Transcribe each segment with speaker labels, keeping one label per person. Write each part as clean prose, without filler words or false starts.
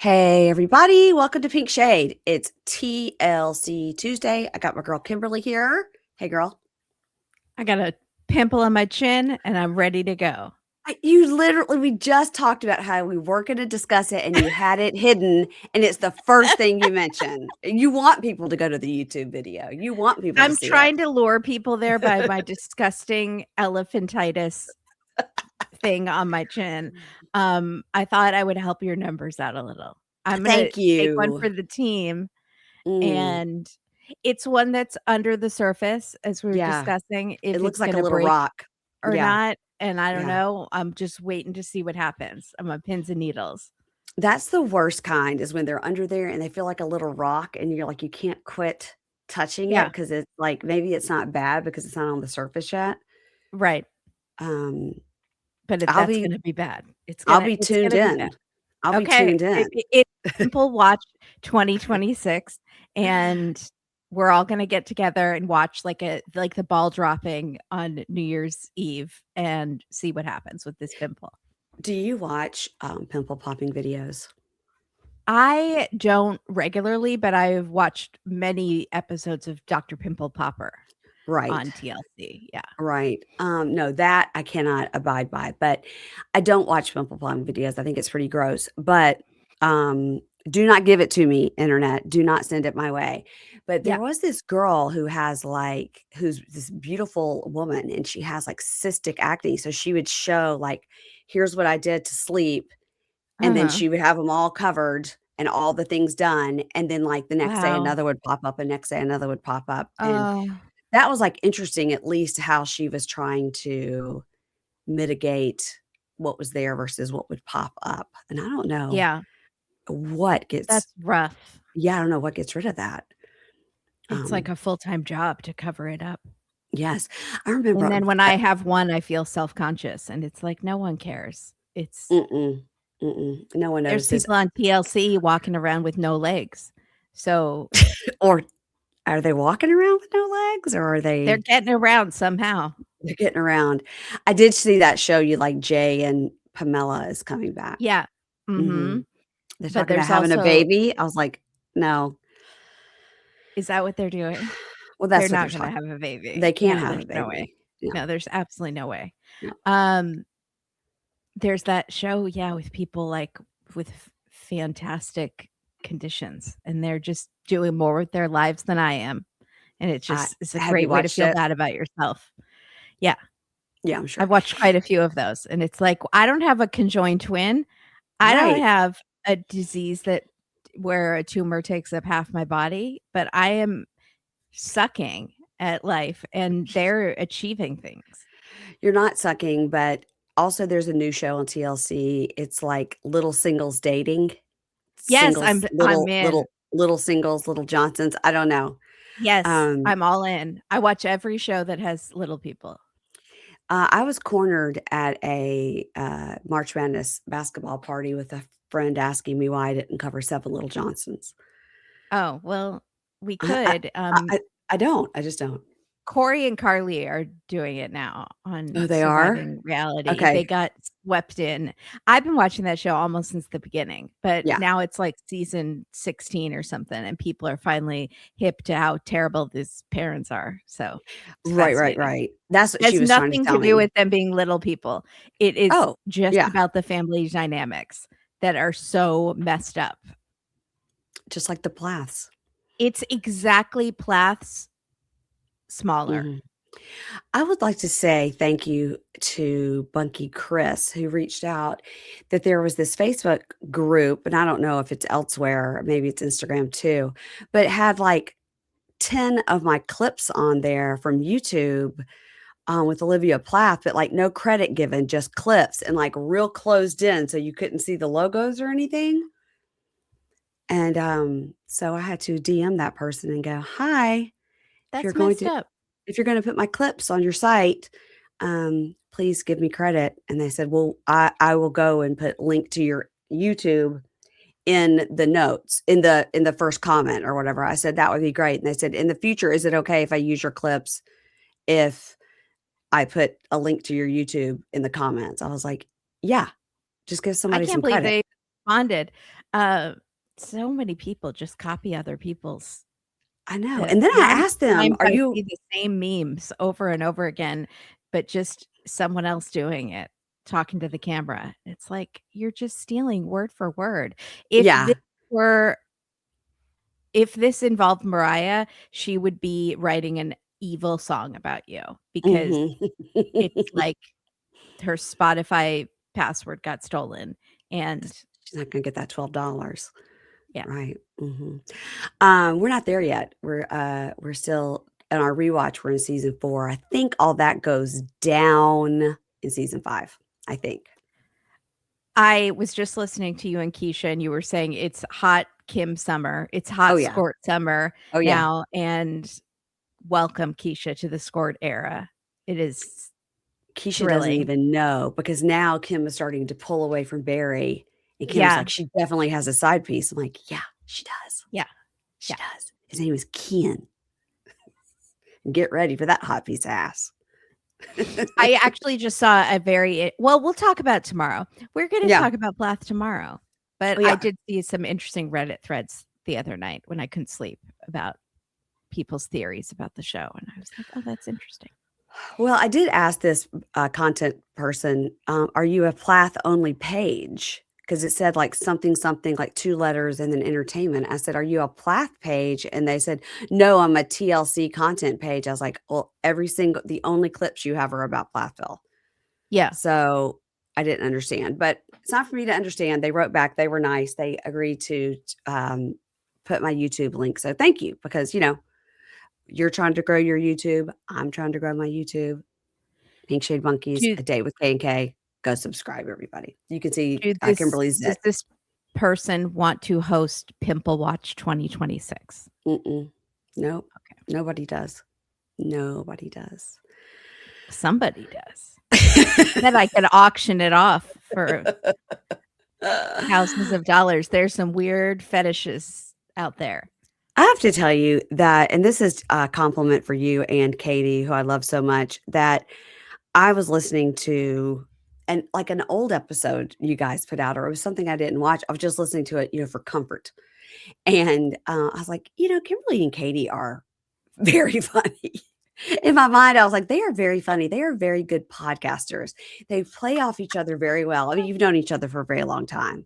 Speaker 1: Hey everybody, welcome to Pink Shade. It's TLC Tuesday. I got my girl Kimberly here. Hey girl.
Speaker 2: I got a pimple on my chin and I'm ready to go.
Speaker 1: We just talked about how we were going to discuss it and you had it hidden and it's the first thing you mentioned. You want people to go to the YouTube video. You want people to
Speaker 2: I'm
Speaker 1: see
Speaker 2: trying to lure people there by my disgusting elephantitis thing on my chin. I thought I would help your numbers out a little. I'm going to
Speaker 1: Thank
Speaker 2: take one
Speaker 1: you.
Speaker 2: for the team,
Speaker 1: Mm,
Speaker 2: and it's one that's under the surface, as we were
Speaker 1: yeah,
Speaker 2: discussing,
Speaker 1: it
Speaker 2: if
Speaker 1: looks
Speaker 2: it's
Speaker 1: like
Speaker 2: going
Speaker 1: a
Speaker 2: to
Speaker 1: little
Speaker 2: break
Speaker 1: rock.
Speaker 2: or
Speaker 1: Yeah,
Speaker 2: not. And I don't
Speaker 1: yeah.
Speaker 2: know. I'm just waiting to see what happens. I'm on pins and needles.
Speaker 1: That's the worst kind is when they're under there and they feel like a little rock and you're like, you can't quit touching it
Speaker 2: Yeah,
Speaker 1: because it's like maybe it's not bad because it's not on the surface yet.
Speaker 2: right.
Speaker 1: Um,
Speaker 2: But
Speaker 1: I'll
Speaker 2: that's
Speaker 1: be
Speaker 2: gonna be bad. It's
Speaker 1: I'll
Speaker 2: gonna
Speaker 1: be
Speaker 2: it's
Speaker 1: tuned
Speaker 2: gonna be bad.
Speaker 1: in. I'll be
Speaker 2: Okay,
Speaker 1: tuned in.
Speaker 2: it's Simple Watch 2026, and we're all gonna get together and watch like the ball dropping on New Year's Eve and see what happens with this pimple.
Speaker 1: Do you watch, pimple popping videos?
Speaker 2: I don't regularly, but I've watched many episodes of Dr. Pimple Popper
Speaker 1: Right,
Speaker 2: on TLC, yeah.
Speaker 1: right. No, that I cannot abide by, but I don't watch pimple popping videos. I think it's pretty gross, but, do not give it to me, internet. Do not send it my way. But there
Speaker 2: Yeah.
Speaker 1: was this girl who has, like who's this beautiful woman, and she has, like, cystic acne, so she would show, like, "Here's what I did to sleep," and then
Speaker 2: Uh-huh.
Speaker 1: she would have them all covered and all the things done, and then, like, the next day,
Speaker 2: Wow.
Speaker 1: another would pop up, and next day, another would pop up, and
Speaker 2: Oh,
Speaker 1: that was, like, interesting at least how she was trying to mitigate what was there versus what would pop up, and I don't know
Speaker 2: yeah,
Speaker 1: what gets
Speaker 2: that's rough.
Speaker 1: yeah, I don't know what gets rid of that.
Speaker 2: It's like
Speaker 1: Um,
Speaker 2: a full-time job to cover it up.
Speaker 1: yes, I
Speaker 2: And
Speaker 1: remember
Speaker 2: then when I have one, I feel self-conscious, and it's like, no one cares. It's
Speaker 1: mm-mm, mm-mm, no one
Speaker 2: There's
Speaker 1: notices.
Speaker 2: people on TLC walking around with no legs. So,
Speaker 1: Or are they walking around with no legs, or are
Speaker 2: they're
Speaker 1: they
Speaker 2: getting around somehow.
Speaker 1: they're getting around? I did see that show you like Jay and Pamela is coming back.
Speaker 2: Yeah.
Speaker 1: Mhm.
Speaker 2: Mhm.
Speaker 1: They're
Speaker 2: But
Speaker 1: talking about
Speaker 2: there's
Speaker 1: having a
Speaker 2: also
Speaker 1: baby. I was like, "No."
Speaker 2: Is that what they're doing?
Speaker 1: Well,
Speaker 2: They're
Speaker 1: that's what they're
Speaker 2: not gonna
Speaker 1: talking
Speaker 2: have a baby.
Speaker 1: they can't
Speaker 2: No,
Speaker 1: have a
Speaker 2: there's no way.
Speaker 1: baby. No,
Speaker 2: No, there's absolutely no way.
Speaker 1: no.
Speaker 2: Um, there's that show, yeah, with people, like, with fantastic conditions, and they're just doing more with their lives than I am, and it's a
Speaker 1: Have you
Speaker 2: great way to
Speaker 1: watched
Speaker 2: feel
Speaker 1: it?
Speaker 2: bad about yourself. Yeah.
Speaker 1: Yeah, I'm sure.
Speaker 2: I've watched quite a few of those, and it's like, I don't have a conjoined twin. I don't
Speaker 1: Right.
Speaker 2: have a disease that where a tumor takes up half my body, but I am sucking at life, and they're achieving things.
Speaker 1: You're not sucking, but also there's a new show on TLC. It's like little singles dating.
Speaker 2: Yes,
Speaker 1: Singles,
Speaker 2: I'm in.
Speaker 1: little singles, little Johnsons. I don't know.
Speaker 2: Yes,
Speaker 1: Um,
Speaker 2: I'm all in. I watch every show that has little people.
Speaker 1: I was cornered at a, March Madness basketball party with a friend asking me why I didn't cover 7 Little Johnsons.
Speaker 2: Oh, well, we
Speaker 1: I I
Speaker 2: could,
Speaker 1: I don't. I just don't.
Speaker 2: Corey and Carly are doing it now on
Speaker 1: Oh, they are?
Speaker 2: Surviving Reality. They
Speaker 1: Okay.
Speaker 2: got swept in. I've been watching that show almost since the beginning, but
Speaker 1: Yeah.
Speaker 2: now it's like season 16 or something, and people are finally hip to how terrible these parents are. So it's
Speaker 1: Right, right,
Speaker 2: fascinating.
Speaker 1: right. That's what
Speaker 2: It
Speaker 1: she
Speaker 2: has
Speaker 1: was trying to
Speaker 2: nothing to
Speaker 1: tell
Speaker 2: do
Speaker 1: me.
Speaker 2: with them being little people. It is
Speaker 1: Oh,
Speaker 2: just
Speaker 1: yeah,
Speaker 2: about the family dynamics that are so messed up.
Speaker 1: just like the Plaths.
Speaker 2: It's exactly Plath's smaller.
Speaker 1: Mhm. I would like to say thank you to Bunky Chris, who reached out that there was this Facebook group, and I don't know if it's elsewhere, maybe it's Instagram too, but it had like 10 of my clips on there from YouTube, with Olivia Plath, but like no credit given, just clips and like real closed in so you couldn't see the logos or anything. And so I had to DM that person and go, "Hi, if you're
Speaker 2: That's
Speaker 1: going
Speaker 2: messed
Speaker 1: to
Speaker 2: up.
Speaker 1: if you're gonna put my clips on your site, please give me credit." And they said, "Well, I will go and put link to your YouTube in the notes, in the first comment or whatever." I said, "That would be great." And they said, "In the future, is it okay if I use your clips if I put a link to your YouTube in the comments?" I was like, "Yeah, just give
Speaker 2: I
Speaker 1: somebody
Speaker 2: can't
Speaker 1: some
Speaker 2: believe
Speaker 1: credit."
Speaker 2: they responded. So many people just copy other people's.
Speaker 1: I know.
Speaker 2: The
Speaker 1: And then I
Speaker 2: amount of
Speaker 1: asked them,
Speaker 2: times
Speaker 1: "Are
Speaker 2: I
Speaker 1: you?"
Speaker 2: see the same memes over and over again, but just someone else doing it, talking to the camera. It's like, you're just stealing word for word. If this
Speaker 1: Yeah.
Speaker 2: were if this involved Mariah, she would be writing an evil song about you because
Speaker 1: Mhm.
Speaker 2: it's like her Spotify password got stolen, and
Speaker 1: She's not gonna get that $12.
Speaker 2: yeah.
Speaker 1: Right. Mhm. We're not there yet. We're still in our rewatch, we're in season 4. I think all that goes down in season 5, I think.
Speaker 2: I was just listening to you and Keisha, and you were saying it's hot Kim summer. It's
Speaker 1: Oh,
Speaker 2: hot
Speaker 1: yeah.
Speaker 2: Skort summer
Speaker 1: Oh, yeah.
Speaker 2: now, and welcome, Keisha, to the Skort era. It is
Speaker 1: Keisha doesn't
Speaker 2: thrilling.
Speaker 1: even know because now Kim is starting to pull away from Barry, and Kim's
Speaker 2: Yeah,
Speaker 1: like, "She definitely has a side piece." I'm like, "Yeah, she does.
Speaker 2: yeah,
Speaker 1: She
Speaker 2: yeah.
Speaker 1: does." His name is Ken. Get ready for that hot piece of ass.
Speaker 2: I actually just saw a very well, we'll talk about it tomorrow. We're gonna
Speaker 1: Yeah.
Speaker 2: talk about Blythe tomorrow, but
Speaker 1: Oh,
Speaker 2: I
Speaker 1: yeah.
Speaker 2: did see some interesting Reddit threads the other night when I couldn't sleep about people's theories about the show, and I was like, "Oh, that's interesting."
Speaker 1: Well, I did ask this, content person, "Are you a Plath-only page?" Because it said, like, something, something, like 2 letters and then entertainment. I said, "Are you a Plath page?" And they said, "No, I'm a TLC content page." I was like, "Well, the only clips you have are about Plathville."
Speaker 2: Yeah.
Speaker 1: So, I didn't understand, but it's not for me to understand. They wrote back, they were nice. They agreed to, put my YouTube link, so thank you because, you're trying to grow your YouTube, I'm trying to grow my YouTube. Pink Shade Monkeys,
Speaker 2: Do
Speaker 1: A Day with K and K. Go subscribe, everybody. You can see,
Speaker 2: do this
Speaker 1: Kimberly's
Speaker 2: does
Speaker 1: zit.
Speaker 2: this person want to host Pimple Watch 2026?
Speaker 1: Mm-mm. Nope.
Speaker 2: Okay.
Speaker 1: Nobody does. Nobody does.
Speaker 2: Somebody does. Bet I could auction it off for thousands of dollars. There's some weird fetishes out there.
Speaker 1: I have to tell you that, and this is a compliment for you and Catie, who I love so much, that I was listening to an old episode you guys put out, or it was something I didn't watch. I was just listening to it, for comfort. And, I was like, Kimberly and Catie are very funny. In my mind, I was like, "They are very funny. They are very good podcasters. They play off each other very well." I mean, you've known each other for a very long time.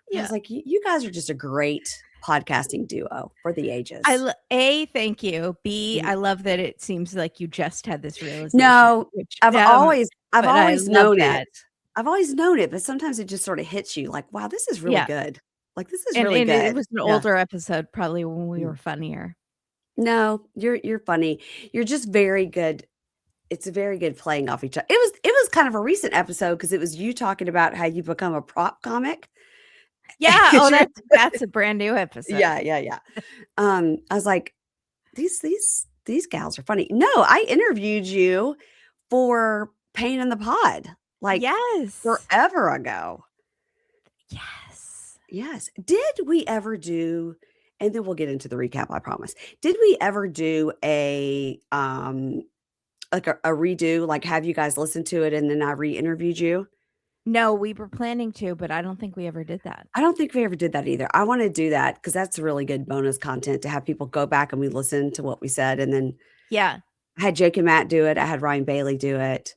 Speaker 1: But I
Speaker 2: Yeah.
Speaker 1: was like, you guys are just a great podcasting duo for the
Speaker 2: I
Speaker 1: ages."
Speaker 2: l A, thank you. B,
Speaker 1: Mhm.
Speaker 2: I love that it seems like you just had this realization,
Speaker 1: No,
Speaker 2: which,
Speaker 1: I've
Speaker 2: but I
Speaker 1: always
Speaker 2: love
Speaker 1: known it.
Speaker 2: that.
Speaker 1: I've always known it, but sometimes it just sorta hits you like, "Wow, this is really
Speaker 2: Yeah,
Speaker 1: good. Like, this is
Speaker 2: and
Speaker 1: really
Speaker 2: it
Speaker 1: good."
Speaker 2: was an
Speaker 1: Yeah.
Speaker 2: older episode probably when we
Speaker 1: Mm.
Speaker 2: were funnier.
Speaker 1: No, you're funny. You're just very good. It's a very good playing off each other. It was kind of a recent episode because it was you talking about how you become a prop comic.
Speaker 2: Yeah, oh,
Speaker 1: 'Cause you're
Speaker 2: that's a brand new episode.
Speaker 1: Yeah, yeah, yeah. I was like, "These gals are funny." No, I interviewed you for Pain in the Pod, like,
Speaker 2: Yes.
Speaker 1: forever ago.
Speaker 2: Yes.
Speaker 1: Yes. Did we ever do, and then we'll get into the recap, I promise. Did we ever do like a redo, like, have you guys listen to it and then I re-interviewed you?
Speaker 2: No, we were planning to, but I don't think we ever did that.
Speaker 1: I don't think we ever did that either. I wanna do that because that's really good bonus content to have people go back and we listen to what we said, and then
Speaker 2: Yeah.
Speaker 1: I had Jake and Matt do it, I had Ryan Bailey do it.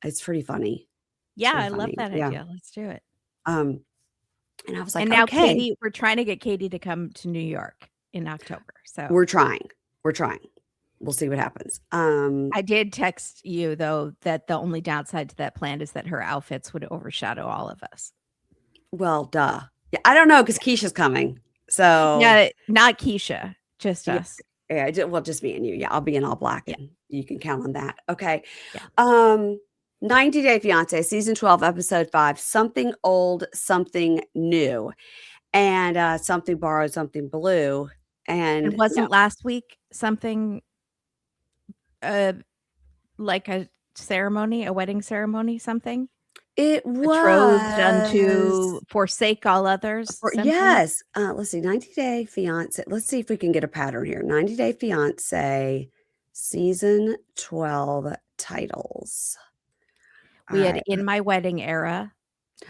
Speaker 1: It's pretty funny. It's
Speaker 2: Yeah,
Speaker 1: really
Speaker 2: I love
Speaker 1: funny.
Speaker 2: that
Speaker 1: Yeah.
Speaker 2: idea. Let's do it.
Speaker 1: Um, and I was
Speaker 2: And
Speaker 1: like,
Speaker 2: now
Speaker 1: "Okay,
Speaker 2: Catie, we're trying to get Catie to come to New York in October. So
Speaker 1: we're trying. We're trying. We'll see what happens."
Speaker 2: I did text you though that the only downside to that plan is that her outfits would overshadow all of us.
Speaker 1: Well, duh. Yeah, I don't know because Keisha's coming. So,
Speaker 2: Yeah, not Keisha, just
Speaker 1: yeah,
Speaker 2: us.
Speaker 1: yeah, well, just me and you. Yeah, I'll be in all black
Speaker 2: Yeah,
Speaker 1: and you can count on that. Okay.
Speaker 2: yeah.
Speaker 1: 90 Day Fiance, season 12, episode 5, something old, something new, and something borrowed, something blue.
Speaker 2: And
Speaker 1: And no,
Speaker 2: wasn't last week something uh like a ceremony, a wedding ceremony, something?
Speaker 1: it
Speaker 2: Betrothed
Speaker 1: was
Speaker 2: unto forsake all others, something?
Speaker 1: yes. Let's see, 90 Day Fiance. Let's see if we can get a pattern here. 90 Day Fiance, season 12 titles. All
Speaker 2: We had
Speaker 1: right.
Speaker 2: In My Wedding Era,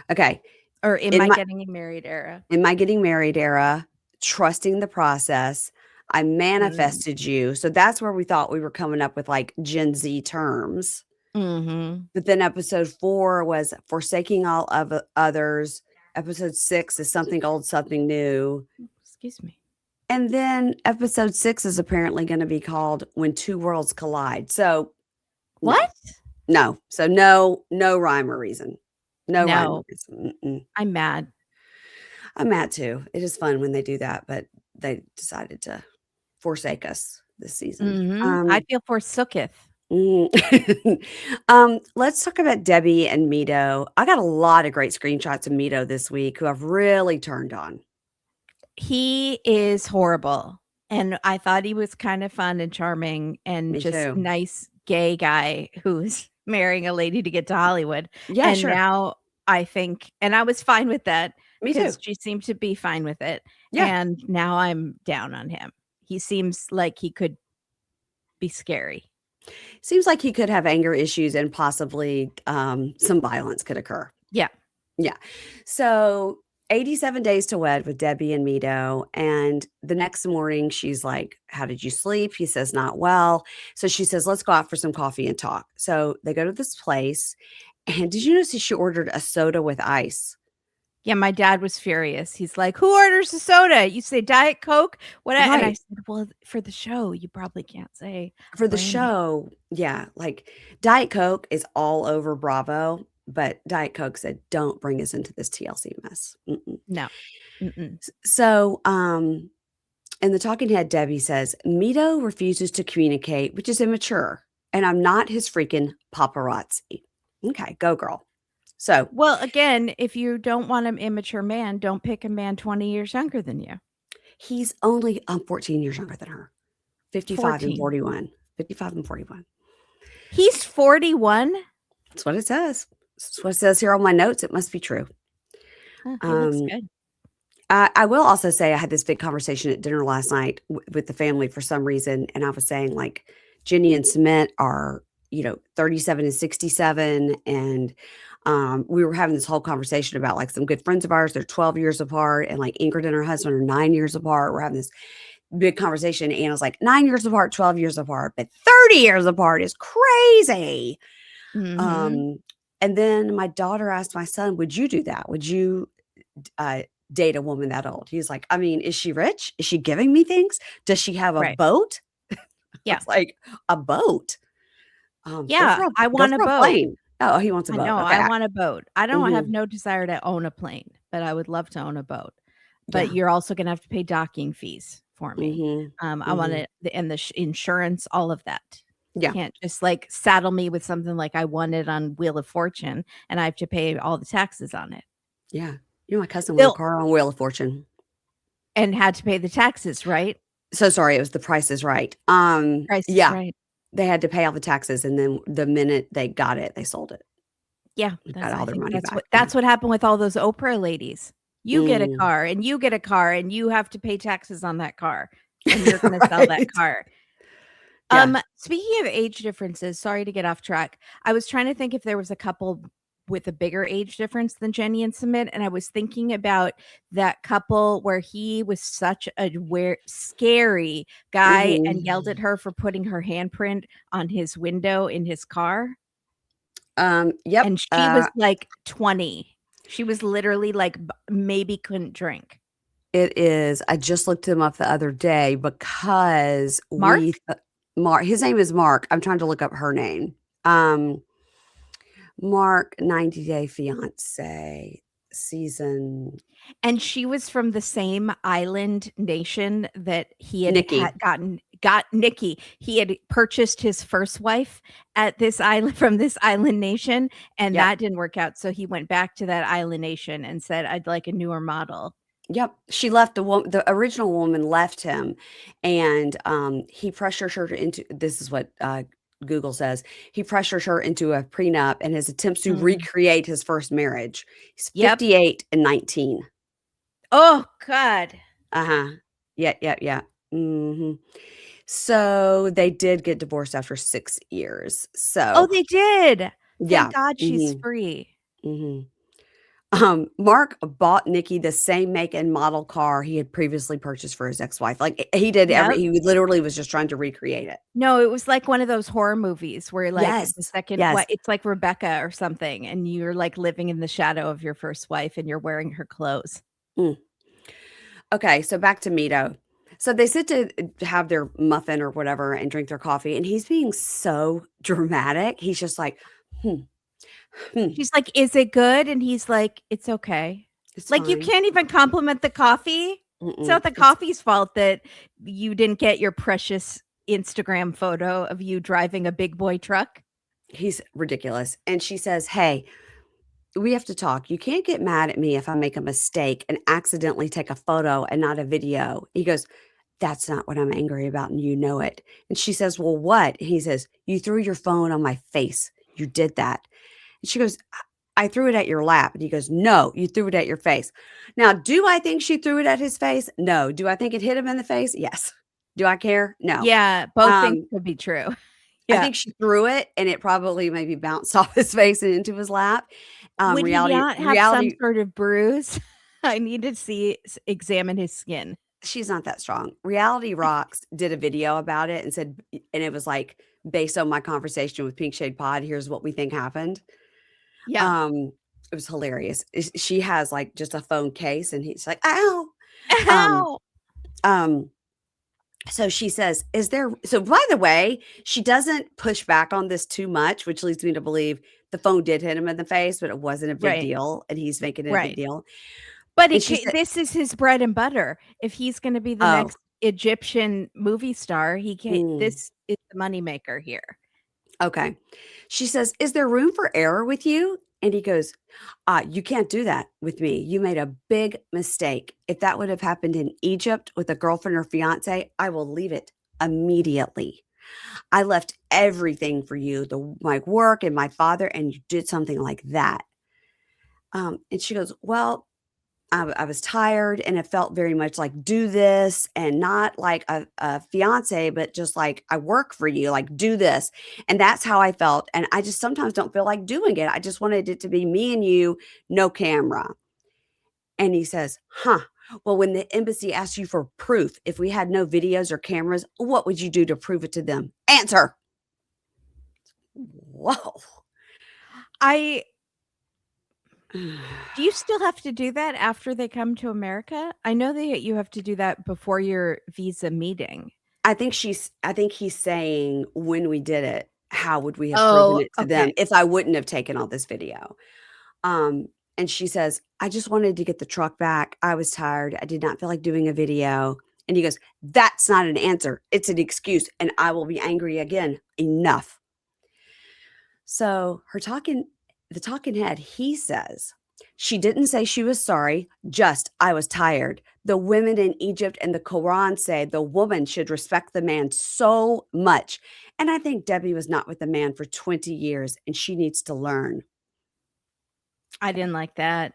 Speaker 1: Okay.
Speaker 2: Or in my getting married era.
Speaker 1: In my getting married era, trusting the process, I
Speaker 2: Mm.
Speaker 1: manifested you. So that's where we thought we were coming up with like Gen Z terms.
Speaker 2: Mhm.
Speaker 1: But then episode 4 was forsaking all of others. Episode 6 is something old, something new.
Speaker 2: Excuse me.
Speaker 1: And then episode 6 is apparently going to be called When Two Worlds Collide. So no,
Speaker 2: What?
Speaker 1: no. So no rhyme or reason. No rhyme or
Speaker 2: No.
Speaker 1: reason. Mm-mm.
Speaker 2: I'm mad.
Speaker 1: I'm mad too. It is fun when they do that, but they decided to forsake us this season.
Speaker 2: Mhm. I feel forsooketh.
Speaker 1: Let's talk about Debby and Mido. I got a lot of great screenshots of Mido this week who I've really turned on.
Speaker 2: He is horrible, and I thought he was kind of fun and charming and
Speaker 1: Me
Speaker 2: just
Speaker 1: too.
Speaker 2: nice gay guy who's marrying a lady to get to Hollywood,
Speaker 1: Yeah,
Speaker 2: and
Speaker 1: sure.
Speaker 2: now I think and I was fine with that
Speaker 1: Me too.
Speaker 2: because she seemed to be fine with it,
Speaker 1: Yeah.
Speaker 2: and now I'm down on him. He seems like he could be scary.
Speaker 1: Seems like he could have anger issues and possibly some violence could occur.
Speaker 2: Yeah.
Speaker 1: Yeah. So 87 days to wed with Debby and Mido. And the next morning, she's like, how did you sleep? He says, not well. So she says, let's go out for some coffee and talk. So they go to this place. And did you notice she ordered a soda with ice?
Speaker 2: Yeah, my dad was furious. He's like, "Who orders a soda? You say Diet Coke? What?" And I
Speaker 1: Right.
Speaker 2: said, "Well, for the show, you probably can't say a
Speaker 1: For the
Speaker 2: brand name."
Speaker 1: show. Yeah. Like Diet Coke is all over Bravo. But Diet Coke said, don't bring us into this TLC mess. Mm-mm.
Speaker 2: No. Mm-mm.
Speaker 1: So, in the talking head, Debby says, Mido refuses to communicate, which is immature, and I'm not his freaking paparazzi. Okay, go girl. So
Speaker 2: Well, again, if you don't want an immature man, don't pick a man 20 years younger than you.
Speaker 1: he's only 14 years younger than her, 55 and
Speaker 2: 14.
Speaker 1: 41. 55 and 41.
Speaker 2: He's 41?
Speaker 1: That's what it says. That's what it says here on my notes. It must be true.
Speaker 2: Huh, he looks
Speaker 1: Um,
Speaker 2: good.
Speaker 1: I will also say I had this big conversation at dinner last night with the family for some reason, and I was saying like Jenny and Cement are 37 and 67, and we were having this whole conversation about like some good friends of ours. They're 12 years apart, and like Ingrid and her husband are 9 years apart. We're having this big conversation, and Anna's like 9 years apart, 12 years apart, but 30 years apart is crazy.
Speaker 2: Mhm.
Speaker 1: Um, and then my daughter asked my son, "Would you do that? Would you?" Date a woman that old. He's like, I mean, is she rich? Is she giving me things? Does she have a
Speaker 2: Right.
Speaker 1: boat? I
Speaker 2: Yeah.
Speaker 1: was like, a boat?
Speaker 2: Yeah, I
Speaker 1: Go
Speaker 2: want a
Speaker 1: for a
Speaker 2: boat.
Speaker 1: plane. Oh, he wants a
Speaker 2: I
Speaker 1: boat.
Speaker 2: know,
Speaker 1: Okay.
Speaker 2: I want a boat. I don't have
Speaker 1: Mhm.
Speaker 2: no desire to own a plane, but I would love to own a boat. But
Speaker 1: Yeah.
Speaker 2: you're also gonna have to pay docking fees for me.
Speaker 1: Mhm.
Speaker 2: I want
Speaker 1: Mhm.
Speaker 2: it and the insurance, all of that. You
Speaker 1: Yeah.
Speaker 2: can't just, like, saddle me with something like I wanted on Wheel of Fortune, and I have to pay all the taxes on it.
Speaker 1: Yeah. My cousin won a
Speaker 2: Still
Speaker 1: car on Wheel of Fortune.
Speaker 2: and had to pay the taxes, right?
Speaker 1: So sorry, it was The Price is Right.
Speaker 2: Price is
Speaker 1: Yeah,
Speaker 2: right.
Speaker 1: they had to pay all the taxes, and then the minute they got it, they sold it.
Speaker 2: Yeah,
Speaker 1: They got
Speaker 2: that's
Speaker 1: all
Speaker 2: I
Speaker 1: their
Speaker 2: think
Speaker 1: money back. Yeah.
Speaker 2: that's what happened with all those Oprah ladies. You get a
Speaker 1: Mm.
Speaker 2: car, and you get a car, and you have to pay taxes on that car, and you're gonna sell that
Speaker 1: Right.
Speaker 2: car.
Speaker 1: Yeah.
Speaker 2: Speaking of age differences, sorry to get off track. I was trying to think if there was a couple with a bigger age difference than Jenny and Sumit, and I was thinking about that couple where he was such a scary guy and yelled at
Speaker 1: Mhm.
Speaker 2: her for putting her handprint on his window in his car,
Speaker 1: Yep,
Speaker 2: and she was like 20. She was literally like maybe couldn't drink.
Speaker 1: it is. I just looked him up the other day because
Speaker 2: Mark?
Speaker 1: Mark his name is Mark. I'm trying to look up her name. Um, Mark 90 Day Fiance season
Speaker 2: And she was from the same island nation that he had
Speaker 1: Nikki.
Speaker 2: got Nikki. He had purchased his first wife at this island from this island nation, and
Speaker 1: Yep.
Speaker 2: that didn't work out, so he went back to that island nation and said, "I'd like a newer model."
Speaker 1: Yep. She left the original woman left him, and, he pressured her into this is what, Google says. He pressured her into a prenup in his attempts to
Speaker 2: Mhm.
Speaker 1: recreate his first marriage. He's
Speaker 2: Yep.
Speaker 1: 58 and 19.
Speaker 2: Oh, god.
Speaker 1: Uh-huh. Yeah, yeah, yeah. Mhm. So, they did get divorced after 6 years.
Speaker 2: Oh,
Speaker 1: So,
Speaker 2: they did.
Speaker 1: yeah.
Speaker 2: Thank God she's
Speaker 1: Mhm,
Speaker 2: free.
Speaker 1: mhm. Mark bought Nikki the same make and model car he had previously purchased for his ex-wife. Like, he did
Speaker 2: Yep.
Speaker 1: he literally was just trying to recreate it.
Speaker 2: No, it was like one of those horror movies where, like,
Speaker 1: Yes.
Speaker 2: the second
Speaker 1: Yes.
Speaker 2: it's like Rebecca or something, and you're, like, living in the shadow of your first wife, and you're wearing her clothes.
Speaker 1: Mm. Okay, so back to Mido. So they sit to have their muffin or whatever and drink their coffee, and he's being so dramatic. He's just like, "Hmm, hmm,
Speaker 2: She's like, "Is it good?" And he's like, "It's okay."
Speaker 1: it's
Speaker 2: Like, you
Speaker 1: fine.
Speaker 2: can't even compliment the coffee? It's
Speaker 1: Mm-mm,
Speaker 2: not the
Speaker 1: it's"
Speaker 2: coffee's fault that you didn't get your precious Instagram photo of you driving a big boy truck.
Speaker 1: he's ridiculous. And she says, "Hey, we have to talk. You can't get mad at me if I make a mistake and accidentally take a photo and not a video." He goes, "That's not what I'm angry about, and you know it." And she says, "Well, what?" He says, "You threw your phone on my face. You did that." And she goes, "I threw it at your lap." And he goes, "No, you threw it at your face." Now, do I think she threw it at his face? No. Do I think it hit him in the face? Yes. Do I care? No.
Speaker 2: Yeah, both things
Speaker 1: Um,
Speaker 2: could be true.
Speaker 1: I
Speaker 2: Yeah.
Speaker 1: think she threw it and it probably maybe bounced off his face and into his lap.
Speaker 2: Would he
Speaker 1: Reality
Speaker 2: not have some
Speaker 1: reality
Speaker 2: sort of bruise? I need to see examine his skin.
Speaker 1: she's not that strong. Reality Rocks did a video about it and said and it was like, "Based on my conversation with Pink Shade Pod, here's what we think happened."
Speaker 2: Yeah.
Speaker 1: Um, it was hilarious. She has, like, just a phone case and he's like, "Ow." Um,
Speaker 2: Ow!
Speaker 1: um, so she says, "Is there" so by the way, she doesn't push back on this too much, which leads me to believe the phone did hit him in the face, but it wasn't a big
Speaker 2: Right,
Speaker 1: deal, and he's making it a big
Speaker 2: right.
Speaker 1: deal.
Speaker 2: But
Speaker 1: And
Speaker 2: it
Speaker 1: she
Speaker 2: ca
Speaker 1: said,
Speaker 2: this is his bread and butter. If he's gonna be the
Speaker 1: "Oh,
Speaker 2: next Egyptian movie star, he can't
Speaker 1: mm,
Speaker 2: this is the moneymaker here.
Speaker 1: okay." She says, "Is there room for error with you?" And he goes, You can't do that with me. You made a big mistake. If that would have happened in Egypt with a girlfriend or fiance, I will leave it immediately. I left everything for you, my work and my father, and you did something like that." And she goes, "Well, I was tired and it felt very much like do this and not like a fiance, but just like I work for you, like do this." And that's how I felt. And I just sometimes don't feel like doing it. I just wanted it to be me and you, no camera. And he says, "Huh. Well, when the embassy asks you for proof, if we had no videos or cameras, what would you do to prove it to them? Answer." Whoa.
Speaker 2: I Do you still have to do that after they come to America? I know that you have to do that before your visa meeting.
Speaker 1: I think he's saying when we did it, how would we have proven
Speaker 2: Oh,
Speaker 1: it to them
Speaker 2: okay.
Speaker 1: if I wouldn't have taken all this video? Um, and she says, "I just wanted to get the truck back. I was tired. I did not feel like doing a video." And he goes, "That's not an answer. It's an excuse, and I will be angry again. Enough." So the talking head, he says, "She didn't say she was sorry, just I was tired. The women in Egypt and the Quran say the woman should respect the man so much. And I think Debbie was not with the man for 20 years and she needs to learn."
Speaker 2: I didn't like that.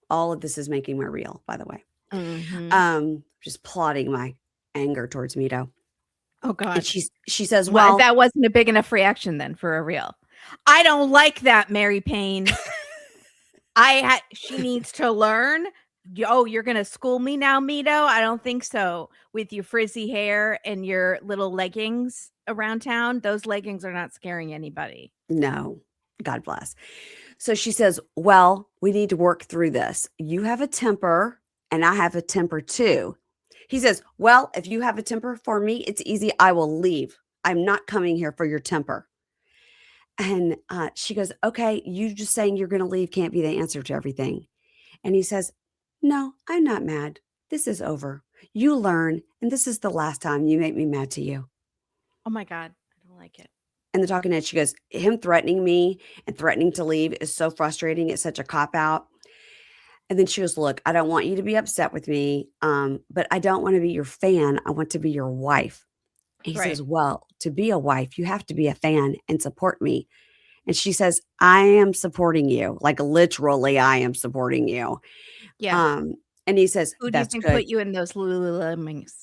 Speaker 1: All of this is making my reel, by the way.
Speaker 2: Mhm.
Speaker 1: Just plotting my anger towards Mido.
Speaker 2: Oh
Speaker 1: And
Speaker 2: god.
Speaker 1: she says,
Speaker 2: Well,
Speaker 1: "Well,"
Speaker 2: that wasn't a big enough reaction then for a real. I don't like that, Mary Payne. She needs to learn. Oh, you're gonna school me now, Mido? I don't think so. With your frizzy hair and your little leggings around town, those leggings are not scaring anybody.
Speaker 1: no, God bless. So she says, "Well, we need to work through this. You have a temper and I have a temper too." He says, "Well, if you have a temper for me, it's easy. I will leave. I'm not coming here for your temper." And she goes, "Okay, you just saying you're going to leave can't be the answer to everything." And he says, "No, I'm not mad. This is over. You learn, and this is the last time you make me mad to you."
Speaker 2: Oh my god, I don't like it.
Speaker 1: And the talking head, she goes, "Him threatening me and threatening to leave is so frustrating. It's such a cop out." And then she goes, "Look, I don't want you to be upset with me, but I don't want to be your fan. I want to be your wife." And he
Speaker 2: Right.
Speaker 1: says, "Well, to be a wife, you have to be a fan and support me." And she says, "I am supporting you. Like literally, I am supporting you."
Speaker 2: Yeah.
Speaker 1: Um, and he says,
Speaker 2: Who do you
Speaker 1: "That's
Speaker 2: think
Speaker 1: good.
Speaker 2: put you in those Lululemons?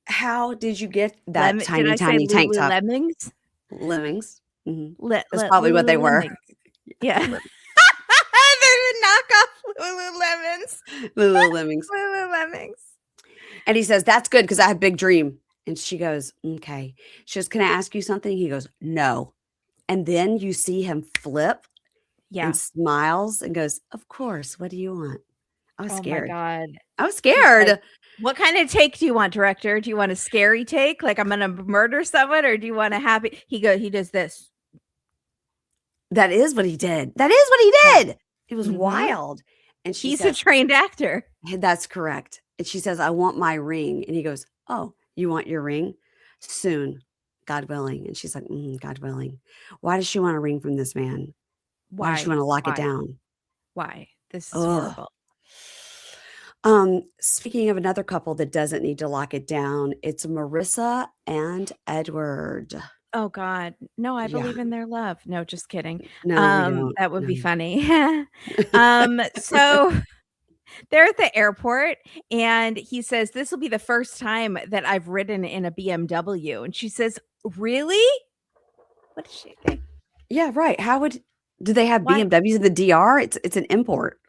Speaker 1: How did you get that
Speaker 2: Did
Speaker 1: tiny,
Speaker 2: I say
Speaker 1: tiny tank top?"
Speaker 2: Lululemons?
Speaker 1: Lemmings. Mhm.
Speaker 2: Le
Speaker 1: That's
Speaker 2: le
Speaker 1: probably what they were.
Speaker 2: Lululemons. Yeah.
Speaker 1: Lem
Speaker 2: They're Lululemons.
Speaker 1: Lululemons.
Speaker 2: Lululemons.
Speaker 1: And he says, "That's good because I have a big dream." And she goes, "Okay." She goes, "Can I ask you something?" He goes, "No." And then you see him flip and
Speaker 2: Yeah.
Speaker 1: smiles and goes, "Of course. What do you want?" I was
Speaker 2: Oh my
Speaker 1: scared.
Speaker 2: God.
Speaker 1: I was
Speaker 2: He's like,
Speaker 1: scared.
Speaker 2: "What kind of take do you want, director? Do you want a scary take? Like I'm gonna murder someone, or do you want a happy?" He does this.
Speaker 1: That is what he did. That is what he
Speaker 2: Yeah.
Speaker 1: did. It was
Speaker 2: Mhm.
Speaker 1: wild. And she
Speaker 2: He's a
Speaker 1: says,
Speaker 2: trained actor.
Speaker 1: "That's correct." And she says, "I want my ring." And he goes, "Oh, you want your ring? Soon, God willing." And she's like, "God willing." Why does she want a ring from this man? Why does she
Speaker 2: Why?
Speaker 1: want to lock it
Speaker 2: Why?
Speaker 1: down?
Speaker 2: Why? This is
Speaker 1: Ugh.
Speaker 2: horrible.
Speaker 1: Speaking of another couple that doesn't need to lock it down, it's Marissa and Edward.
Speaker 2: Oh God. No, I
Speaker 1: Yeah.
Speaker 2: believe in their love. No, just kidding.
Speaker 1: No, we don't.
Speaker 2: That would
Speaker 1: No.
Speaker 2: be funny. So they're at the airport and he says, "This will be the first time that I've ridden in a BMW." And she says, "Really?" What does she think?
Speaker 1: Yeah, right. How would do they have
Speaker 2: Why?
Speaker 1: BMWs in the DR? It's an import.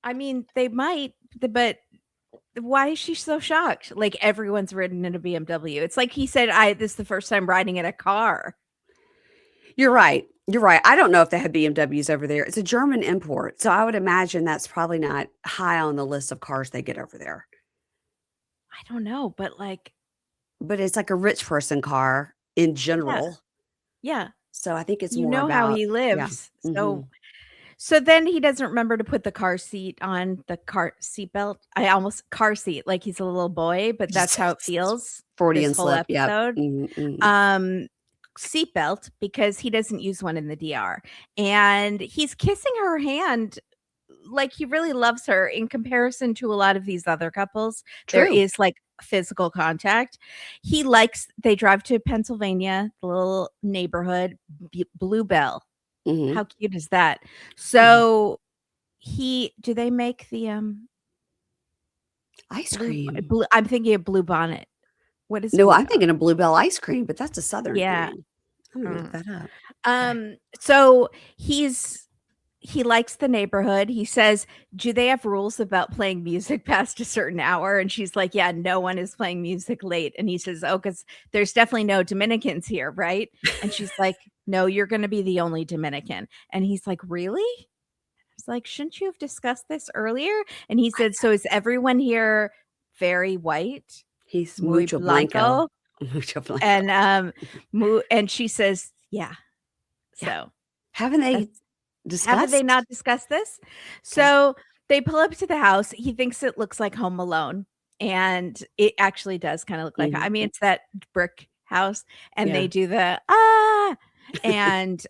Speaker 2: I mean, they might, but why is she so shocked? Like everyone's ridden in a BMW. It's like he said, this is the first time riding in a car.
Speaker 1: You're right. You're right. I don't know if they have BMWs over there. It's a German import, so I would imagine that's probably not high on the list of cars they get over there.
Speaker 2: I don't know, but like,
Speaker 1: But it's like a rich person car in
Speaker 2: yeah,
Speaker 1: general.
Speaker 2: yeah.
Speaker 1: So I think it's
Speaker 2: You
Speaker 1: more
Speaker 2: know how
Speaker 1: about
Speaker 2: he
Speaker 1: yeah.
Speaker 2: lives.
Speaker 1: Mhm.
Speaker 2: So then he doesn't remember to put the car seat on the car seat belt. I almost car seat like he's a little boy, but that's how it feels this
Speaker 1: Freudian
Speaker 2: whole
Speaker 1: slip. Yep.
Speaker 2: episode.
Speaker 1: Mhm, mhm.
Speaker 2: Um Seatbelt because he doesn't use one in the DR. And he's kissing her hand like he really loves her in comparison to a lot of these other couples. There
Speaker 1: True.
Speaker 2: is like physical contact. They drive to Pennsylvania, the little neighborhood, Bluebell.
Speaker 1: Mhm.
Speaker 2: How cute is that?
Speaker 1: Yeah.
Speaker 2: So do they make the
Speaker 1: Ice cream.
Speaker 2: I'm thinking of Blue Bonnet. What is
Speaker 1: No,
Speaker 2: Blue
Speaker 1: I'm
Speaker 2: Bonnet?
Speaker 1: thinking of Bluebell ice cream, but that's a Southern
Speaker 2: Yeah.
Speaker 1: thing. I'm gonna look
Speaker 2: Mm.
Speaker 1: that up. Okay.
Speaker 2: So he likes the neighborhood. He says, "Do they have rules about playing music past a certain hour?" And she's like, "Yeah, no one is playing music late." And he says, "Oh, because there's definitely no Dominicans here, right?" And she's like, "No, you're going to be the only Dominican." And he's like, "Really?" I was like, "Shouldn't you have discussed this earlier?" And he said, "So is everyone here very white?
Speaker 1: He's
Speaker 2: Muy
Speaker 1: mucho blanco.
Speaker 2: blanco?"
Speaker 1: Mucho blanco.
Speaker 2: And and she says, "Yeah."
Speaker 1: Yeah.
Speaker 2: So
Speaker 1: Haven't they
Speaker 2: that's haven't they
Speaker 1: discussed?
Speaker 2: not discussed this?
Speaker 1: Okay.
Speaker 2: So they pull up to the house. He thinks it looks like Home Alone, and it actually does kind of look like. I
Speaker 1: Mhm.
Speaker 2: mean, it's that brick house, and
Speaker 1: Yeah.
Speaker 2: they do the ah, and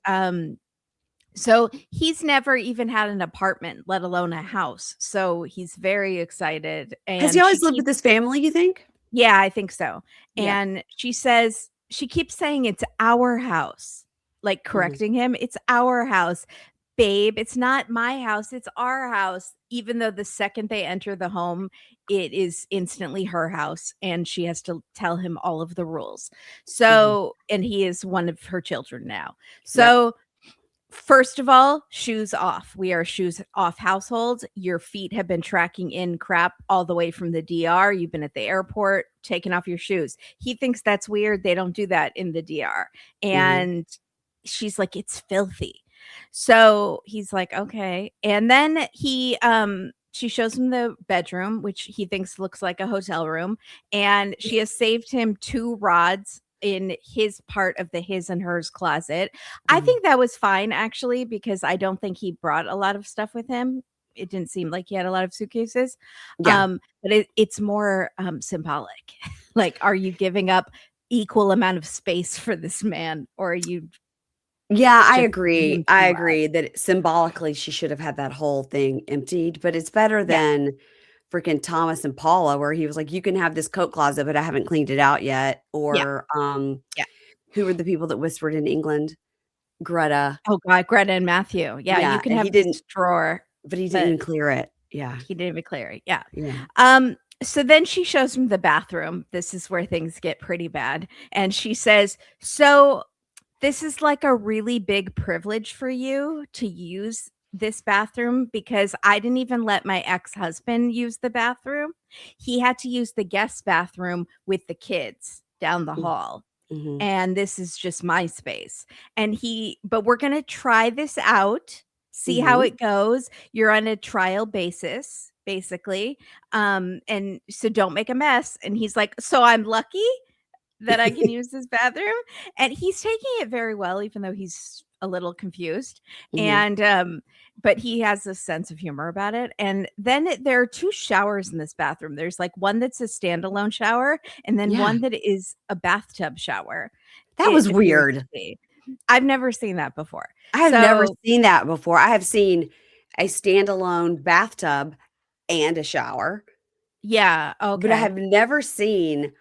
Speaker 2: so he's never even had an apartment, let alone a house. So he's very excited,
Speaker 1: Has he
Speaker 2: and she
Speaker 1: always lived with
Speaker 2: keeps
Speaker 1: his family, you think?
Speaker 2: yeah, I think so.
Speaker 1: Yeah.
Speaker 2: And she keeps saying it's our house, like
Speaker 1: Mhm.
Speaker 2: correcting him. It's our house, babe. It's not my house. It's our house. Even though the second they enter the home, it is instantly her house and she has to tell him all of the rules.
Speaker 1: Mhm.
Speaker 2: So, and he is one of her children now.
Speaker 1: Yep.
Speaker 2: So, first of all, shoes off. We are a shoes off household. Your feet have been tracking in crap all the way from the DR. You've been at the airport, taking off your shoes. He thinks that's weird. They don't do that in the DR.
Speaker 1: Mhm.
Speaker 2: And she's like, "It's filthy." So he's like, "Okay." And then she shows him the bedroom, which he thinks looks like a hotel room. And she has saved him 2 rods in his part of the his and hers closet. I
Speaker 1: Mhm.
Speaker 2: think that was fine actually because I don't think he brought a lot of stuff with him. It didn't seem like he had a lot of suitcases.
Speaker 1: Yeah.
Speaker 2: But it's more symbolic. Like, are you giving up equal amount of space for this man, or are you
Speaker 1: Yeah, I
Speaker 2: just giving
Speaker 1: agree.
Speaker 2: him
Speaker 1: I
Speaker 2: 2
Speaker 1: agree
Speaker 2: rods?
Speaker 1: that symbolically she should have had that whole thing emptied, but it's better
Speaker 2: Yeah,
Speaker 1: than freaking Thomas and Paula where he was like, "You can have this coat closet, but I haven't cleaned it out yet."
Speaker 2: yeah,
Speaker 1: Or,
Speaker 2: yeah.
Speaker 1: who were the people that whispered in England? Greta.
Speaker 2: Oh god, Greta and Matthew. Yeah, you
Speaker 1: Yeah,
Speaker 2: can
Speaker 1: and
Speaker 2: have
Speaker 1: he didn't
Speaker 2: this drawer,
Speaker 1: but he didn't
Speaker 2: but
Speaker 1: even clear it. Yeah.
Speaker 2: he didn't even clear it. Yeah.
Speaker 1: Yeah.
Speaker 2: So then she shows him the bathroom. This is where things get pretty bad. And she says, "So this is like a really big privilege for you to use this bathroom because I didn't even let my ex-husband use the bathroom. He had to use the guest bathroom with the kids down the hall.
Speaker 1: Mm-hmm.
Speaker 2: And this is just my space. But we're going to try this out, see how it goes. You're on a trial basis, basically. And so don't make a mess. And he's like, so I'm lucky that I can use this bathroom. And he's taking it very well, even though he's a little confused. And but he has a sense of humor about it. And then there are 2 showers in this bathroom. There's like one that's a standalone shower, and then one that is a bathtub shower.
Speaker 1: That was
Speaker 2: It appears to
Speaker 1: weird.
Speaker 2: be. I've never seen that before.
Speaker 1: I have never seen that before. I have seen a standalone bathtub and a shower.
Speaker 2: Yeah,
Speaker 1: But I
Speaker 2: okay.
Speaker 1: have never seen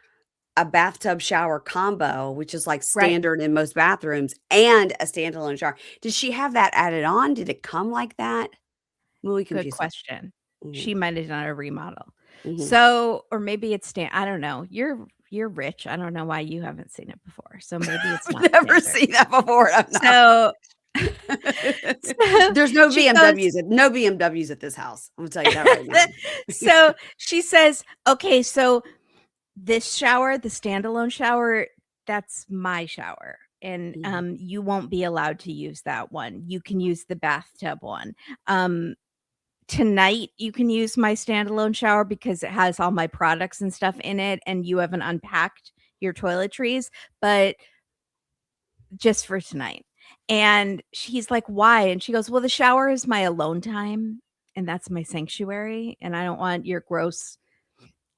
Speaker 1: a bathtub shower combo, which is like
Speaker 2: Right.
Speaker 1: standard in most bathrooms, and a standalone shower. Did she have that added on? Did it come like that? I'm really
Speaker 2: Good
Speaker 1: confused.
Speaker 2: question.
Speaker 1: Mhm.
Speaker 2: She might have done a remodel.
Speaker 1: Mhm.
Speaker 2: So, or maybe it's I don't know. You're rich. I don't know why you haven't seen it before. So maybe it's not
Speaker 1: I've never
Speaker 2: standard.
Speaker 1: seen that before. I'm not.
Speaker 2: So
Speaker 1: There's no
Speaker 2: she goes
Speaker 1: BMWs at this house. I'm gonna tell you that right now.
Speaker 2: So she says, "Okay, so this shower, the standalone shower, that's my shower. And
Speaker 1: Mhm.
Speaker 2: you won't be allowed to use that one. You can use the bathtub one. Tonight you can use my standalone shower because it has all my products and stuff in it, and you haven't unpacked your toiletries, but just for tonight." And he's like, "Why?" And she goes, "Well, the shower is my alone time, and that's my sanctuary, and I don't want your gross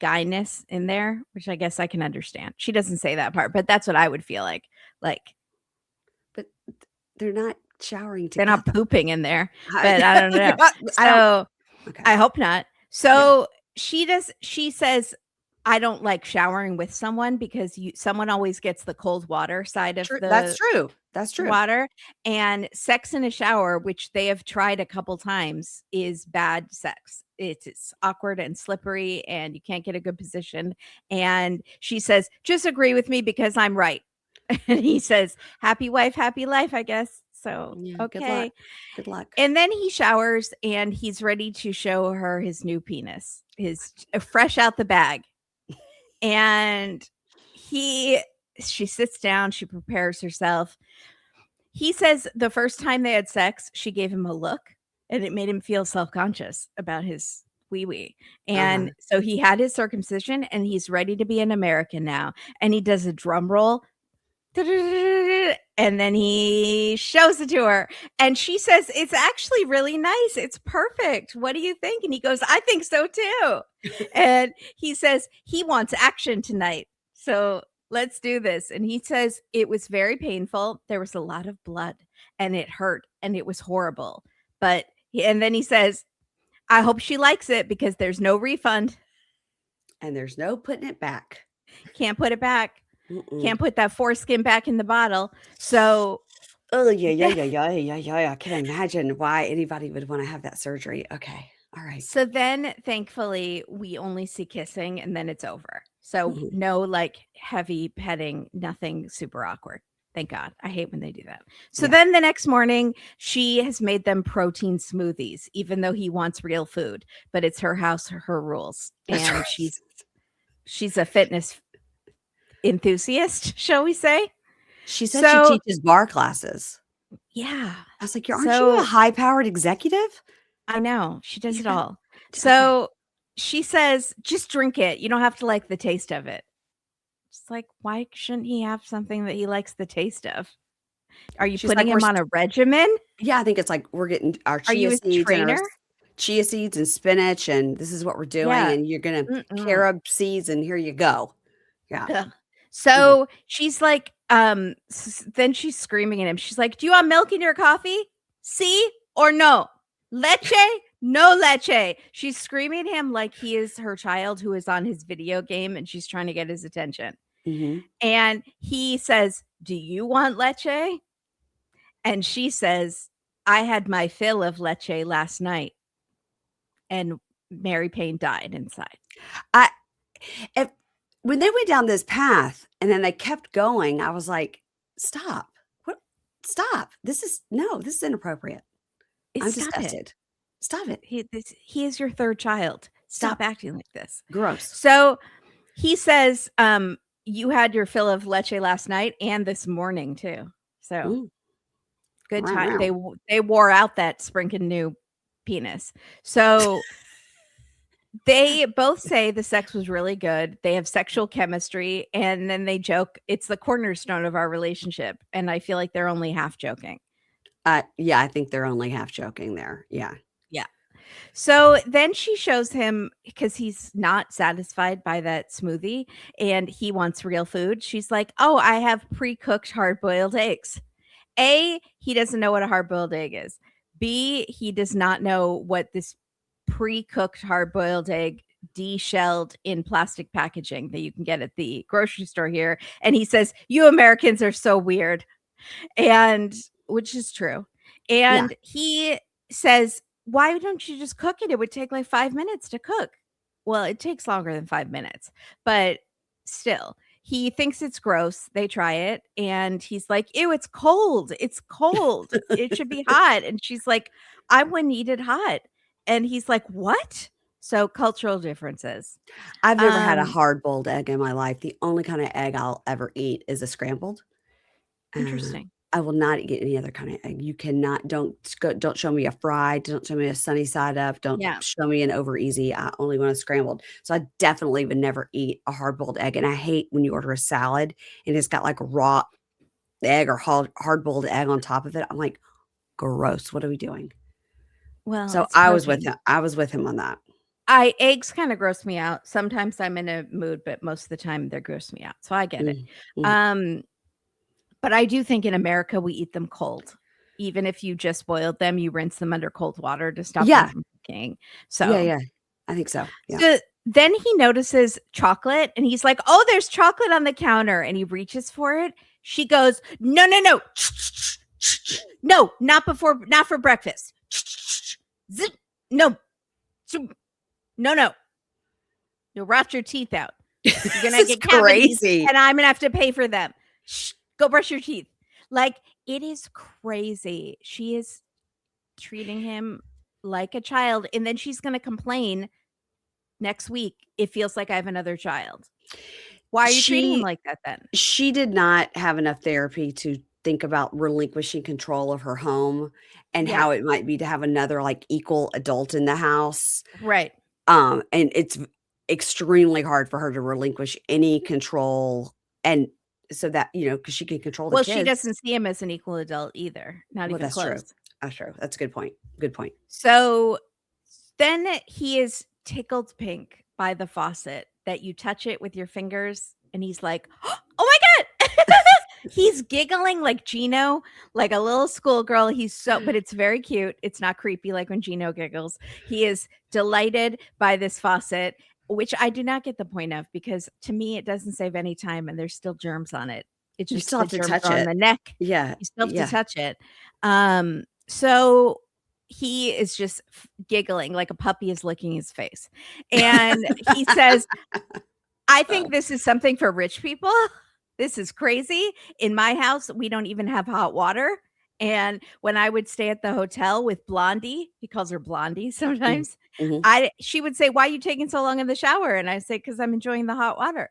Speaker 2: guyness in there," which I guess I can understand. She doesn't say that part, but that's what I would feel like. Like,
Speaker 1: But they're not showering
Speaker 2: they're
Speaker 1: together.
Speaker 2: not pooping in there,
Speaker 1: I
Speaker 2: but I don't know. So
Speaker 1: okay.
Speaker 2: I hope not. So she says, "I don't like showering with someone because someone always gets the cold water side of
Speaker 1: That's
Speaker 2: the
Speaker 1: true. That's true.
Speaker 2: water, and sex in a shower, which they have tried a couple times, is bad sex. It's awkward and slippery, and you can't get a good position." And she says, "Just agree with me because I'm right." And he says, "Happy wife, happy life, I guess." So,
Speaker 1: Yeah, good luck.
Speaker 2: okay.
Speaker 1: Good luck.
Speaker 2: And then he showers and he's ready to show her his new penis, his fresh out the bag. And she sits down, she prepares herself. He says the first time they had sex, she gave him a look and it made him feel self-conscious about his wee-wee. And so he had his circumcision and he's ready to be an American now. And he does a drum roll. And then he shows it to her. And she says, "It's actually really nice. It's perfect. What do you think?" And he goes, "I think so too." And he says he wants action tonight. So let's do this. And he says it was very painful. There was a lot of blood and it hurt and it was horrible. And then he says, "I hope she likes it because there's no refund.
Speaker 1: And there's no putting it back.
Speaker 2: Can't put it back. Can't put that foreskin back in the bottle." So,
Speaker 1: oh yeah. I can't imagine why anybody would want to have that surgery. Okay. All right.
Speaker 2: So then thankfully we only see kissing and then it's over. So no like heavy petting, nothing super awkward. Thank God. I hate when they do that. So then the next morning, she has made them protein smoothies, even though he wants real food. But it's her house, her rules. And she's a fitness enthusiast, shall we say?
Speaker 1: She said she teaches bar classes.
Speaker 2: Yeah.
Speaker 1: I was like, aren't you a high-powered executive?
Speaker 2: I know. She does it all. So she says, "Just drink it. You don't have to like the taste of it." It's like, why shouldn't he have something that he likes the taste of? Are you putting him on a regimen?
Speaker 1: Yeah, I think it's like we're getting our chia seeds and spinach, and this is what we're doing.
Speaker 2: Yeah.
Speaker 1: And you're gonna carob seeds, and here you go. Yeah.
Speaker 2: Ugh. So she's like, then she's screaming at him. She's like, "Do you want milk in your coffee? See or no? Leche? No leche." She's screaming at him like he is her child who is on his video game and she's trying to get his attention. And he says, "Do you want leche?" And she says, "I had my fill of leche last night." And Mary Payne died inside.
Speaker 1: When they went down this path and then they kept going, I was like, stop. What? Stop. This is inappropriate. I'm
Speaker 2: Stop it.
Speaker 1: disgusted. Stop it.
Speaker 2: He is your third child. Stop
Speaker 1: Stop.
Speaker 2: acting like this.
Speaker 1: Gross.
Speaker 2: So he says, you had your fill of leche last night and this morning too. So
Speaker 1: Mm.
Speaker 2: good
Speaker 1: Wow,
Speaker 2: time.
Speaker 1: wow.
Speaker 2: They wore out that sprinking new penis. So they both say the sex was really good. They have sexual chemistry, and then they joke it's the cornerstone of our relationship. And I feel like they're only half joking.
Speaker 1: Yeah, I think they're only half joking there. Yeah.
Speaker 2: Yeah. So then she shows him, because he's not satisfied by that smoothie and he wants real food. She's like, "Oh, I have pre-cooked hard-boiled eggs." A, he doesn't know what a hard-boiled egg is. B, he does not know what this pre-cooked hard-boiled egg de-shelled in plastic packaging that you can get at the grocery store here. And he says, "You Americans are so weird." And which is true.
Speaker 1: Yeah.
Speaker 2: And he says, "Why don't you just cook it? It would take like 5 minutes to cook." Well, it takes longer than 5 minutes, but still, he thinks it's gross. They try it and he's like, "Ew, it's cold. It's cold. It should be hot." And she's like, "I wouldn't eat it hot." And he's like, "What?" So cultural differences.
Speaker 1: I've never had a
Speaker 2: Um,
Speaker 1: hard-boiled egg in my life. The only kind of egg I'll ever eat is a scrambled. Uh,
Speaker 2: Interesting.
Speaker 1: I will not eat any other kind of egg. You cannot don't show me a fried, don't show me a sunny side up, don't
Speaker 2: Yeah.
Speaker 1: show me an over easy. I only want a scrambled. So I definitely would never eat a hard-boiled egg, and I hate when you order a salad and it's got, like, raw egg or hard-boiled egg on top of it. I'm like, "Gross. What are we doing?"
Speaker 2: Well,
Speaker 1: So
Speaker 2: it's protein.
Speaker 1: I was with him on that.
Speaker 2: Eggs kinda gross me out. Sometimes I'm in a mood, but most of the time they gross me out, so I get it.
Speaker 1: Mm, mm.
Speaker 2: Um, but I do think in America we eat them cold. Even if you just boiled them, you rinse them under cold water to stop them
Speaker 1: Yeah.
Speaker 2: from cooking.
Speaker 1: Yeah,
Speaker 2: So
Speaker 1: yeah. I think so. Yeah.
Speaker 2: so then he notices chocolate and he's like, "Oh, there's chocolate on the counter," and he reaches for it. She goes, "No, no, no. No, not for breakfast. Zip. No. No, no. You'll rot your teeth out. You're
Speaker 1: This
Speaker 2: gonna
Speaker 1: is
Speaker 2: get cavities,
Speaker 1: crazy.
Speaker 2: and I'm gonna have to pay for them. Shh, go brush your teeth." Like, it is crazy. She is treating him like a child, and then she's gonna complain next week, "It feels like I have another child." Why are you treating him
Speaker 1: She
Speaker 2: like that then?
Speaker 1: she did not have enough therapy to think about relinquishing control of her home and
Speaker 2: Yeah,
Speaker 1: how it might be to have another, like, equal adult in the house.
Speaker 2: right.
Speaker 1: And it's extremely hard for her to relinquish any control, and so that, because she can control the
Speaker 2: Well, she
Speaker 1: kids.
Speaker 2: doesn't see him as an equal adult either, not
Speaker 1: Well,
Speaker 2: even
Speaker 1: that's true.
Speaker 2: close.
Speaker 1: That's true. That's a good point. Good point.
Speaker 2: So then he is tickled pink by the faucet that you touch it with your fingers, and he's like, "Oh my God." He's giggling like Gino, like a little schoolgirl. But it's very cute. It's not creepy like when Gino giggles. He is delighted by this faucet, which I do not get the point of, because to me, it doesn't save any time and there's still germs on it. It's
Speaker 1: You
Speaker 2: just
Speaker 1: still
Speaker 2: the
Speaker 1: have to
Speaker 2: germs
Speaker 1: touch
Speaker 2: are on
Speaker 1: it.
Speaker 2: the neck.
Speaker 1: Yeah.
Speaker 2: You still have to
Speaker 1: Yeah.
Speaker 2: touch it. So he is just giggling like a puppy is licking his face. And he says, "I think this is something for rich people. This is crazy. In my house, we don't even have hot water." And when I would stay at the hotel with Blondie, he calls her Blondie
Speaker 1: Mm.
Speaker 2: sometimes,
Speaker 1: Mhm.
Speaker 2: she would say, "Why are you taking so long in the shower?" And I say, "'Cause I'm enjoying the hot water."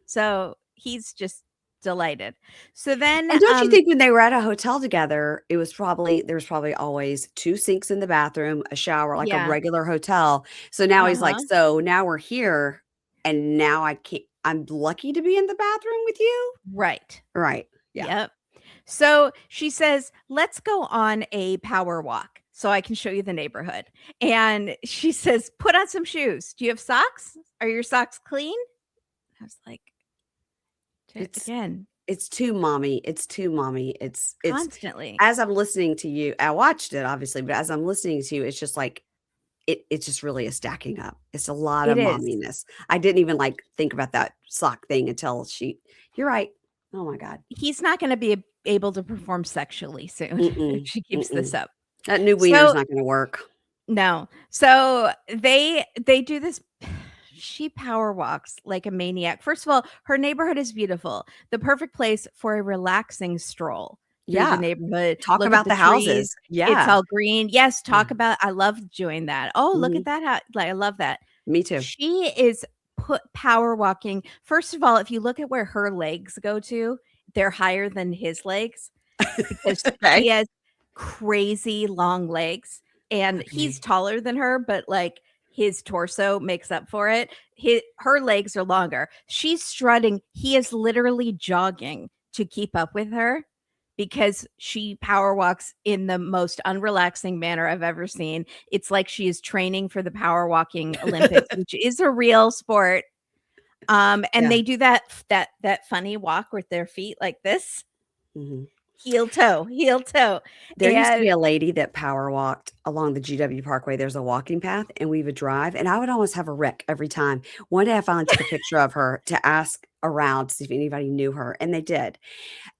Speaker 2: So he's just delighted. So then,
Speaker 1: And don't you think when they were at a hotel together, there was probably always 2 sinks in the bathroom, a shower, like a
Speaker 2: yeah,
Speaker 1: regular hotel. So now he's like,
Speaker 2: uh-huh,
Speaker 1: "So now we're here, and now I'm lucky to be in the bathroom with you?"
Speaker 2: right.
Speaker 1: Right. Yeah.
Speaker 2: Yep. So she says, "Let's go on a power walk so I can show you the neighborhood." And she says, "Put on some shoes. Do you have socks? Are your socks clean?" I was like,
Speaker 1: It's
Speaker 2: again,
Speaker 1: it's too mommy. It's too mommy. It's
Speaker 2: constantly.
Speaker 1: as I'm listening to you, I watched it obviously, but as I'm listening to you, it's just like it's just really a stacking up. It's a lot
Speaker 2: It
Speaker 1: of
Speaker 2: is.
Speaker 1: momminess. I didn't even, like, think about that sock thing until you're right. Oh my god.
Speaker 2: He's not going to be able to perform sexually soon if
Speaker 1: Mm-mm,
Speaker 2: she keeps this
Speaker 1: mm-mm.
Speaker 2: up.
Speaker 1: That new wiener's
Speaker 2: So
Speaker 1: not gonna work.
Speaker 2: no. So they do this. She power walks like a maniac. First of all, her neighborhood is beautiful. The perfect place for a relaxing stroll. through the
Speaker 1: Yeah.
Speaker 2: neighborhood.
Speaker 1: Talk
Speaker 2: Look at
Speaker 1: about
Speaker 2: the
Speaker 1: the
Speaker 2: trees.
Speaker 1: houses.
Speaker 2: It's
Speaker 1: Yeah.
Speaker 2: all green. Yes,
Speaker 1: Yeah.
Speaker 2: talk about I love doing that. Oh, look at
Speaker 1: Mhm.
Speaker 2: that like, I love that.
Speaker 1: Me too.
Speaker 2: She is power walking. First of all, if you look at where her legs go to, they're higher than his legs because she
Speaker 1: Okay.
Speaker 2: has crazy long legs, and he's
Speaker 1: Okay.
Speaker 2: taller than her, but, like, his torso makes up for it. Her legs are longer. She's strutting. He is literally jogging to keep up with her because she power walks in the most unrelaxing manner I've ever seen. It's like she is training for the power walking Olympics, which is a real sport. And
Speaker 1: Yeah.
Speaker 2: they do that funny walk with their feet like this,
Speaker 1: Mhm.
Speaker 2: heel toe,
Speaker 1: There used to
Speaker 2: and
Speaker 1: be a lady that power walked along the GW Parkway. There's a walking path, and we would drive, and I would almost have a wreck every time. One day, I finally took a picture of her to ask around to see if anybody knew her, and they did.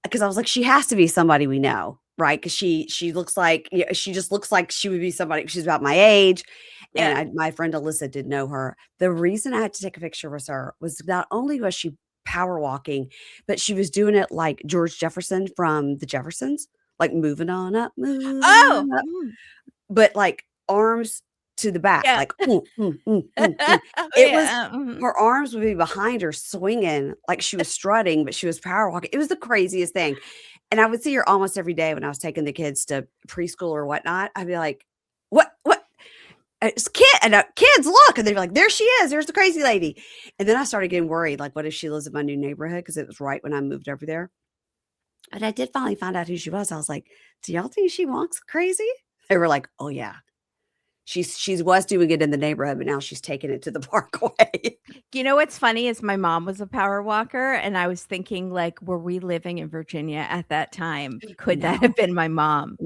Speaker 1: Because I was like, "She has to be somebody we know, right?" Because she looks like she just looks like she would be somebody she's about my age, and
Speaker 2: yeah.
Speaker 1: my friend Alyssa did know her. The reason I had to take a picture with her was not only was she power walking, but she was doing it like George Jefferson from The Jeffersons, like moving
Speaker 2: Oh,
Speaker 1: on up, but like arms to the back,
Speaker 2: yeah.
Speaker 1: like, mm.
Speaker 2: Oh,
Speaker 1: It was
Speaker 2: yeah, mhm.
Speaker 1: her arms would be behind her swinging like she was strutting, but she was power walking. It was the craziest thing. And I would see her almost every day when I was taking the kids to preschool or whatnot. I'd be like, what? It's kids, look. And they'd be like, there she is. There's the crazy lady. And then I started getting worried. Like, what if she lives in my new neighborhood? Because it was right when I moved over there. And I did finally find out who she was. I was like, do y'all think she walks crazy? They were like, oh yeah. She was doing it in the neighborhood, but now she's taking it to the parkway.
Speaker 2: You know what's funny is my mom was a power walker, and I was thinking, like, were we living in Virginia at that time? Could that
Speaker 1: No.
Speaker 2: have been my mom?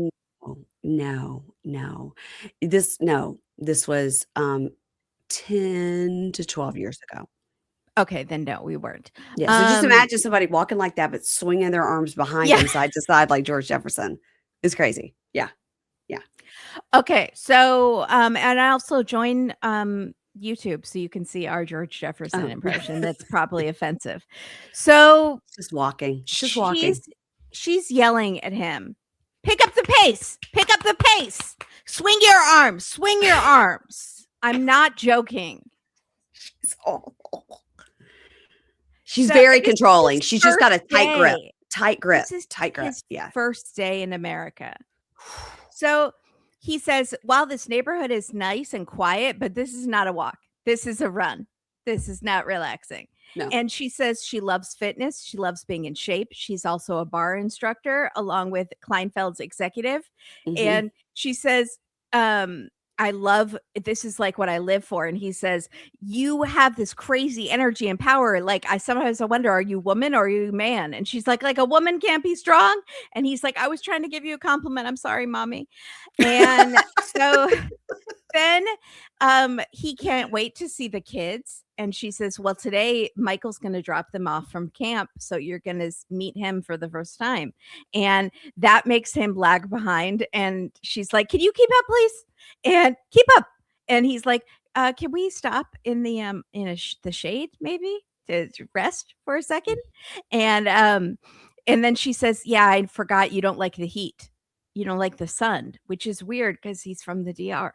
Speaker 1: No, no. This was, 10 to 12 years ago.
Speaker 2: Okay, then no, we weren't.
Speaker 1: Yeah, so just
Speaker 2: Um,
Speaker 1: imagine somebody walking like that, but swinging their arms behind
Speaker 2: yeah.
Speaker 1: them side to side like George Jefferson. It's crazy. Yeah, yeah.
Speaker 2: Okay, so, and I also join, YouTube so you can see our George Jefferson
Speaker 1: Oh,
Speaker 2: impression that's probably offensive. So
Speaker 1: just walking, just
Speaker 2: she's
Speaker 1: walking.
Speaker 2: she's yelling at him, "Pick up the pace! Pick up the pace! Swing your arms! Swing your arms!" I'm not joking.
Speaker 1: She's awful. She's
Speaker 2: So
Speaker 1: very
Speaker 2: this is
Speaker 1: controlling.
Speaker 2: his
Speaker 1: She's just got
Speaker 2: first
Speaker 1: a
Speaker 2: day.
Speaker 1: tight grip,
Speaker 2: This is
Speaker 1: tight grip.
Speaker 2: his
Speaker 1: Yeah.
Speaker 2: first day in America. So he says, "While this neighborhood is nice and quiet, but this is not a walk. This is a run. This is not relaxing."
Speaker 1: No.
Speaker 2: And she says she loves fitness. She loves being in shape. She's also a bar instructor along with Kleinfeld's executive.
Speaker 1: Mhm.
Speaker 2: And she says, I love this is like what I live for. And he says, "You have this crazy energy and power. Like, I wonder, are you woman or are you man?" And she's like a woman can't be strong. And he's like, "I was trying to give you a compliment. I'm sorry, mommy." And so then he can't wait to see the kids. And she says, "Well, today Michael's going to drop them off from camp. So you're going to meet him for the first time." And that makes him lag behind. And she's like, "Can you keep up, please? And keep up." And he's like, "Can we stop in the shade maybe to rest for a second?" And then she says, "Yeah, I forgot you don't like the heat. You don't like the sun," which is weird because he's from the DR.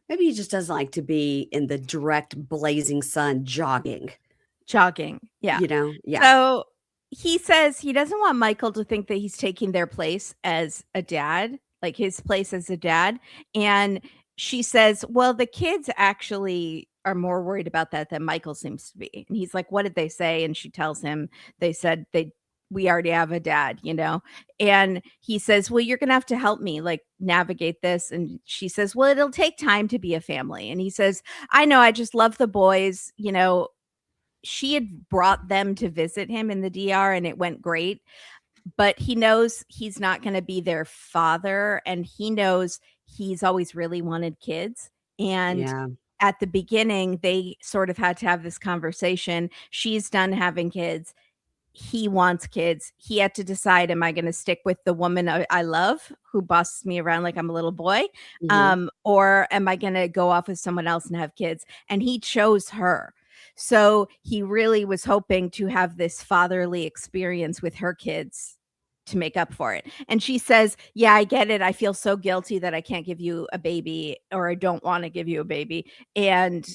Speaker 1: Maybe he just doesn't like to be in the direct blazing sun jogging,
Speaker 2: Jogging, yeah.
Speaker 1: you know? Yeah.
Speaker 2: So, he says he doesn't want Michael to think that he's taking their place as a dad, like his place as a dad, and she says, "Well, the kids actually are more worried about that than Michael seems to be." And he's like, "What did they say?" And she tells him, "They said we already have a dad, you know?" And he says, "Well, you're gonna have to help me, like, navigate this." And she says, "Well, it'll take time to be a family." And he says, "I know, I just love the boys," you know? She had brought them to visit him in the DR and it went great, but he knows he's not going to be their father, and he knows he's always really wanted kids. And
Speaker 1: Yeah.
Speaker 2: at the beginning they sort of had to have this conversation. She's done having kids, he wants kids. He had to decide, am I going to stick with the woman I love who bosses me around like I'm a little boy,
Speaker 1: Mhm.
Speaker 2: or am I going to go off with someone else and have kids? And he chose her. So he really was hoping to have this fatherly experience with her kids to make up for it. And she says, yeah, I get it. I feel so guilty that I can't give you a baby, or I don't want to give you a baby. And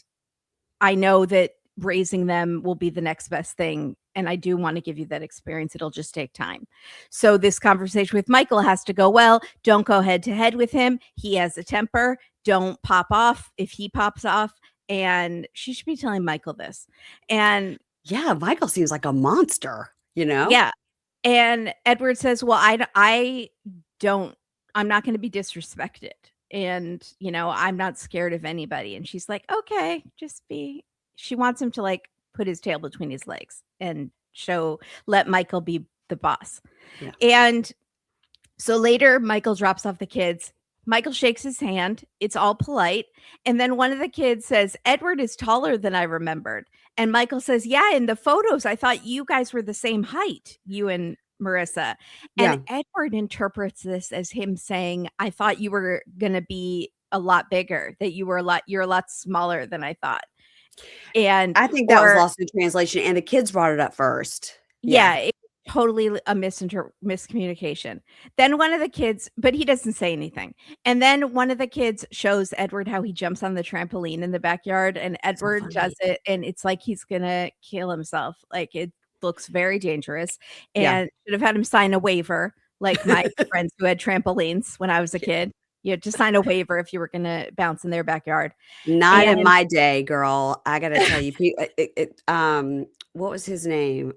Speaker 2: I know that raising them will be the next best thing. And I do want to give you that experience. It'll just take time. So this conversation with Michael has to go well. Don't go head to head with him. He has a temper. Don't pop off if he pops off. And she should be telling Michael this. And
Speaker 1: yeah, Michael seems like a monster, you know?
Speaker 2: yeah. And Edward says, well, I'm not going to be disrespected. And, I'm not scared of anybody. And she's like, okay, she wants him to like put his tail between his legs and let Michael be the boss.
Speaker 1: Yeah.
Speaker 2: And so later, Michael drops off the kids. Michael shakes his hand. It's all polite. And then one of the kids says, Edward is taller than I remembered. And Michael says, yeah, in the photos, I thought you guys were the same height, you and Marissa. And Edward interprets this as him saying, I thought you were going to be a lot bigger, that you're a lot smaller than I thought. And
Speaker 1: I think that was lost in translation, and the kids brought it up first.
Speaker 2: Yeah, it's totally a miscommunication. Then one of the kids, but he doesn't say anything. And then one of the kids shows Edward how he jumps on the trampoline in the backyard, and Edward does it, and it's like he's gonna kill himself. Like, it looks very dangerous, and should have had him sign a waiver, like my friends who had trampolines when I was a kid. You had to sign a waiver if you were going to bounce in their backyard.
Speaker 1: Not in my day, girl. I got to tell you, what was his name?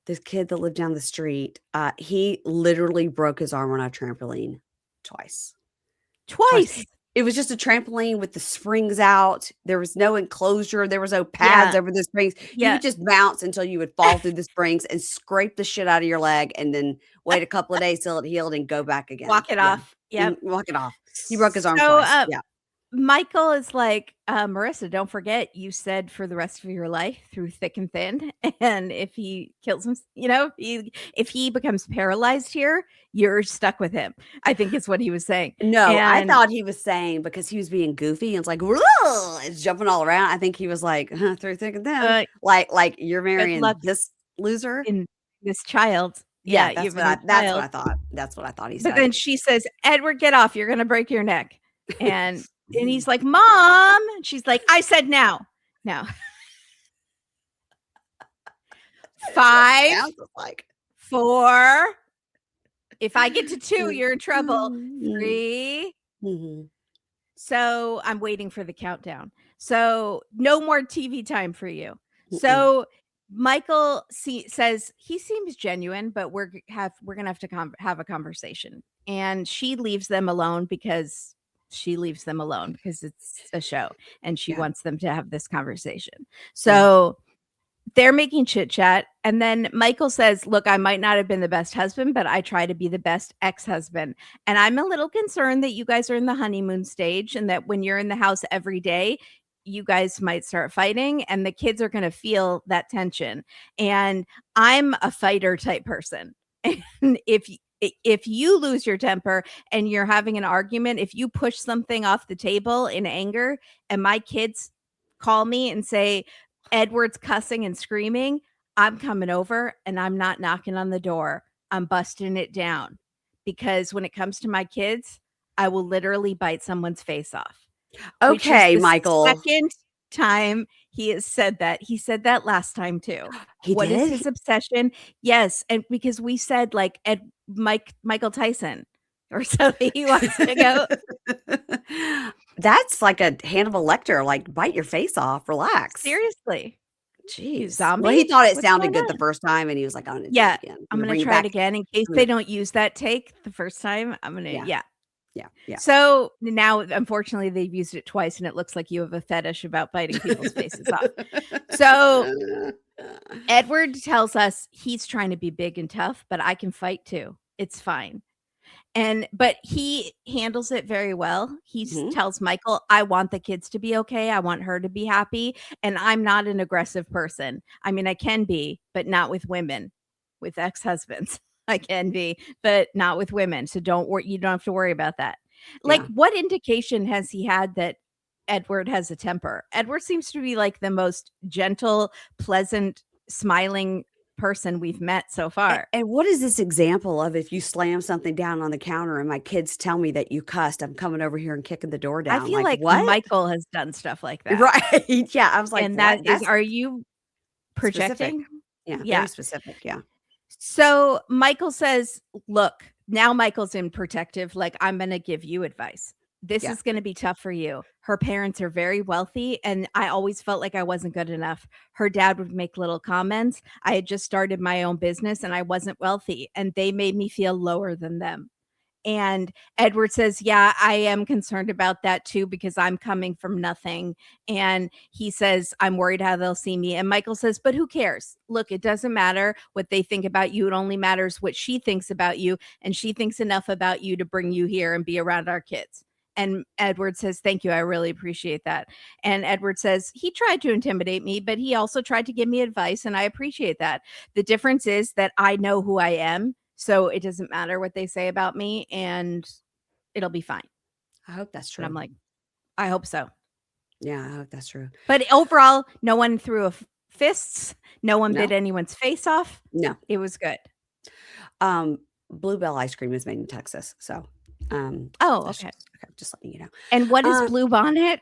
Speaker 1: This kid that lived down the street, he literally broke his arm on a trampoline twice. It was just a trampoline with the springs out. There was no enclosure. There was no pads over the springs. You would just bounce until you would fall through the springs and scrape the shit out of your leg, and then wait a couple of days till it healed and go back again.
Speaker 2: Walk it off. Yeah.
Speaker 1: Walk it off. He broke his arm twice.
Speaker 2: Michael is like, Marissa, don't forget, you said for the rest of your life through thick and thin. And if he kills him, if he becomes paralyzed here, you're stuck with him, I think is what he was saying.
Speaker 1: No, I thought he was saying, because he was being goofy and it's like, it's jumping all around. I think he was like, through thick and thin, like you're marrying this loser,
Speaker 2: in this child.
Speaker 1: Yeah, that's what I thought. That's what I thought he said.
Speaker 2: But then she says, Edward, get off. You're going to break your neck. And he's like, Mom. And she's like, I said now. 5, 4. If I get to 2, you're in trouble. 3. So I'm waiting for the countdown. So no more TV time for you. So Michael says he seems genuine, but we're gonna have to have a conversation. And she leaves them alone because it's a show, and she wants them to have this conversation. So they're making chit chat, and then Michael says, "Look, I might not have been the best husband, but I try to be the best ex-husband. And I'm a little concerned that you guys are in the honeymoon stage, and that when you're in the house every day, you guys might start fighting, and the kids are going to feel that tension. And I'm a fighter type person. And if you lose your temper and you're having an argument, if you push something off the table in anger, and my kids call me and say, Edward's cussing and screaming, I'm coming over and I'm not knocking on the door. I'm busting it down, because when it comes to my kids, I will literally bite someone's face off."
Speaker 1: Okay, Michael.
Speaker 2: Second time he has said that. He said that last time too. What is his obsession? Yes, and because we said like Michael Tyson or something, he wants to go.
Speaker 1: That's like a Hannibal Lecter, like, bite your face off, relax.
Speaker 2: Seriously.
Speaker 1: Jeez.
Speaker 2: Zombie?
Speaker 1: Well, he thought it sounded good the first time, and he was like, I'm going to try it again.
Speaker 2: I'm going to try it again in case they don't use that take the first time. I'm going to,
Speaker 1: Yeah.
Speaker 2: So now, unfortunately, they've used it twice, and it looks like you have a fetish about biting people's faces off. So Edward tells us he's trying to be big and tough, but I can fight too. It's fine. But he handles it very well. He tells Michael, I want the kids to be okay. I want her to be happy. And I'm not an aggressive person. I mean, I can be, but not with women, with ex-husbands. I can be, but not with women. So you don't have to worry about that. Like, what indication has he had that Edward has a temper? Edward seems to be like the most gentle, pleasant, smiling person we've met so far.
Speaker 1: And what is this example of if you slam something down on the counter and my kids tell me that you cussed, I'm coming over here and kicking the door
Speaker 2: I
Speaker 1: down?
Speaker 2: feel
Speaker 1: Like,
Speaker 2: like
Speaker 1: what?
Speaker 2: Michael has done stuff like that.
Speaker 1: Right. Yeah. I was like,
Speaker 2: And that
Speaker 1: what?
Speaker 2: is,
Speaker 1: That's
Speaker 2: are you
Speaker 1: specific.
Speaker 2: projecting?
Speaker 1: Yeah.
Speaker 2: Yeah.
Speaker 1: Very specific. Yeah.
Speaker 2: So Michael says, look, now Michael's in protective, like, I'm going to give you advice. This
Speaker 1: Yeah.
Speaker 2: is going to be tough for you. Her parents are very wealthy, and I always felt like I wasn't good enough. Her dad would make little comments. I had just started my own business and I wasn't wealthy, and they made me feel lower than them. And Edward says, yeah, I am concerned about that too, because I'm coming from nothing. And he says, I'm worried how they'll see me. And Michael says, but who cares? Look, it doesn't matter what they think about you. It only matters what she thinks about you. And she thinks enough about you to bring you here and be around our kids. And Edward says, thank you. I really appreciate that. And Edward says, he tried to intimidate me, but he also tried to give me advice. And I appreciate that. The difference is that I know who I am. So it doesn't matter what they say about me, and it'll be fine.
Speaker 1: I hope that's true.
Speaker 2: And I'm like, I hope so.
Speaker 1: Yeah, I hope that's true.
Speaker 2: But overall, no one threw fists. No one
Speaker 1: No.
Speaker 2: bit anyone's face off.
Speaker 1: No.
Speaker 2: It was good.
Speaker 1: Bluebell ice cream is made in Texas. So,
Speaker 2: oh, okay.
Speaker 1: Just letting you know.
Speaker 2: And what is Blue Bonnet?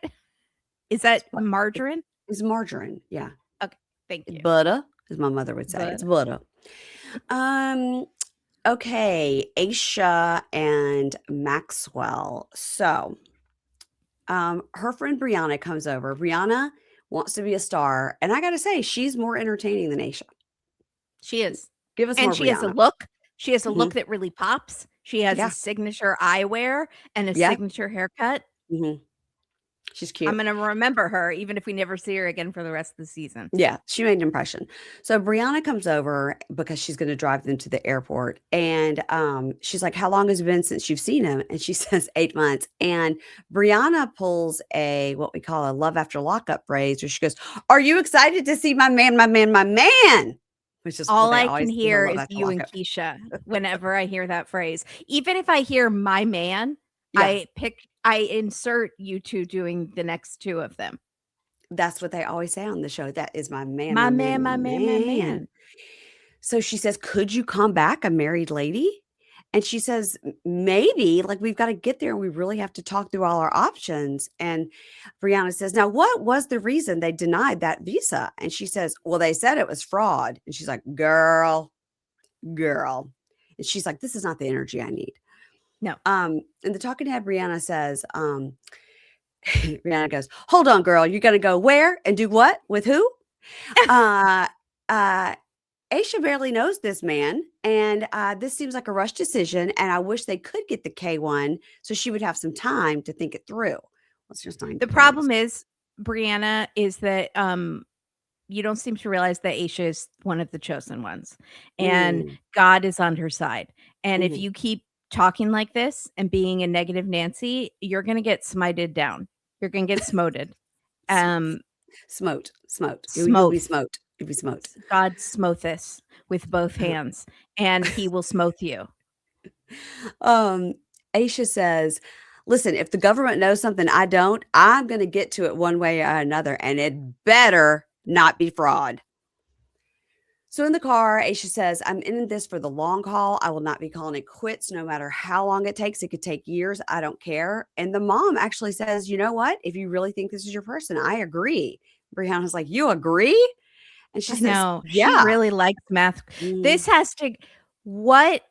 Speaker 2: Is that
Speaker 1: what?
Speaker 2: margarine?
Speaker 1: It's margarine. Yeah.
Speaker 2: Okay. Thank you.
Speaker 1: Butter, as my mother would say.
Speaker 2: Butter.
Speaker 1: It's butter. Okay, Ashia and Maxwell. So, her friend Brianna comes over. Brianna wants to be a star, and I got to say, she's more entertaining than Ashia.
Speaker 2: She is.
Speaker 1: Give us
Speaker 2: and
Speaker 1: more
Speaker 2: she
Speaker 1: Brianna.
Speaker 2: has a look. She has a look that really pops. She has a signature eyewear and a signature haircut.
Speaker 1: She's cute.
Speaker 2: I'm going to remember her even if we never see her again for the rest of the season.
Speaker 1: Yeah, she made an impression. So Brianna comes over because she's going to drive them to the airport. And she's like, how long has it been since you've seen him? And she says 8 months. And Brianna pulls what we call a love after lockup phrase where she goes, are you excited to see my man, my man, my man? Which is
Speaker 2: all I can hear is you and Keisha whenever I hear that phrase. Even if I hear my man, I insert you two doing the next two of them.
Speaker 1: That's what they always say on the show. That is my man,
Speaker 2: my man.
Speaker 1: So she says, could you come back, a married lady? And she says, maybe, like, we've got to get there and we really have to talk through all our options. And Brianna says, now, what was the reason they denied that visa? And she says, well, they said it was fraud. And she's like, girl. And she's like, this is not the energy I need.
Speaker 2: No.
Speaker 1: And the talking head, Brianna says, Brianna goes, hold on, girl. You're going to go where and do what with who? Ashia barely knows this man, and this seems like a rush decision, and I wish they could get the K1 so she would have some time to think it through. Let's just
Speaker 2: the problem is, Brianna, is that you don't seem to realize that Ashia is one of the chosen ones, and God is on her side. And if you keep talking like this and being a negative Nancy, you're going to get smited down. You're going to get smoted.
Speaker 1: Smote. You'll be smote. You'll be smote.
Speaker 2: God smote this with both hands, and he will smote you.
Speaker 1: Ashia says, listen, if the government knows something I don't, I'm going to get to it one way or another, and it better not be fraud. So in the car, Ashia says, I'm in this for the long haul. I will not be calling it quits no matter how long it takes. It could take years. I don't care. And the mom actually says, you know what? If you really think this is your person, I agree. Brianna's like, you agree? And she says, yeah.
Speaker 2: She really likes math. This has to, what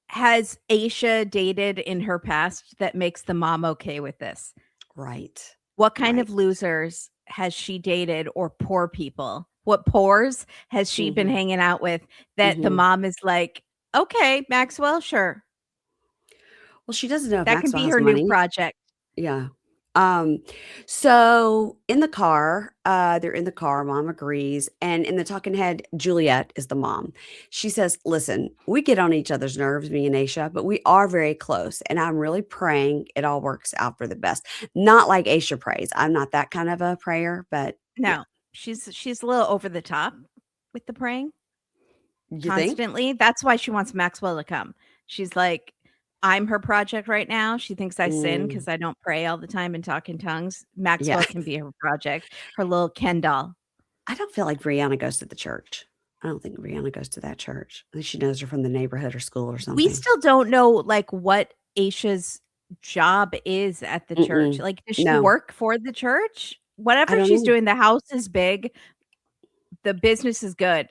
Speaker 2: has Ashia dated in her past that makes the mom okay with this?
Speaker 1: Right.
Speaker 2: What kind of losers has she dated, or poor people? What pores has she been hanging out with that the mom is like, okay, Maxwell, sure.
Speaker 1: Well, she doesn't know if
Speaker 2: that
Speaker 1: Maxwell
Speaker 2: can be her new project.
Speaker 1: Yeah. So in the car, they're in the car, mom agrees. And in the talking head, Juliet is the mom. She says, listen, we get on each other's nerves, me and Ashia, but we are very close. And I'm really praying it all works out for the best. Not like Ashia prays. I'm not that kind of a prayer, but
Speaker 2: no, she's a little over the top with the praying.
Speaker 1: You
Speaker 2: constantly.
Speaker 1: Think?
Speaker 2: That's why she wants Maxwell to come. She's like, I'm her project right now. She thinks I sin because I don't pray all the time and talk in tongues. Maxwell can be her project, her little Ken doll.
Speaker 1: I don't feel like Brianna goes to the church. I don't think Brianna goes to that church. I think she knows her from the neighborhood or school or
Speaker 2: We
Speaker 1: something.
Speaker 2: still don't know, like, what Ashia's job is at the church.
Speaker 1: Mm-mm.
Speaker 2: Like, does she
Speaker 1: No,
Speaker 2: work for the church?
Speaker 1: I
Speaker 2: Whatever
Speaker 1: don't
Speaker 2: she's
Speaker 1: know.
Speaker 2: doing, the house is big, the business is good.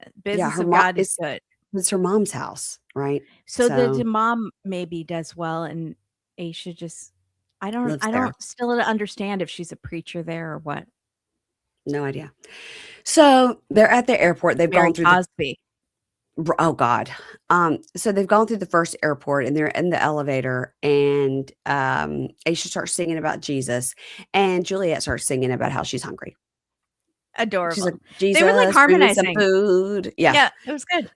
Speaker 1: Yeah,
Speaker 2: Business
Speaker 1: her
Speaker 2: of
Speaker 1: mom
Speaker 2: God is
Speaker 1: is
Speaker 2: good.
Speaker 1: it's her mom's house, right?
Speaker 2: So the
Speaker 1: So,
Speaker 2: mom maybe does well, and Ashia just
Speaker 1: lives
Speaker 2: I
Speaker 1: there.
Speaker 2: don't still don't understand if she's a preacher there or what.
Speaker 1: No idea. So, they're at the airport. They've
Speaker 2: Mary
Speaker 1: gone through the
Speaker 2: Cosby.
Speaker 1: oh god. So they've gone through the first airport and they're in the elevator and Aisha starts singing about Jesus and Juliet starts singing about how she's hungry. She's like,
Speaker 2: Adorable. They were, like,
Speaker 1: "Jesus, bring me some
Speaker 2: harmonizing.
Speaker 1: food." Yeah.
Speaker 2: Yeah, it was good.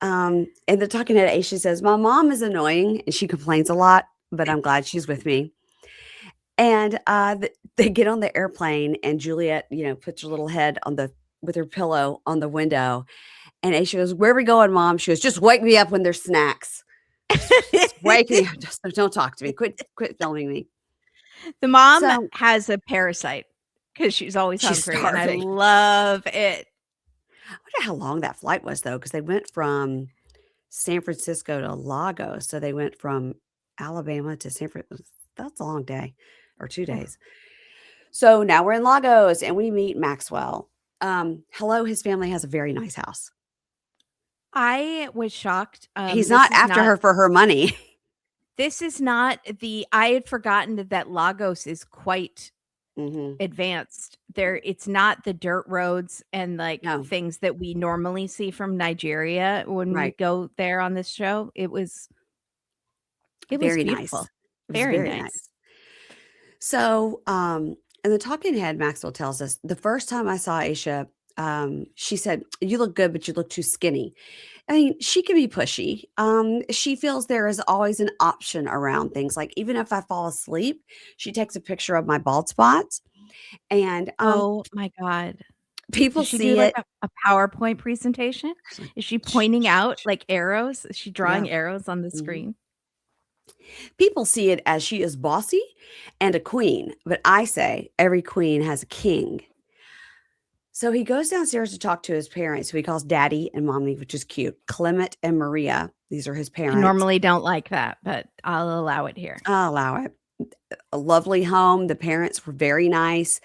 Speaker 1: And they're talking to Aisha says, "My mom is annoying and she complains a lot, but I'm glad she's with me." And they get on the airplane and Juliet, puts her little head on the with her pillow on the window. And Aisha goes, "Where are we going, mom?" She goes, "Just wake me up when there's snacks. Just wake me up. Just don't talk to me. Quit filming me."
Speaker 2: The mom
Speaker 1: So
Speaker 2: has a parasite because she's always
Speaker 1: she's
Speaker 2: hungry, and I
Speaker 1: starving.
Speaker 2: love it.
Speaker 1: I wonder how long that flight was though, because they went from San Francisco to Lagos. So they went from Alabama to San Francisco. That's a long day or 2 days. So now we're in Lagos and we meet Maxwell. Hello, his family has a very nice house.
Speaker 2: I was shocked.
Speaker 1: He's not after her for her money.
Speaker 2: This is not the I had forgotten that Lagos is quite
Speaker 1: Hmm.
Speaker 2: advanced. It's not the dirt roads and, like,
Speaker 1: No,
Speaker 2: things that we normally see from Nigeria when we
Speaker 1: right.
Speaker 2: go there on this show. It was
Speaker 1: Very
Speaker 2: beautiful.
Speaker 1: nice. It was
Speaker 2: Very
Speaker 1: very
Speaker 2: nice.
Speaker 1: nice. So, in the talking head, Maxwell tells us the first time I saw Aisha, she said, "You look good, but you look too skinny." I mean, she can be pushy. She feels there is always an option around things. Like even if I fall asleep, she takes a picture of my bald spots, and
Speaker 2: Oh my god.
Speaker 1: people
Speaker 2: Does she do,
Speaker 1: see
Speaker 2: like,
Speaker 1: it.
Speaker 2: a PowerPoint presentation?
Speaker 1: She's like,
Speaker 2: Is she
Speaker 1: "Shh,
Speaker 2: pointing
Speaker 1: shh,
Speaker 2: out,
Speaker 1: shh."
Speaker 2: like, arrows? Is she
Speaker 1: Yeah.
Speaker 2: drawing arrows on the
Speaker 1: Mhm.
Speaker 2: screen?
Speaker 1: People see it as she is bossy and a queen, but I say every queen has a king. So he goes downstairs to talk to his parents, who he calls daddy and mommy, which is cute. Clement and Maria. These are his
Speaker 2: I
Speaker 1: parents.
Speaker 2: normally don't like that, but I'll allow it here.
Speaker 1: I'll allow it. A lovely home. The parents were very nice.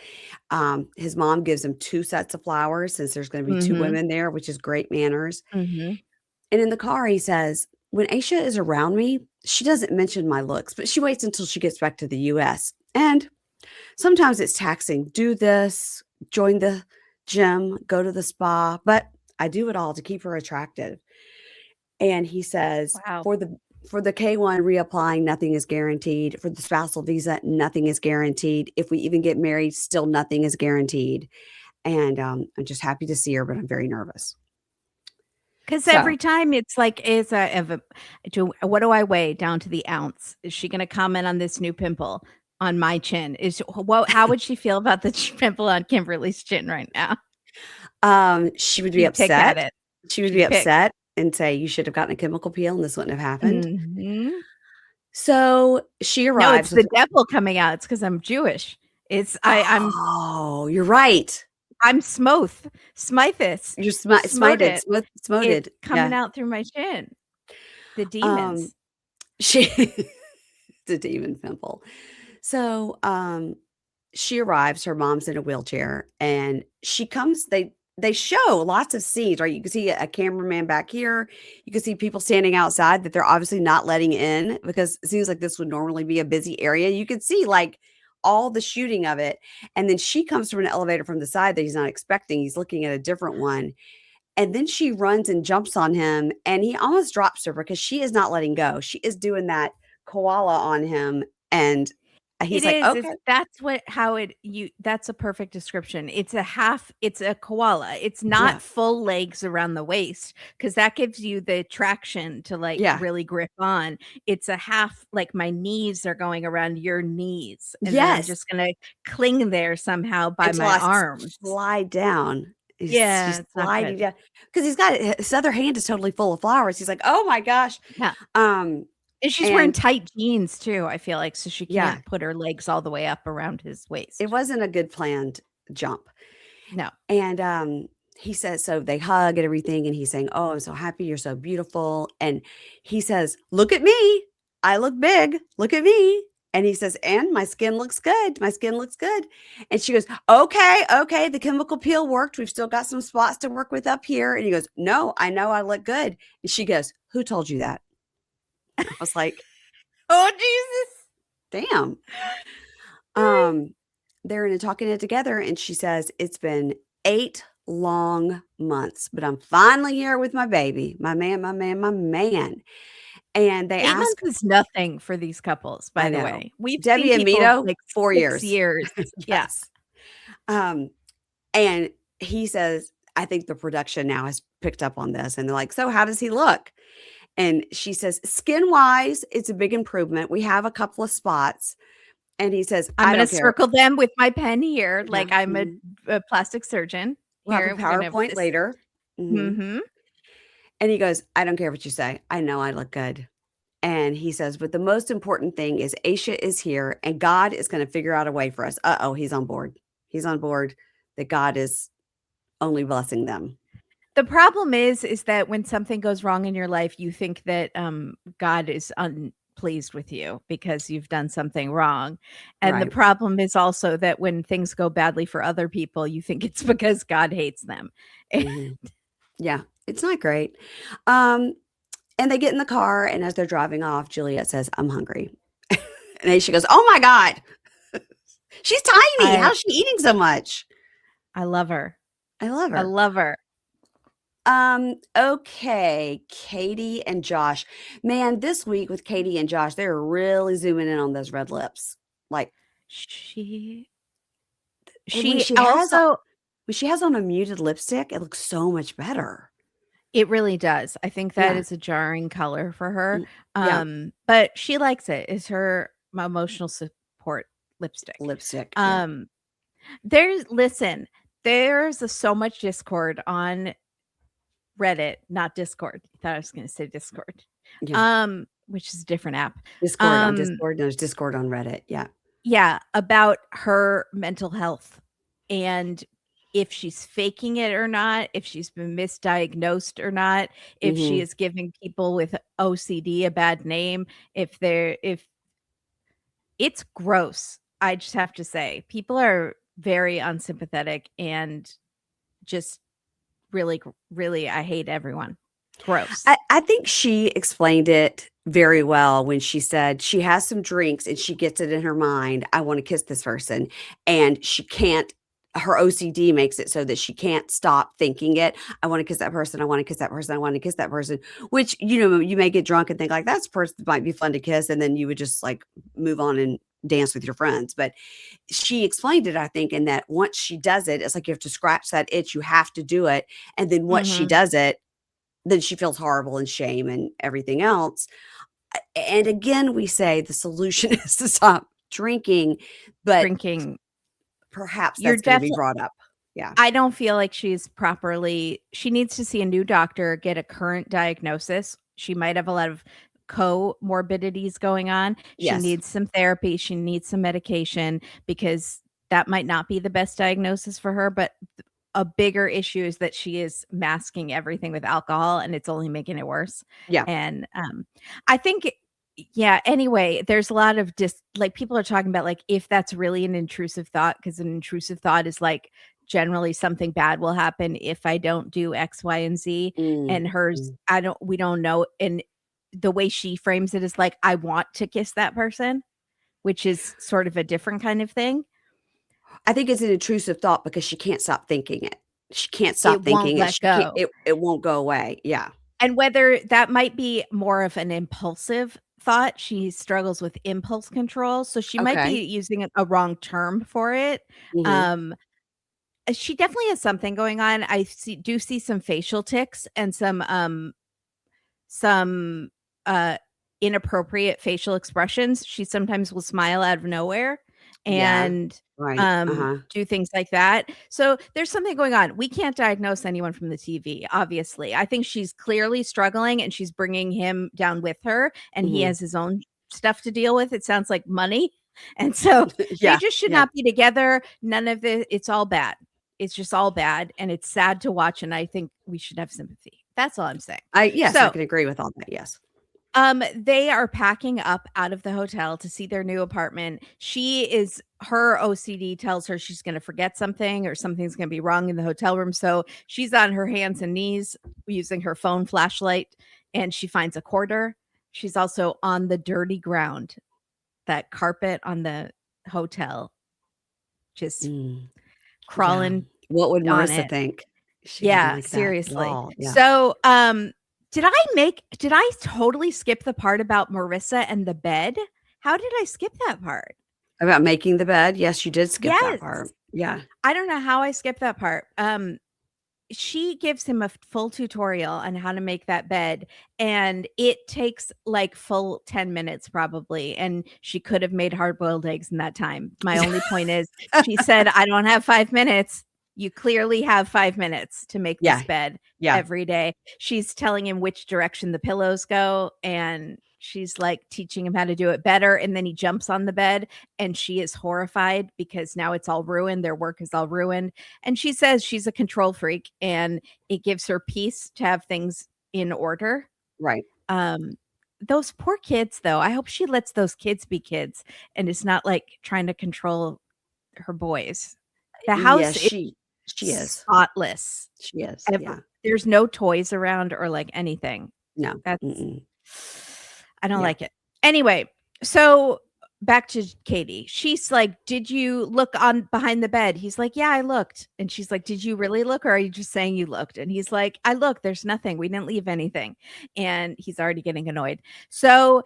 Speaker 1: His mom gives him 2 sets of flowers since there's going to be 2
Speaker 2: Mhm,
Speaker 1: women there, which is great manners.
Speaker 2: mhm.
Speaker 1: And in the car, he says, "When Aisha is around me, she doesn't mention my looks, but she waits until she gets back to the US. And sometimes it's taxing. Do this, join the gym, go to the spa, but I do it all to keep her attractive." And he says,
Speaker 2: Wow.
Speaker 1: For the K-1 reapplying, nothing is guaranteed. For the spousal visa, nothing is guaranteed. If we even get married, still nothing is guaranteed. And I'm just happy to see her, but I'm very nervous.
Speaker 2: 'Cause
Speaker 1: So
Speaker 2: every time it's like, is a of a do what do I weigh down to the ounce? Is she gonna comment on this new pimple on my chin? How would she feel about the pimple on Kimberly's chin right now?
Speaker 1: she would be
Speaker 2: She'd pick at
Speaker 1: upset.
Speaker 2: it.
Speaker 1: She would be
Speaker 2: She'd pick.
Speaker 1: upset and say, "You should have gotten a chemical peel and this wouldn't have happened."
Speaker 2: Mhm.
Speaker 1: So she
Speaker 2: No, it's
Speaker 1: arrives
Speaker 2: the
Speaker 1: with,
Speaker 2: devil coming out. It's because 'cause I'm Jewish.
Speaker 1: oh, you're right.
Speaker 2: I'm Smythus,
Speaker 1: You're smoted,
Speaker 2: smirted. It's
Speaker 1: smoted.
Speaker 2: coming
Speaker 1: Yeah.
Speaker 2: out through my chin. The
Speaker 1: Um,
Speaker 2: demons.
Speaker 1: she the demon pimple. So, she arrives, her mom's in a wheelchair, and she comes they show lots of scenes, right? You can see a cameraman back here. You can see people standing outside that they're obviously not letting in because it seems like this would normally be a busy area. You could see like all the shooting of it. And then she comes from an elevator from the side that he's not expecting. He's looking at a different one. And then she runs and jumps on him, and he almost drops her because she is not letting go. She is doing that koala on him, and
Speaker 2: It
Speaker 1: he's like,
Speaker 2: is,
Speaker 1: "Okay."
Speaker 2: it's that's what how it you that's a perfect description. It's a koala. It's
Speaker 1: Yeah,
Speaker 2: not full legs around the waist because that gives you the traction to, like,
Speaker 1: yeah.
Speaker 2: really grip on. It's a half like, my knees are going around your knees, and then I'm
Speaker 1: Yes,
Speaker 2: just gonna cling there somehow by
Speaker 1: until
Speaker 2: my
Speaker 1: I
Speaker 2: arms.
Speaker 1: slide down.
Speaker 2: Yeah,
Speaker 1: She's
Speaker 2: it's not
Speaker 1: sliding
Speaker 2: good.
Speaker 1: down because he's got his other hand is totally full of flowers. He's like, "Oh my gosh."
Speaker 2: Yeah,
Speaker 1: Um,
Speaker 2: and she's wearing
Speaker 1: and
Speaker 2: tight jeans too, I feel like, so she
Speaker 1: yeah,
Speaker 2: can't put her legs all the way up around his
Speaker 1: it
Speaker 2: waist.
Speaker 1: wasn't a good planned jump.
Speaker 2: No.
Speaker 1: And, he says, so they hug and everything, and he's saying, "Oh, I'm so happy. You're so beautiful." And he says, "Look at me. I look big. Look at me." And he says, "And my skin looks good. My skin looks good." And she goes, "Okay, okay. The chemical peel worked. We've still got some spots to work with up here." And he goes, "No, I know I look good." And she goes, "Who told you that?" I was like,
Speaker 2: Oh, Jesus.
Speaker 1: "Damn." Um, they're in talking it together, and she says, "It's been 8 long months, but I'm finally here with my baby, my man, my man, my man." And they
Speaker 2: 8
Speaker 1: ask,
Speaker 2: months is nothing for these couples, by
Speaker 1: I
Speaker 2: the
Speaker 1: know.
Speaker 2: way. We've seen
Speaker 1: Debby and
Speaker 2: people,
Speaker 1: Mido,
Speaker 2: like,
Speaker 1: 4
Speaker 2: 6
Speaker 1: years.
Speaker 2: years. Yeah.
Speaker 1: Yes. Um, and he says, I think the production now has picked up on this, and they're like, "So how does he look?" And she says, "Skin-wise, it's a big improvement. We have a couple of spots." And he says,
Speaker 2: I'm
Speaker 1: "I
Speaker 2: gonna
Speaker 1: don't care."
Speaker 2: circle them with my pen here,
Speaker 1: Yeah,
Speaker 2: like I'm
Speaker 1: mhm.
Speaker 2: a plastic surgeon.
Speaker 1: We'll have a
Speaker 2: Here, we're gonna
Speaker 1: PowerPoint
Speaker 2: this
Speaker 1: later. Mhm.
Speaker 2: Mhm.
Speaker 1: And he goes, "I don't care what you say. I know I look good." And he says, "But the most important thing is Ashia is here and God is going to figure out a way for us." Uh-oh, he's on board. He's on board that God is only blessing them.
Speaker 2: The problem is that when something goes wrong in your life, you think that, God is unpleased with you because you've done something wrong, and the
Speaker 1: Right.
Speaker 2: problem is also that when things go badly for other people, you think it's because God hates them.
Speaker 1: Mhm. Yeah, it's not great. Um, and they get in the car, and as they're driving off, Juliet says, "I'm hungry." And Ashia goes, "Oh my God, she's tiny.
Speaker 2: I
Speaker 1: How's she eating so much?"
Speaker 2: I love her.
Speaker 1: I love
Speaker 2: I
Speaker 1: her.
Speaker 2: love her.
Speaker 1: Okay, Catie and Josh. Man, this week with Catie and Josh, they're really zooming in on those red lips. Like,
Speaker 2: She
Speaker 1: and when
Speaker 2: she
Speaker 1: she has
Speaker 2: also
Speaker 1: when she has on a muted lipstick, it looks so much better.
Speaker 2: It really does. I think that
Speaker 1: Yeah.
Speaker 2: is a jarring color for her,
Speaker 1: Mm, yeah,
Speaker 2: but she likes it. It's her emotional support lipstick.
Speaker 1: lipstick, yeah.
Speaker 2: Um, there's so much discord on Reddit, not Discord. I thought I was gonna say Discord,
Speaker 1: Yeah.
Speaker 2: which is a different app.
Speaker 1: Discord on
Speaker 2: Um,
Speaker 1: Discord, there's Discord on Reddit, yeah.
Speaker 2: yeah, about her mental health and if she's faking it or not, if she's been misdiagnosed or not, if she
Speaker 1: Mhm.
Speaker 2: is giving people with OCD a bad name, if it's gross. I just have to say, people are very unsympathetic and just really, I hate everyone. Gross.
Speaker 1: I think she explained it very well when she said she has some drinks and she gets it in her mind, "I wanna kiss this person," and she can't her OCD makes it so that she can't stop thinking it. "I wanna kiss that person, I wanna kiss that person, I wanna kiss that person," which, you may get drunk and think like, "That's person might be fun to kiss," and then you would just, like, move on and dance with your friends, but she explained it, I think, in that once she does it, it's like you have to scratch that itch, you have to do it, and then once she
Speaker 2: Mhm.
Speaker 1: does it, then she feels horrible and shame and everything else. And again, we say the solution is to stop drinking, but
Speaker 2: Drinking.
Speaker 1: perhaps
Speaker 2: You're
Speaker 1: that's gonna be
Speaker 2: definitely
Speaker 1: brought up. Yeah.
Speaker 2: I don't feel like she needs to see a new doctor, get a current diagnosis. She might have a lot of comorbidities going on. She
Speaker 1: Yes.
Speaker 2: needs some therapy, she needs some medication because that might not be the best diagnosis for her, but a bigger issue is that she is masking everything with alcohol and it's only making it worse.
Speaker 1: Yeah.
Speaker 2: And I think yeah, anyway, there's a lot of like people are talking about like if that's really an intrusive thought because an intrusive thought is like generally something bad will happen if I don't do X, Y, and Z.
Speaker 1: Mm,
Speaker 2: And hers,
Speaker 1: mm.
Speaker 2: we don't know. And the way she frames it is like, I want to kiss that person, which is sort of a different kind of thing.
Speaker 1: I think it's an intrusive thought because she can't stop thinking it. She can't
Speaker 2: It
Speaker 1: stop
Speaker 2: won't
Speaker 1: thinking it.
Speaker 2: let
Speaker 1: She can't
Speaker 2: go.
Speaker 1: it won't go away. Yeah.
Speaker 2: And whether that might be more of an impulsive thought, she struggles with impulse control, so she might
Speaker 1: Okay.
Speaker 2: be using a wrong term for it.
Speaker 1: Mhm.
Speaker 2: Um, she definitely has something going on. I see some facial tics and some, uh, inappropriate facial expressions. She sometimes will smile out of nowhere
Speaker 1: Yeah.
Speaker 2: and,
Speaker 1: Right. Uh-huh.
Speaker 2: do things like that. So, there's something going on. We can't diagnose anyone from the TV, obviously. I think she's clearly struggling, and she's bringing him down with her, and he
Speaker 1: Mhm.
Speaker 2: has his own stuff to deal with. It sounds like money, and so they
Speaker 1: Yeah.
Speaker 2: just should
Speaker 1: Yeah.
Speaker 2: not be together. None of it's all bad. it's just all bad, and it's sad to watch, and I think we should have sympathy. That's all I'm saying.
Speaker 1: Yes, I
Speaker 2: So,
Speaker 1: can agree with all that, yes.
Speaker 2: they are packing up out of the hotel to see their new apartment. Her OCD tells her she's going to forget something or something's going to be wrong in the hotel room. So she's on her hands and knees using her phone flashlight, and she finds a quarter. She's also on the dirty ground, that carpet on the hotel, just
Speaker 1: Yeah.
Speaker 2: crawling
Speaker 1: What would
Speaker 2: on
Speaker 1: Marissa
Speaker 2: it.
Speaker 1: think? She wouldn't
Speaker 2: Yeah,
Speaker 1: like that at
Speaker 2: seriously.
Speaker 1: all, yeah.
Speaker 2: So, did I totally skip the part about Marissa and the bed? How did I skip that part?
Speaker 1: About making the bed? Yes, you did skip that
Speaker 2: Yes.
Speaker 1: part. Yeah.
Speaker 2: I don't know how I skipped that part. She gives him a full tutorial on how to make that bed, and it takes like full 10 minutes probably, and she could have made hard-boiled eggs in that time. My only point is she said, "I don't have 5 minutes." You clearly have 5 minutes to make this
Speaker 1: Yeah.
Speaker 2: bed
Speaker 1: Yeah.
Speaker 2: every day. She's telling him which direction the pillows go, and she's like teaching him how to do it better, and then he jumps on the bed, and she is horrified because now it's all ruined. Their work is all ruined. And she says she's a control freak, and it gives her peace to have things in order.
Speaker 1: Right.
Speaker 2: Those poor kids, though. I hope she lets those kids be kids and is not like trying to control her boys. The house
Speaker 1: Yes,
Speaker 2: is
Speaker 1: she is.
Speaker 2: spotless.
Speaker 1: She is, yeah.
Speaker 2: There's no toys around or like anything.
Speaker 1: No.
Speaker 2: That's
Speaker 1: Mm-mm.
Speaker 2: I don't
Speaker 1: Yeah.
Speaker 2: like it. Anyway, so back to Catie. She's like, "Did you look on behind the bed?" He's like, "Yeah, I looked." And she's like, "Did you really look, or are you just saying you looked?" And he's like, "I looked. There's nothing. We didn't leave anything." And he's already getting annoyed. So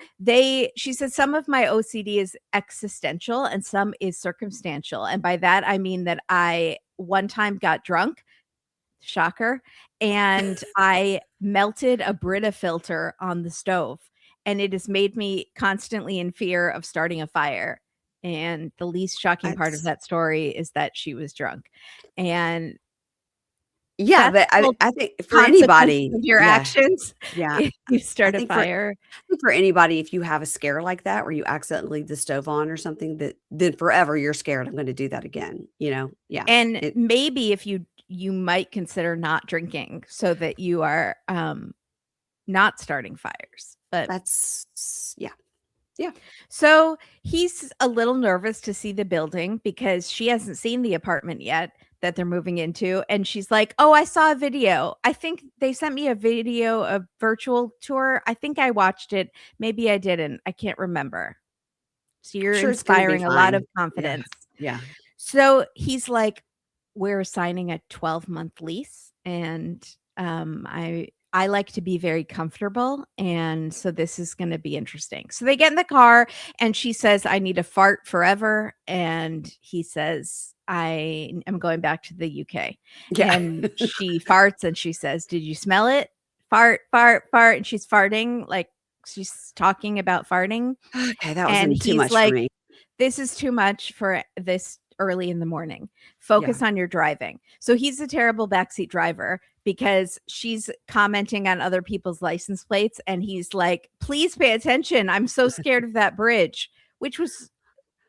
Speaker 2: she said, "Some of my OCD is existential and some is circumstantial." And by that, I mean that I one time got drunk, shocker, and I melted a Brita filter on the stove, and it has made me constantly in fear of starting a fire. And the least shocking part of
Speaker 1: That's
Speaker 2: that story is that she was drunk. And
Speaker 1: yeah,
Speaker 2: that's
Speaker 1: but
Speaker 2: called
Speaker 1: I think for
Speaker 2: consequences
Speaker 1: anybody
Speaker 2: of your
Speaker 1: yeah,
Speaker 2: actions
Speaker 1: yeah.
Speaker 2: if you
Speaker 1: I
Speaker 2: start a
Speaker 1: think for
Speaker 2: fire.
Speaker 1: anybody, if you have a scare like that where you accidentally leave the stove on or something, that then forever you're scared, "I'm gonna do that again," you know? Yeah.
Speaker 2: And
Speaker 1: It
Speaker 2: maybe if you might consider not drinking so that you are not starting fires. But
Speaker 1: that's yeah. Yeah.
Speaker 2: so he's a little nervous to see the building because she hasn't seen the apartment yet that they're moving into. And she's like, "Oh, I saw a video. I think they sent me a video, a virtual tour. I think I watched it. Maybe I didn't. I can't remember." So you're
Speaker 1: Sure it's gonna be
Speaker 2: inspiring a lot of
Speaker 1: fine. Yeah.
Speaker 2: confidence.
Speaker 1: Yeah.
Speaker 2: So he's like, "We're signing a 12-month lease, and I like to be very comfortable, and so this is going to be interesting." So they get in the car, and she says, "I need to fart forever," and he says, "I am going back to the UK."
Speaker 1: Yeah.
Speaker 2: And she farts, and she says, "Did you smell it? Fart, fart, fart." And she's farting, like she's talking about farting,
Speaker 1: Okay, that
Speaker 2: and
Speaker 1: wasn't too
Speaker 2: he's
Speaker 1: much for
Speaker 2: like,
Speaker 1: me.
Speaker 2: "This is too much for this early in the morning.
Speaker 1: Yeah.
Speaker 2: Focus on your driving." So he's a terrible backseat driver because she's commenting on other people's license plates, and he's like, "Please pay attention. I'm so scared of that bridge," which was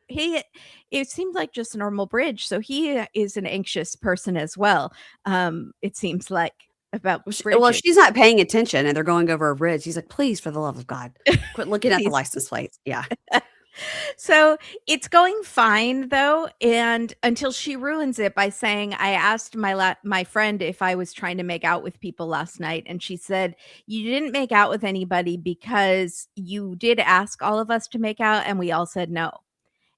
Speaker 2: it seemed like just a normal bridge. So he is an anxious person as well. It seems like about
Speaker 1: Well,
Speaker 2: bridges.
Speaker 1: she's not paying attention and they're going over a bridge. He's like, "Please, for the love of God, quit looking at the
Speaker 2: Please.
Speaker 1: license plates." Yeah.
Speaker 2: So it's going fine though, and until she ruins it by saying, "I asked my friend if I was trying to make out with people last night, and she said you didn't make out with anybody because you did ask all of us to make out, and we all said no.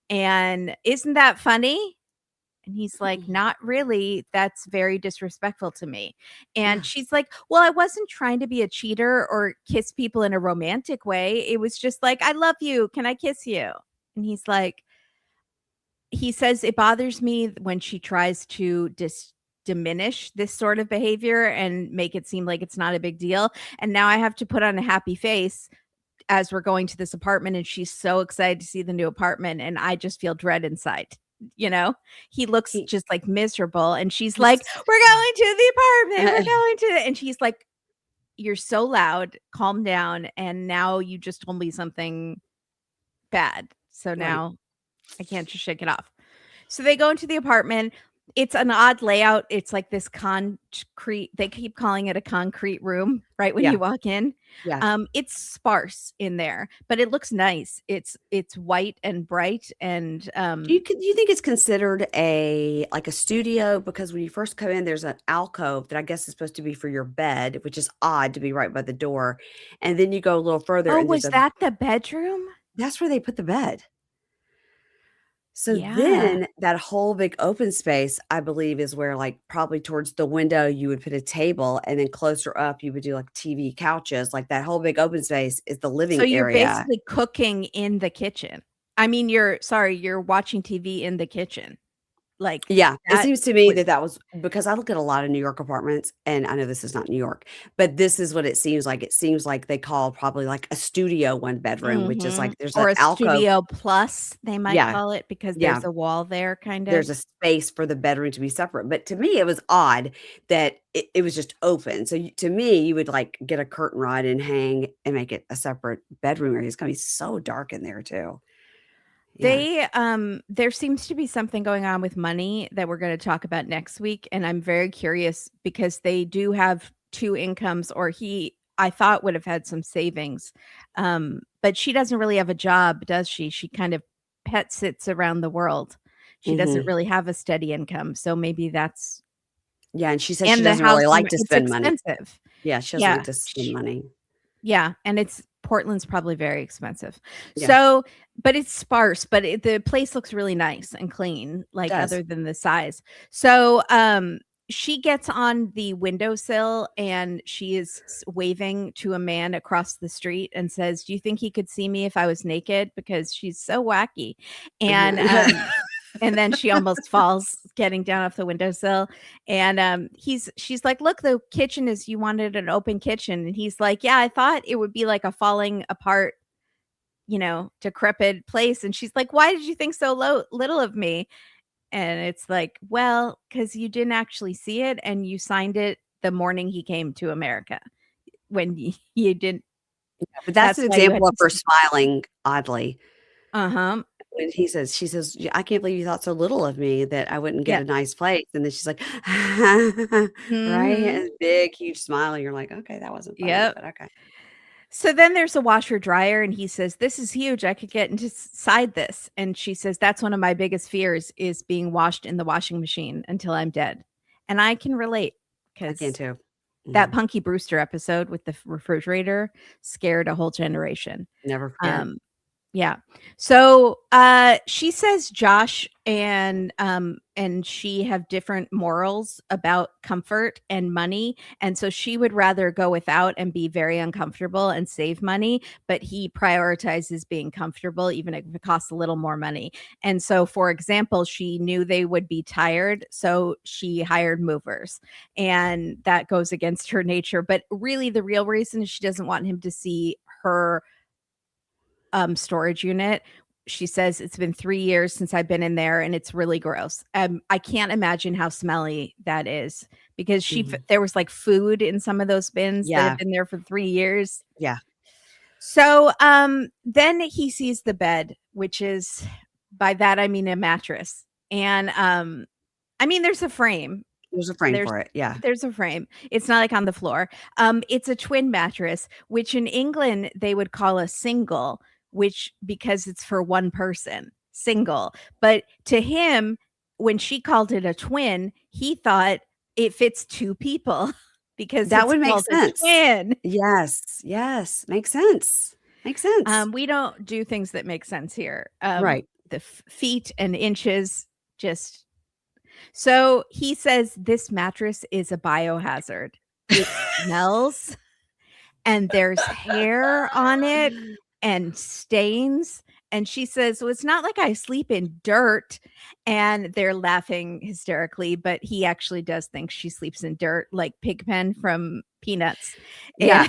Speaker 2: And isn't that funny?" And he's like,
Speaker 1: Mm,
Speaker 2: "Not really. That's very disrespectful to me." And
Speaker 1: yeah.
Speaker 2: she's like, "Well, I wasn't trying to be a cheater or kiss people in a romantic way. It was just like, 'I love you. Can I kiss you?'" And he says, "It bothers me when she tries to diminish this sort of behavior and make it seem like it's not a big deal. And now I have to put on a happy face as we're going to this apartment, and she's so excited to see the new apartment, and I just feel dread inside." You know, he looks
Speaker 1: He
Speaker 2: just like miserable, and she's like,
Speaker 1: he's
Speaker 2: "We're going to the apartment. We're going to," and she's like, "You're so loud. Calm down." And now you just told me something bad. So
Speaker 1: right.
Speaker 2: now I can't just shake it off. So they go into the apartment. It's an odd layout. It's like this concrete, they keep calling it a concrete room right when
Speaker 1: Yeah.
Speaker 2: you walk in.
Speaker 1: Yeah.
Speaker 2: It's sparse in there, but it looks nice. It's white and bright and
Speaker 1: Do you think it's considered like a studio? Because when you first come in, there's an alcove that I guess is supposed to be for your bed, which is odd to be right by the door. And then you go a little further
Speaker 2: oh,
Speaker 1: and
Speaker 2: was that the bedroom?
Speaker 1: that's where they put the bed. So
Speaker 2: Yeah.
Speaker 1: then that whole big open space, I believe, is where like probably towards the window you would put a table, and then closer up you would do like TV couches. Like that whole big open space is the
Speaker 2: So
Speaker 1: living
Speaker 2: you're
Speaker 1: area.
Speaker 2: basically cooking in the kitchen. I mean, you're watching TV in the kitchen. Like
Speaker 1: Yeah, it
Speaker 2: that
Speaker 1: seems to me
Speaker 2: was
Speaker 1: that that was because I look at a lot of New York apartments, and I know this is not New York, but this is what it seems like. It seems like they call probably like a studio one bedroom, which is
Speaker 2: mhm.
Speaker 1: like there's an
Speaker 2: Or a
Speaker 1: alcove.
Speaker 2: studio plus, they might
Speaker 1: Yeah,
Speaker 2: call it because
Speaker 1: yeah,
Speaker 2: there's a wall there kind of.
Speaker 1: there's a space for the bedroom to be separate. But to me, it was odd that it was just open. So to me, you would like get a curtain rod and hang and make it a separate bedroom area. It's gonna be so dark in there too. Yeah.
Speaker 2: There seems to be something going on with money that we're gonna talk about next week, and I'm very curious because they do have 2 incomes, or he, I thought, would have had some savings. But she doesn't really have a job, does she? She kind of pet sits around the world. She doesn't
Speaker 1: Hmm.
Speaker 2: really have a steady income, so maybe that's,
Speaker 1: Yeah, and she says she
Speaker 2: and the
Speaker 1: doesn't really
Speaker 2: housing,
Speaker 1: like to
Speaker 2: it's
Speaker 1: spend money.
Speaker 2: expensive.
Speaker 1: Yeah, she doesn't like
Speaker 2: Yeah.
Speaker 1: to spend money.
Speaker 2: Yeah, and it's Portland's probably very expensive.
Speaker 1: Yeah,
Speaker 2: So, but it's sparse, but the place looks really nice and clean,
Speaker 1: it
Speaker 2: like,
Speaker 1: does.
Speaker 2: other than the size. So, she gets on the windowsill and she is waving to a man across the street and says, "Do you think he could see me if I was naked?" Because she's so wacky. And and then she almost falls getting down off the windowsill, and, she's like, "Look, the kitchen is, you wanted an open kitchen," and he's like, "Yeah, I thought it would be like a falling apart, decrepit place," and she's like, "Why did you think so little of me?" And it's like, "Well, because you didn't actually see it, and you signed it the morning he came to America, when you didn't,
Speaker 1: But that's
Speaker 2: that's
Speaker 1: an
Speaker 2: why you had
Speaker 1: example of
Speaker 2: to
Speaker 1: her
Speaker 2: sign."
Speaker 1: smiling oddly.
Speaker 2: Uh-huh.
Speaker 1: When she says, "Yeah, I can't believe you thought so little of me that I wouldn't get
Speaker 2: Yeah.
Speaker 1: a nice place." And then she's like, right?
Speaker 2: Mhm.
Speaker 1: And big, huge smile. And you're like, okay, that wasn't funny,
Speaker 2: Yep.
Speaker 1: but okay.
Speaker 2: So then there's a washer dryer and he says, "This is huge. I could get inside this." And she says, "That's one of my biggest fears, is being washed in the washing machine until I'm dead." And I can relate
Speaker 1: I can
Speaker 2: because
Speaker 1: too.
Speaker 2: that
Speaker 1: Mhm.
Speaker 2: Punky Brewster episode with the refrigerator scared a whole generation.
Speaker 1: Never forget.
Speaker 2: Um, yeah. So, she says Josh and she have different morals about comfort and money, and so she would rather go without and be very uncomfortable and save money, but he prioritizes being comfortable even if it costs a little more money. And so, for example, she knew they would be tired, so she hired movers, and that goes against her nature, but really the real reason is she doesn't want him to see her storage unit. She says, "It's been 3 years since I've been in there and it's really gross." I can't imagine how smelly that is because
Speaker 1: Mhm.
Speaker 2: there was like food in some of those bins that have
Speaker 1: Yeah.
Speaker 2: been there for 3 years.
Speaker 1: Yeah.
Speaker 2: So, then he sees the bed, which is, by that I mean a mattress. And, I mean, there's a frame.
Speaker 1: There's a frame
Speaker 2: There's
Speaker 1: for it. Yeah.
Speaker 2: there's a frame. It's not like on the floor. It's a twin mattress, which in England they would call a single, which, because it's for one person, single. But to him, when she called it a twin, he thought it fits 2 people because
Speaker 1: That
Speaker 2: it's
Speaker 1: would make
Speaker 2: called a
Speaker 1: sense.
Speaker 2: twin.
Speaker 1: Yes. Yes. Makes sense. Makes sense.
Speaker 2: We don't do things that make sense here.
Speaker 1: Right.
Speaker 2: The feet and inches, just, so he says this mattress is a biohazard. It smells and there's hair on it and stains. And she says, "Well, it's not like I sleep in dirt." And they're laughing hysterically, but he actually does think she sleeps in dirt, like Pigpen from Peanuts.
Speaker 1: Yeah.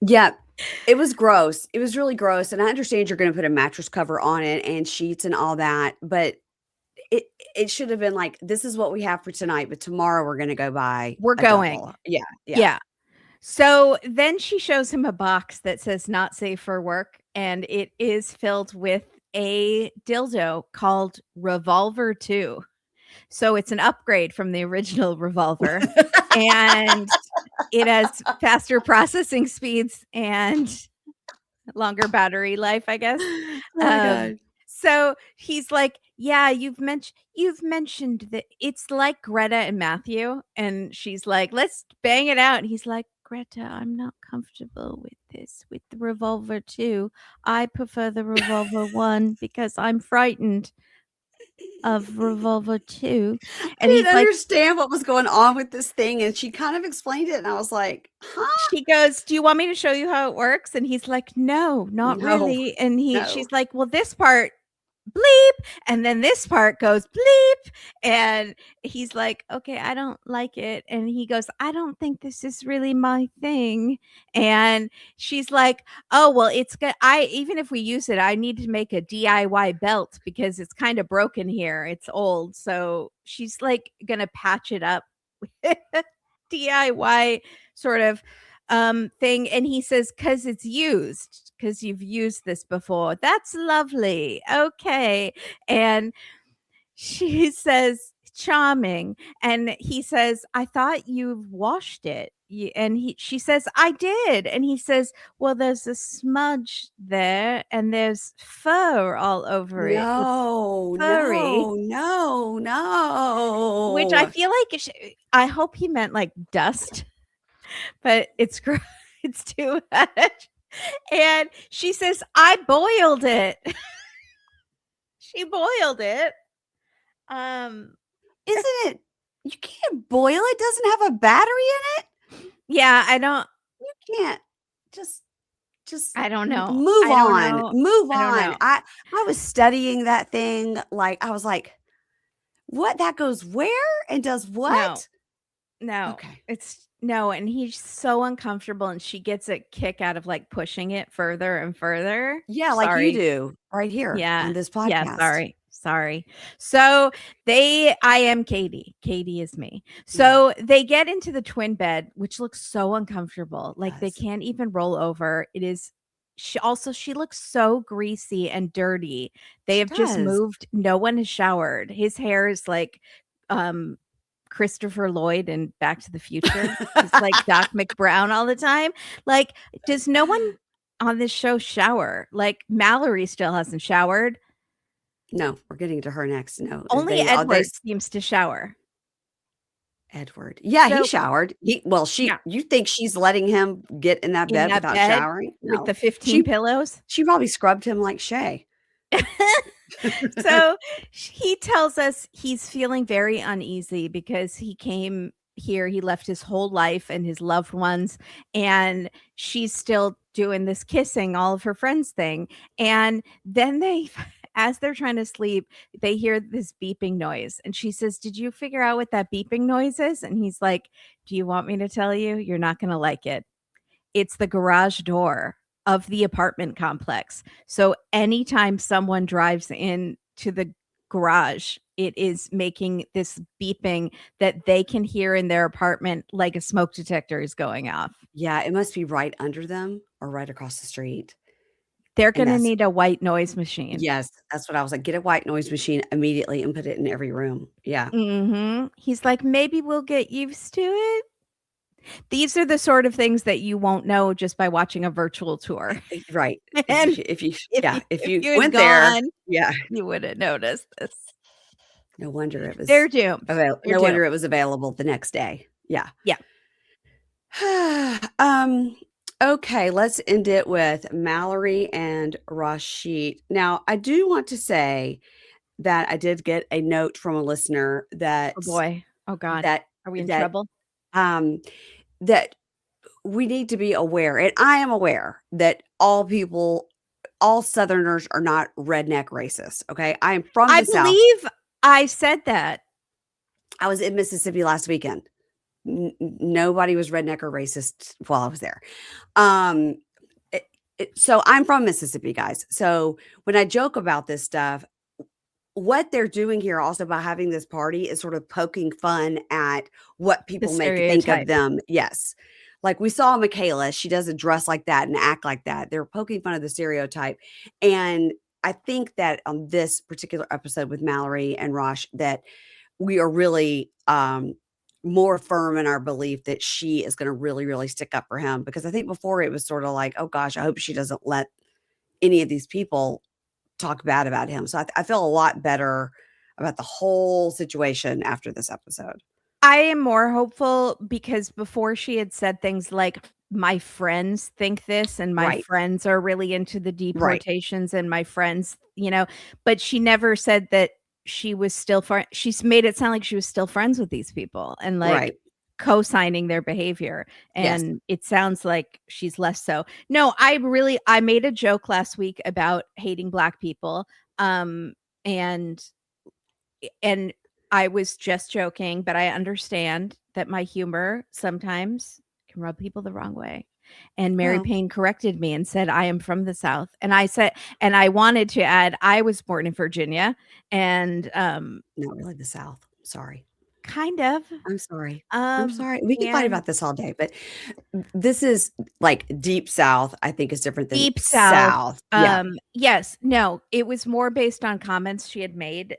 Speaker 2: And
Speaker 1: Yeah. It was gross. It was really gross, and I understand you're gonna put a mattress cover on it and sheets and all that, but it it should have been like, "This is what we have for tonight, but tomorrow we're gonna go buy
Speaker 2: we're
Speaker 1: a double."
Speaker 2: going.
Speaker 1: Yeah, yeah.
Speaker 2: Yeah. So then she shows him a box that says "not safe for work," and it is filled with a dildo called Revolver 2. So it's an upgrade from the original revolver, and it has faster processing speeds and longer battery life, I guess.
Speaker 1: Oh my god.
Speaker 2: So he's like, "Yeah, you've mentioned that it's like Greta and Matthew." And she's like, "Let's bang it out." And he's like, "Greta, I'm not comfortable with this, with the revolver 2. I prefer the revolver 1 because I'm frightened of revolver 2."
Speaker 1: I
Speaker 2: And he's
Speaker 1: didn't
Speaker 2: like,
Speaker 1: understand what was going on with this thing, and she kind of explained it, and I was like, "Huh?
Speaker 2: she goes, "Do you want me to show you how it works?" And he's like, "No, not
Speaker 1: No,
Speaker 2: really." And
Speaker 1: no."
Speaker 2: she's like, "Well, this part bleep, and then this part goes bleep." And he's like, "Okay, I don't like it." And he goes, "I don't think this is really my thing." And she's like, "Oh, well, it's good. Even if we use it, I need to make a DIY belt because it's kind of broken here. It's old." So she's like gonna patch it up with a DIY sort of thing. And he says, "Cause it's used, because you've used this before." That's lovely. Okay. And she says, "Charming." And he says, "I thought you've washed it." And she says, "I did." And he says, "Well, there's a smudge there and there's fur all over it. It's
Speaker 1: No,
Speaker 2: furry."
Speaker 1: no, no,
Speaker 2: Which I
Speaker 1: no.
Speaker 2: feel like I hope he meant like dust, but it's it's too much. And she says, "I boiled it." She boiled it. Um,
Speaker 1: Isn't it you can't boil it, doesn't have a battery in it?
Speaker 2: yeah, I don't
Speaker 1: You can't just just
Speaker 2: I don't know.
Speaker 1: move
Speaker 2: I don't
Speaker 1: on,
Speaker 2: know.
Speaker 1: move
Speaker 2: I don't
Speaker 1: on.
Speaker 2: know.
Speaker 1: I was studying that thing, like, I was like, "What? That goes where and does
Speaker 2: No.
Speaker 1: what?"
Speaker 2: No.
Speaker 1: Okay.
Speaker 2: It's no, and he's so uncomfortable, and she gets a kick out of, like, pushing it further and further.
Speaker 1: Yeah, like you
Speaker 2: Sorry.
Speaker 1: do right here on
Speaker 2: Yeah.
Speaker 1: this
Speaker 2: Yeah,
Speaker 1: podcast.
Speaker 2: sorry. Sorry. So, I am Catie. Catie is me.
Speaker 1: Yeah,
Speaker 2: So, they get into the twin bed, which looks so uncomfortable.
Speaker 1: it
Speaker 2: Like, they
Speaker 1: does.
Speaker 2: can't even roll over. It is she looks so greasy and dirty. They
Speaker 1: She
Speaker 2: have just
Speaker 1: does.
Speaker 2: moved. No one has showered. His hair is like, um, Christopher Lloyd in Back to the Future. He's like Doc McBrown all the time. Like, does no one on this show shower? Like, Mallorie still hasn't showered.
Speaker 1: No, we're getting to her next. No,
Speaker 2: Only
Speaker 1: they
Speaker 2: Edward seems to shower.
Speaker 1: Edward. Yeah, he
Speaker 2: So
Speaker 1: showered.
Speaker 2: yeah,
Speaker 1: You think she's letting him get in that
Speaker 2: in
Speaker 1: bed
Speaker 2: that
Speaker 1: without
Speaker 2: bed
Speaker 1: showering?
Speaker 2: with
Speaker 1: No.
Speaker 2: the 15
Speaker 1: She
Speaker 2: pillows.
Speaker 1: she probably scrubbed him like Shay.
Speaker 2: So he tells us he's feeling very uneasy because he came here, he left his whole life and his loved ones, and she's still doing this kissing all of her friends thing. And then as they're trying to sleep, they hear this beeping noise. And she says, "Did you figure out what that beeping noise is?" And he's like, "Do you want me to tell you? You're not going to like it. It's the garage door of the apartment complex. So anytime someone drives in to the garage, it is making this beeping that they can hear in their apartment like a smoke detector is going off."
Speaker 1: Yeah, it must be right under them or right across the street.
Speaker 2: They're
Speaker 1: And
Speaker 2: gonna need a white noise machine.
Speaker 1: yes, that's what I was like, "Get a white noise machine immediately and put it in every room." Yeah.
Speaker 2: Mhm. He's like, "Maybe we'll get used to it." These are the sort of things that you won't know just by watching a virtual tour.
Speaker 1: Right.
Speaker 2: And
Speaker 1: If you
Speaker 2: if
Speaker 1: yeah, if
Speaker 2: if
Speaker 1: you
Speaker 2: you had
Speaker 1: went there,
Speaker 2: gone,
Speaker 1: yeah,
Speaker 2: you wouldn't notice this.
Speaker 1: no wonder it
Speaker 2: They're
Speaker 1: was
Speaker 2: doomed. They're
Speaker 1: no
Speaker 2: doomed.
Speaker 1: wonder it was available the next day. Yeah.
Speaker 2: Yeah.
Speaker 1: Um, okay, let's end it with Mallory and Rashid. Now, I do want to say that I did get a note from a listener
Speaker 2: Oh boy. Oh god.
Speaker 1: that
Speaker 2: Are we in
Speaker 1: that
Speaker 2: trouble?
Speaker 1: um that we need to be aware, and I am aware that all Southerners are not redneck racists. Okay. I am from
Speaker 2: I
Speaker 1: the South.
Speaker 2: believe I said that.
Speaker 1: I was in Mississippi last weekend. Nobody was redneck or racist while I was there. Um, so I'm from Mississippi, guys. So when I joke about this stuff, what they're doing here also by having this party is sort of poking fun at what
Speaker 2: The
Speaker 1: people make think of
Speaker 2: stereotype.
Speaker 1: them. Yes. Like we saw Michaela, she doesn't dress like that and act like that. They're poking fun of the stereotype. And I think that on this particular episode with Mallory and Rosh, that we are really, more firm in our belief that she is gonna really, really stick up for him, because I think before it was sorta like, "Oh gosh, I hope she doesn't let any of these people talk bad about him." So I feel a lot better about the whole situation after this episode.
Speaker 2: I am more hopeful because before she had said things like, "My friends think this, and my
Speaker 1: Right,
Speaker 2: friends are really into the
Speaker 1: right,
Speaker 2: deportations, and my friends," but she never said that she was still she's made it sound like she was still friends with these people and, like,
Speaker 1: right.
Speaker 2: co-signing their behavior,
Speaker 1: Yes.
Speaker 2: and it sounds like she's less so. No, I made a joke last week about hating Black people, um, and and I was just joking, but I understand that my humor sometimes can rub people the wrong way. And Mary
Speaker 1: Well,
Speaker 2: Payne corrected me and said, "I am from the South." And I said, and I wanted to add, I was born in Virginia and,
Speaker 1: not really the South. Sorry.
Speaker 2: kind of,
Speaker 1: I'm sorry. I'm
Speaker 2: um,
Speaker 1: sorry. We can fight
Speaker 2: and
Speaker 1: about this all day, but this is like deep South, I think is different than
Speaker 2: Deep South,
Speaker 1: South. Yeah.
Speaker 2: yes, no, it was more based on comments she had made.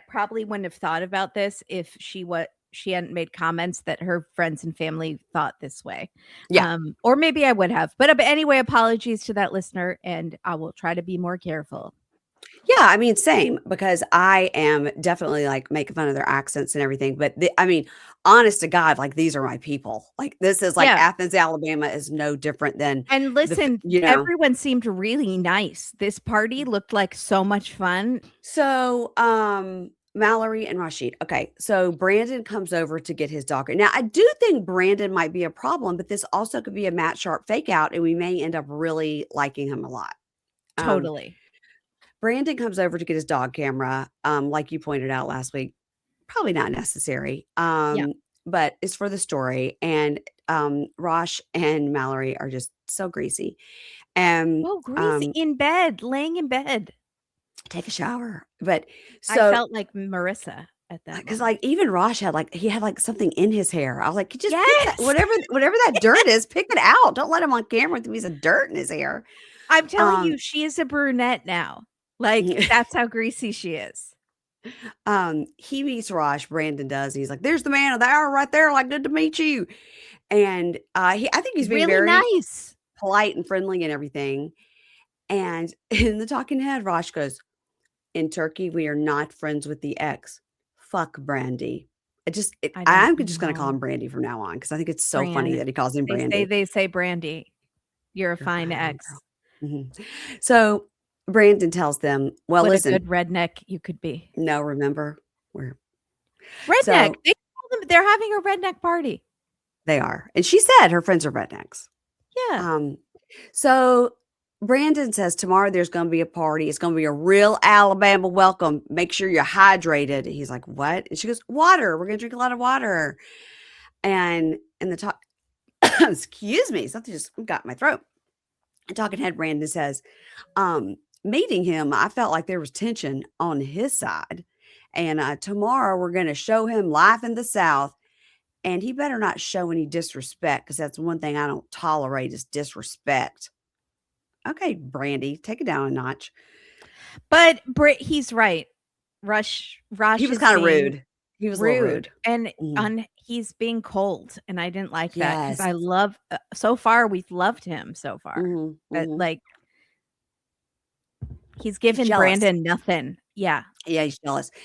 Speaker 2: Probably wouldn't have thought about this if she hadn't made comments that her friends and family thought this way.
Speaker 1: Yeah.
Speaker 2: Or maybe I would have, but anyway, apologies to that listener, and I will try to be more careful.
Speaker 1: Yeah, I mean, same, because I am definitely, like, making fun of their accents and everything, but I mean, honest to God, like, these are my people. Like, this is like
Speaker 2: Yeah,
Speaker 1: Athens, Alabama is no different than
Speaker 2: and
Speaker 1: the f
Speaker 2: listen,
Speaker 1: you know?
Speaker 2: everyone seemed really nice. This party looked like so much fun.
Speaker 1: So, Mallorie and Rashid. Okay, so Brandon comes over to get his dog. Now, I do think Brandon might be a problem, but this also could be a Matt Sharp fake out, and we may end up really liking him a lot. Um,
Speaker 2: Totally.
Speaker 1: Brandon comes over to get his dog camera, like you pointed out last week. Probably not necessary,
Speaker 2: Yeah.
Speaker 1: but it's for the story, and, Rosh and Mallory are just so greasy, and,
Speaker 2: Oh, greasy in bed, laying in bed.
Speaker 1: take a shower, but
Speaker 2: I
Speaker 1: so
Speaker 2: felt like Marissa at that
Speaker 1: because
Speaker 2: moment.
Speaker 1: like, even Rosh had, like he had, like, something in his hair. I was like, "Just pick that
Speaker 2: Yes!
Speaker 1: whatever that dirt is, pick it out. Don't let him on camera with a piece of dirt in his hair."
Speaker 2: I'm telling
Speaker 1: Um,
Speaker 2: you, she is a brunette now. Like, that's how greasy she is.
Speaker 1: he meets Rosh, Brandon does, and he's like, "There's the man of the hour right there, like, good to meet you." And, I think he's being
Speaker 2: Really
Speaker 1: very
Speaker 2: nice.
Speaker 1: polite and friendly and everything. And in the talking head, Rosh goes, "In Turkey, we are not friends with the ex. Fuck Brandy."
Speaker 2: I don't
Speaker 1: I'm just gonna call
Speaker 2: know.
Speaker 1: him Brandy from now on because I think it's so funny
Speaker 2: Bran.
Speaker 1: that he calls him
Speaker 2: They say
Speaker 1: Brandy.
Speaker 2: they say, "Brandy, you're a
Speaker 1: You're
Speaker 2: fine
Speaker 1: fine, girl.
Speaker 2: ex.
Speaker 1: Mhm. So, Brandon tells them, "Well,
Speaker 2: What a good
Speaker 1: listen,
Speaker 2: redneck you could be."
Speaker 1: no, remember, we're"
Speaker 2: Redneck!
Speaker 1: so
Speaker 2: They call them they're having a redneck party.
Speaker 1: they are, and she said her friends are rednecks.
Speaker 2: Yeah.
Speaker 1: Um, so Brandon says tomorrow there's gonna be a party. It's gonna be a real Alabama welcome. Make sure you're hydrated. He's like, "What?" And she goes, "Water. We're gonna drink a lot of water." And in the talk, excuse me, something just got in my throat. And talking head Brandon says, meeting him, I felt like there was tension on his side. And tomorrow we're gonna show him life in the South. And he better not show any disrespect because that's one thing I don't tolerate is disrespect. Okay, Brandy, take it down a notch.
Speaker 2: But he's right.
Speaker 1: He
Speaker 2: Rush
Speaker 1: was
Speaker 2: is
Speaker 1: kinda
Speaker 2: being
Speaker 1: rude. He was a little
Speaker 2: rude,
Speaker 1: rude.
Speaker 2: and
Speaker 1: Mhm.
Speaker 2: he's being cold, and I didn't like that because
Speaker 1: Yes.
Speaker 2: I love so far, we've loved him so far,
Speaker 1: Mhm,
Speaker 2: but,
Speaker 1: mhm.
Speaker 2: like, he's
Speaker 1: He's
Speaker 2: given
Speaker 1: jealous.
Speaker 2: Brandon nothing. Yeah,
Speaker 1: Yeah, he's jealous.
Speaker 2: but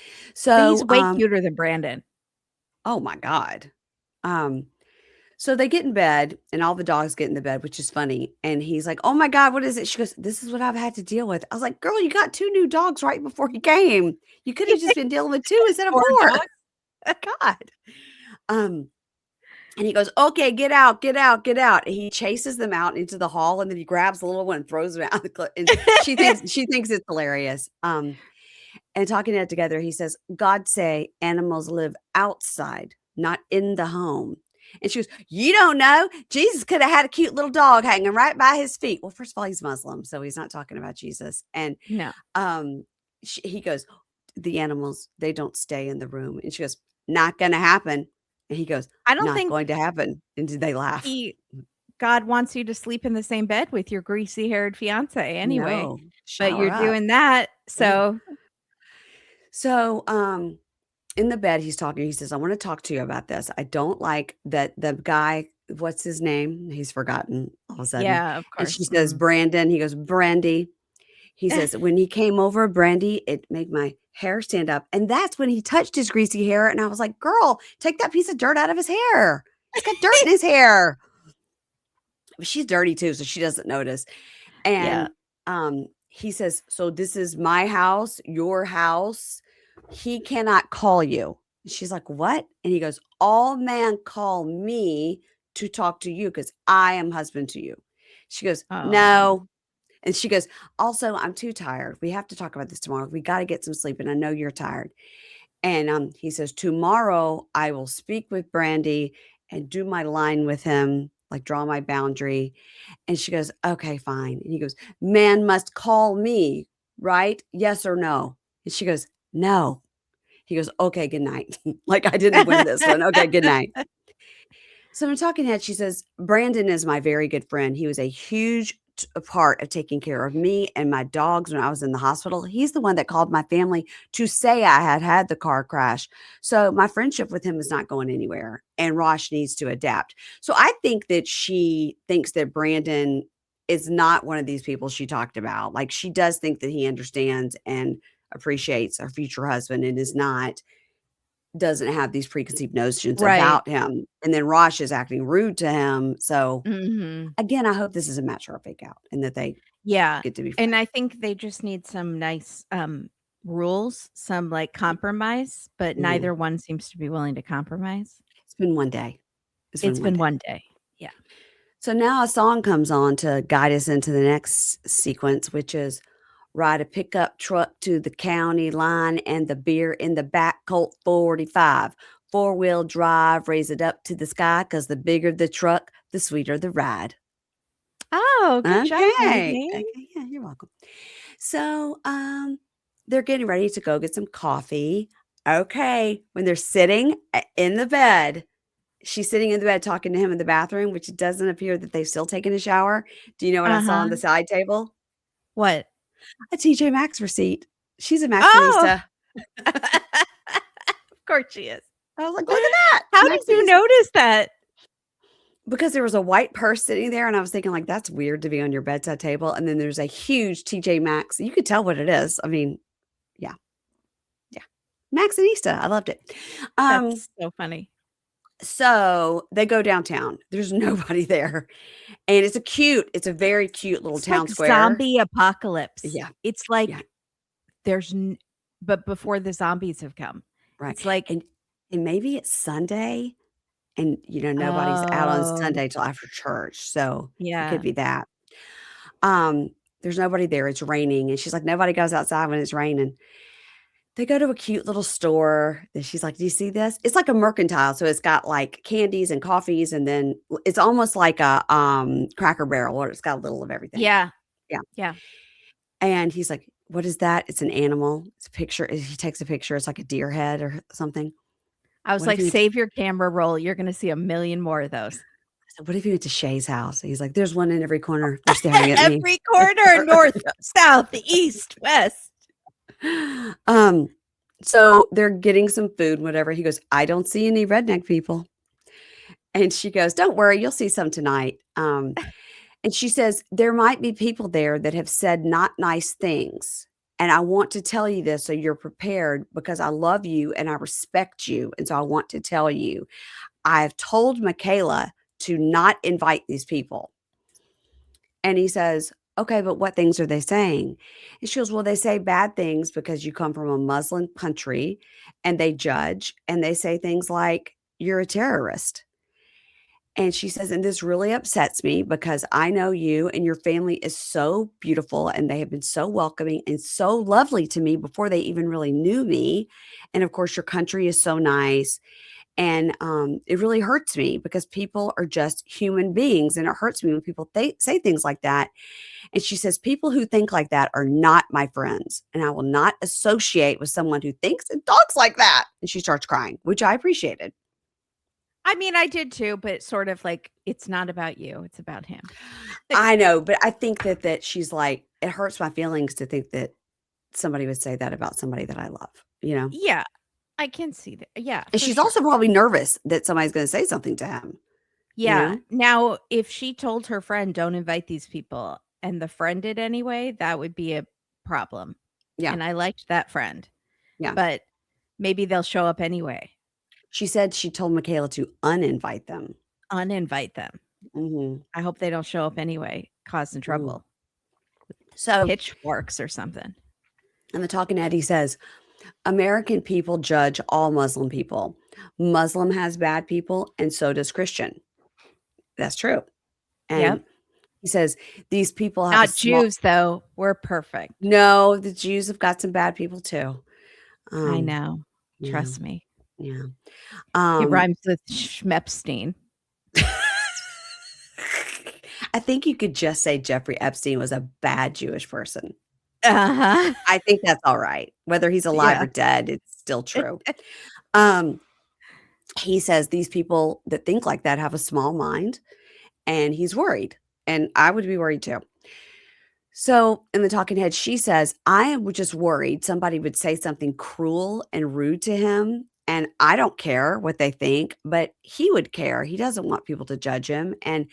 Speaker 2: he's
Speaker 1: So,
Speaker 2: way cuter than Brandon.
Speaker 1: oh my god. Um, so they get in bed and all the dogs get in the bed, which is funny, and he's like, "Oh my god, what is it?" She goes, "This is what I've had to deal with." I was like, "Girl, you got 2 new dogs right before you came. You could
Speaker 2: He
Speaker 1: have just
Speaker 2: picked
Speaker 1: been dealing with 2 instead of
Speaker 2: 4
Speaker 1: 4."
Speaker 2: dogs.
Speaker 1: God. Um, and he goes, "Okay, get out, get out, get out." And he chases them out into the hall, and then he grabs the little one and throws them out the and she thinks it's hilarious. And talking it together, he says, "God say animals live outside, not in the home." And she goes, "You don't know. Jesus could have had a cute little dog hanging right by his feet." Well, first of all, he's Muslim, so he's not talking about Jesus. And
Speaker 2: No,
Speaker 1: um, he goes, "The animals, they don't stay in the room." And she goes, "Not going to happen." And he goes,
Speaker 2: I don't
Speaker 1: "Not
Speaker 2: think
Speaker 1: going to happen." And did they laugh?
Speaker 2: he God wants you to sleep in the same bed with your greasy-haired fiance anyway,
Speaker 1: No,
Speaker 2: but
Speaker 1: shower
Speaker 2: you're
Speaker 1: up.
Speaker 2: doing that,
Speaker 1: Yeah.
Speaker 2: so
Speaker 1: So, in the bed, he's talking. He says, I want to talk to you about this. I don't like that the guy, what's his name? He's forgotten all of a sudden.
Speaker 2: Yeah, of
Speaker 1: And she
Speaker 2: course.
Speaker 1: says, Brandon. He goes, Brandy. He says, when he came over, Brandy, it made my hair stand up. And that's when he touched his greasy hair. And I was like, girl, take that piece of dirt out of his hair. He's got dirt in his hair. But she's dirty too, so she doesn't notice.
Speaker 2: Yeah.
Speaker 1: And he says, so this is my house, your house. He cannot call you. She's like, what? And he goes, all man call me to talk to you because I am husband to you. She goes,
Speaker 2: Oh.
Speaker 1: no. And she goes, also, I'm too tired. We have to talk about this tomorrow. We got to get some sleep. And I know you're tired. And he says, tomorrow I will speak with Brandy and do my line with him, like draw my boundary. And she goes, okay, fine. And he goes, man must call me, right? Yes or no? And she goes, no. He goes, okay, good night. Like I didn't win this one. Okay, good night. So in Talking Head, she says, Brandon is my very good friend. He was a huge part of taking care of me and my dogs when I was in the hospital. He's the one that called my family to say I had had the car crash. So my friendship with him is not going anywhere. And Rosh needs to adapt. So I think that she thinks that Brandon is not one of these people she talked about. Like she does think that he understands and appreciates her future husband and is not doesn't have these preconceived notions
Speaker 2: Right.
Speaker 1: about him, and then Rosh is acting rude to him, so,
Speaker 2: Mhm.
Speaker 1: again, I hope this is a match or a fake out and that they
Speaker 2: Yeah,
Speaker 1: get to be
Speaker 2: and
Speaker 1: friends.
Speaker 2: I think they just need some nice, rules, some, like, compromise, but
Speaker 1: Mhm.
Speaker 2: neither one seems to be willing to compromise.
Speaker 1: It's been one day. It's
Speaker 2: It's
Speaker 1: been one
Speaker 2: been
Speaker 1: day.
Speaker 2: one day. Yeah.
Speaker 1: So now a song comes on to guide us into the next sequence, which is ride a pickup truck to the county line and the beer in the back, Colt 45. Four-wheel drive, raise it up to the sky because the bigger the truck, the sweeter the ride.
Speaker 2: Oh, good job,
Speaker 1: Okay.
Speaker 2: lady.
Speaker 1: Okay, yeah, you're welcome. So, they're getting ready to go get some coffee. Okay, when they're sitting in the bed, she's sitting in the bed talking to him in the bathroom, which it doesn't appear that they've still taken a shower. Do you know what I saw on the
Speaker 2: Uh-huh.
Speaker 1: side table?
Speaker 2: What?
Speaker 1: A TJ Maxx receipt. She's a
Speaker 2: Oh!
Speaker 1: Maxxinista.
Speaker 2: Of course she is.
Speaker 1: I was like, "Look at that,
Speaker 2: How did you
Speaker 1: Maxxinista."
Speaker 2: notice that?
Speaker 1: Because there was a white purse sitting there, and I was thinking, like, "That's weird to be on your bedside table," and then there's a huge TJ Maxx. You could tell what it is. I mean, yeah, yeah. Maxxinista. I loved it. Um
Speaker 2: That's so funny.
Speaker 1: So they go downtown. There's nobody there. And it's a very cute little
Speaker 2: It's
Speaker 1: town
Speaker 2: like
Speaker 1: square.
Speaker 2: zombie apocalypse.
Speaker 1: Yeah.
Speaker 2: It's
Speaker 1: Yeah.
Speaker 2: like there's n but before the zombies have come.
Speaker 1: Right.
Speaker 2: It's like,
Speaker 1: And maybe it's Sunday and nobody's out on
Speaker 2: oh,
Speaker 1: Sunday till after church. So it could
Speaker 2: yeah.
Speaker 1: be that. Um, there's nobody there. It's raining. And she's like, nobody goes outside when it's raining. They go to a cute little store, and she's like, "Do you see this?" It's like a mercantile, so it's got, like, candies and coffees, and then it's almost like a, Cracker Barrel where it's got a little of everything.
Speaker 2: Yeah.
Speaker 1: Yeah,
Speaker 2: Yeah.
Speaker 1: and he's like, "What is that?" It's an animal. It's a picture he takes a picture, it's like a deer head or something.
Speaker 2: I was
Speaker 1: "What if
Speaker 2: like,
Speaker 1: you went to"
Speaker 2: "Save your camera roll, you're gonna see a million more of those."
Speaker 1: I said, "What if you went to Shay's house?" He's like, "There's one in every corner. They're staring at me."
Speaker 2: Every corner, north, south, east, west.
Speaker 1: Um, so they're getting some food, whatever. He goes, "I don't see any redneck people." And she goes, "Don't worry, you'll see some tonight." And she says, "There might be people there that have said not nice things. And I want to tell you this so you're prepared because I love you and I respect you. And so I want to tell you, I've told Michaela to not invite these people." And he says, "Okay, but what things are they saying?" And she goes, "Well, they say bad things because you come from a Muslim country and they judge and they say things like, 'You're a terrorist.'" And she says, "And this really upsets me because I know you and your family is so beautiful and they have been so welcoming and so lovely to me before they even really knew me. And of course, your country is so nice. And it really hurts me because people are just human beings. And it hurts me when people say things like that." And she says, "People who think like that are not my friends. And I will not associate with someone who thinks and talks like that." And she starts crying, which I appreciated.
Speaker 2: I mean, I did too, but sort of like, it's not about you, it's about him.
Speaker 1: I know, but I think that she's like, it hurts my feelings to think that somebody would say that about somebody that I love, you know?
Speaker 2: Yeah. I can see that. Yeah,
Speaker 1: And
Speaker 2: for
Speaker 1: she's
Speaker 2: sure.
Speaker 1: also probably nervous that somebody's gonna say something to him, you
Speaker 2: Yeah.
Speaker 1: know?
Speaker 2: Now, if she told her friend, "Don't invite these people," and the friend did anyway, that would be a problem.
Speaker 1: Yeah,
Speaker 2: And I liked that friend,
Speaker 1: yeah.
Speaker 2: but maybe they'll show up anyway.
Speaker 1: She said she told Michaela to uninvite them.
Speaker 2: Uninvite them.
Speaker 1: Mhm,
Speaker 2: I hope they don't show up anyway, causing
Speaker 1: mhm.
Speaker 2: trouble.
Speaker 1: So,
Speaker 2: Pitchforks or something.
Speaker 1: in the talking head, he says, American people judge all Muslim people. Muslim has bad people, and so does Christian. That's true. And
Speaker 2: Yep.
Speaker 1: he says, these people have a
Speaker 2: Not
Speaker 1: small
Speaker 2: Jews, though. We're perfect.
Speaker 1: no, the Jews have got some bad people too.
Speaker 2: I
Speaker 1: Um,
Speaker 2: know.
Speaker 1: yeah,
Speaker 2: Trust me.
Speaker 1: yeah.
Speaker 2: It
Speaker 1: Um,
Speaker 2: rhymes with Schmepstein.
Speaker 1: I think you could just say Jeffrey Epstein was a bad Jewish person.
Speaker 2: Uh-huh.
Speaker 1: I think that's all right. Whether he's alive
Speaker 2: Yeah.
Speaker 1: or dead, it's still true. Um, he says these people that think like that have a small mind, and he's worried. And I would be worried too. So in the talking head, she says, I am just worried somebody would say something cruel and rude to him. And I don't care what they think, but he would care. He doesn't want people to judge him. And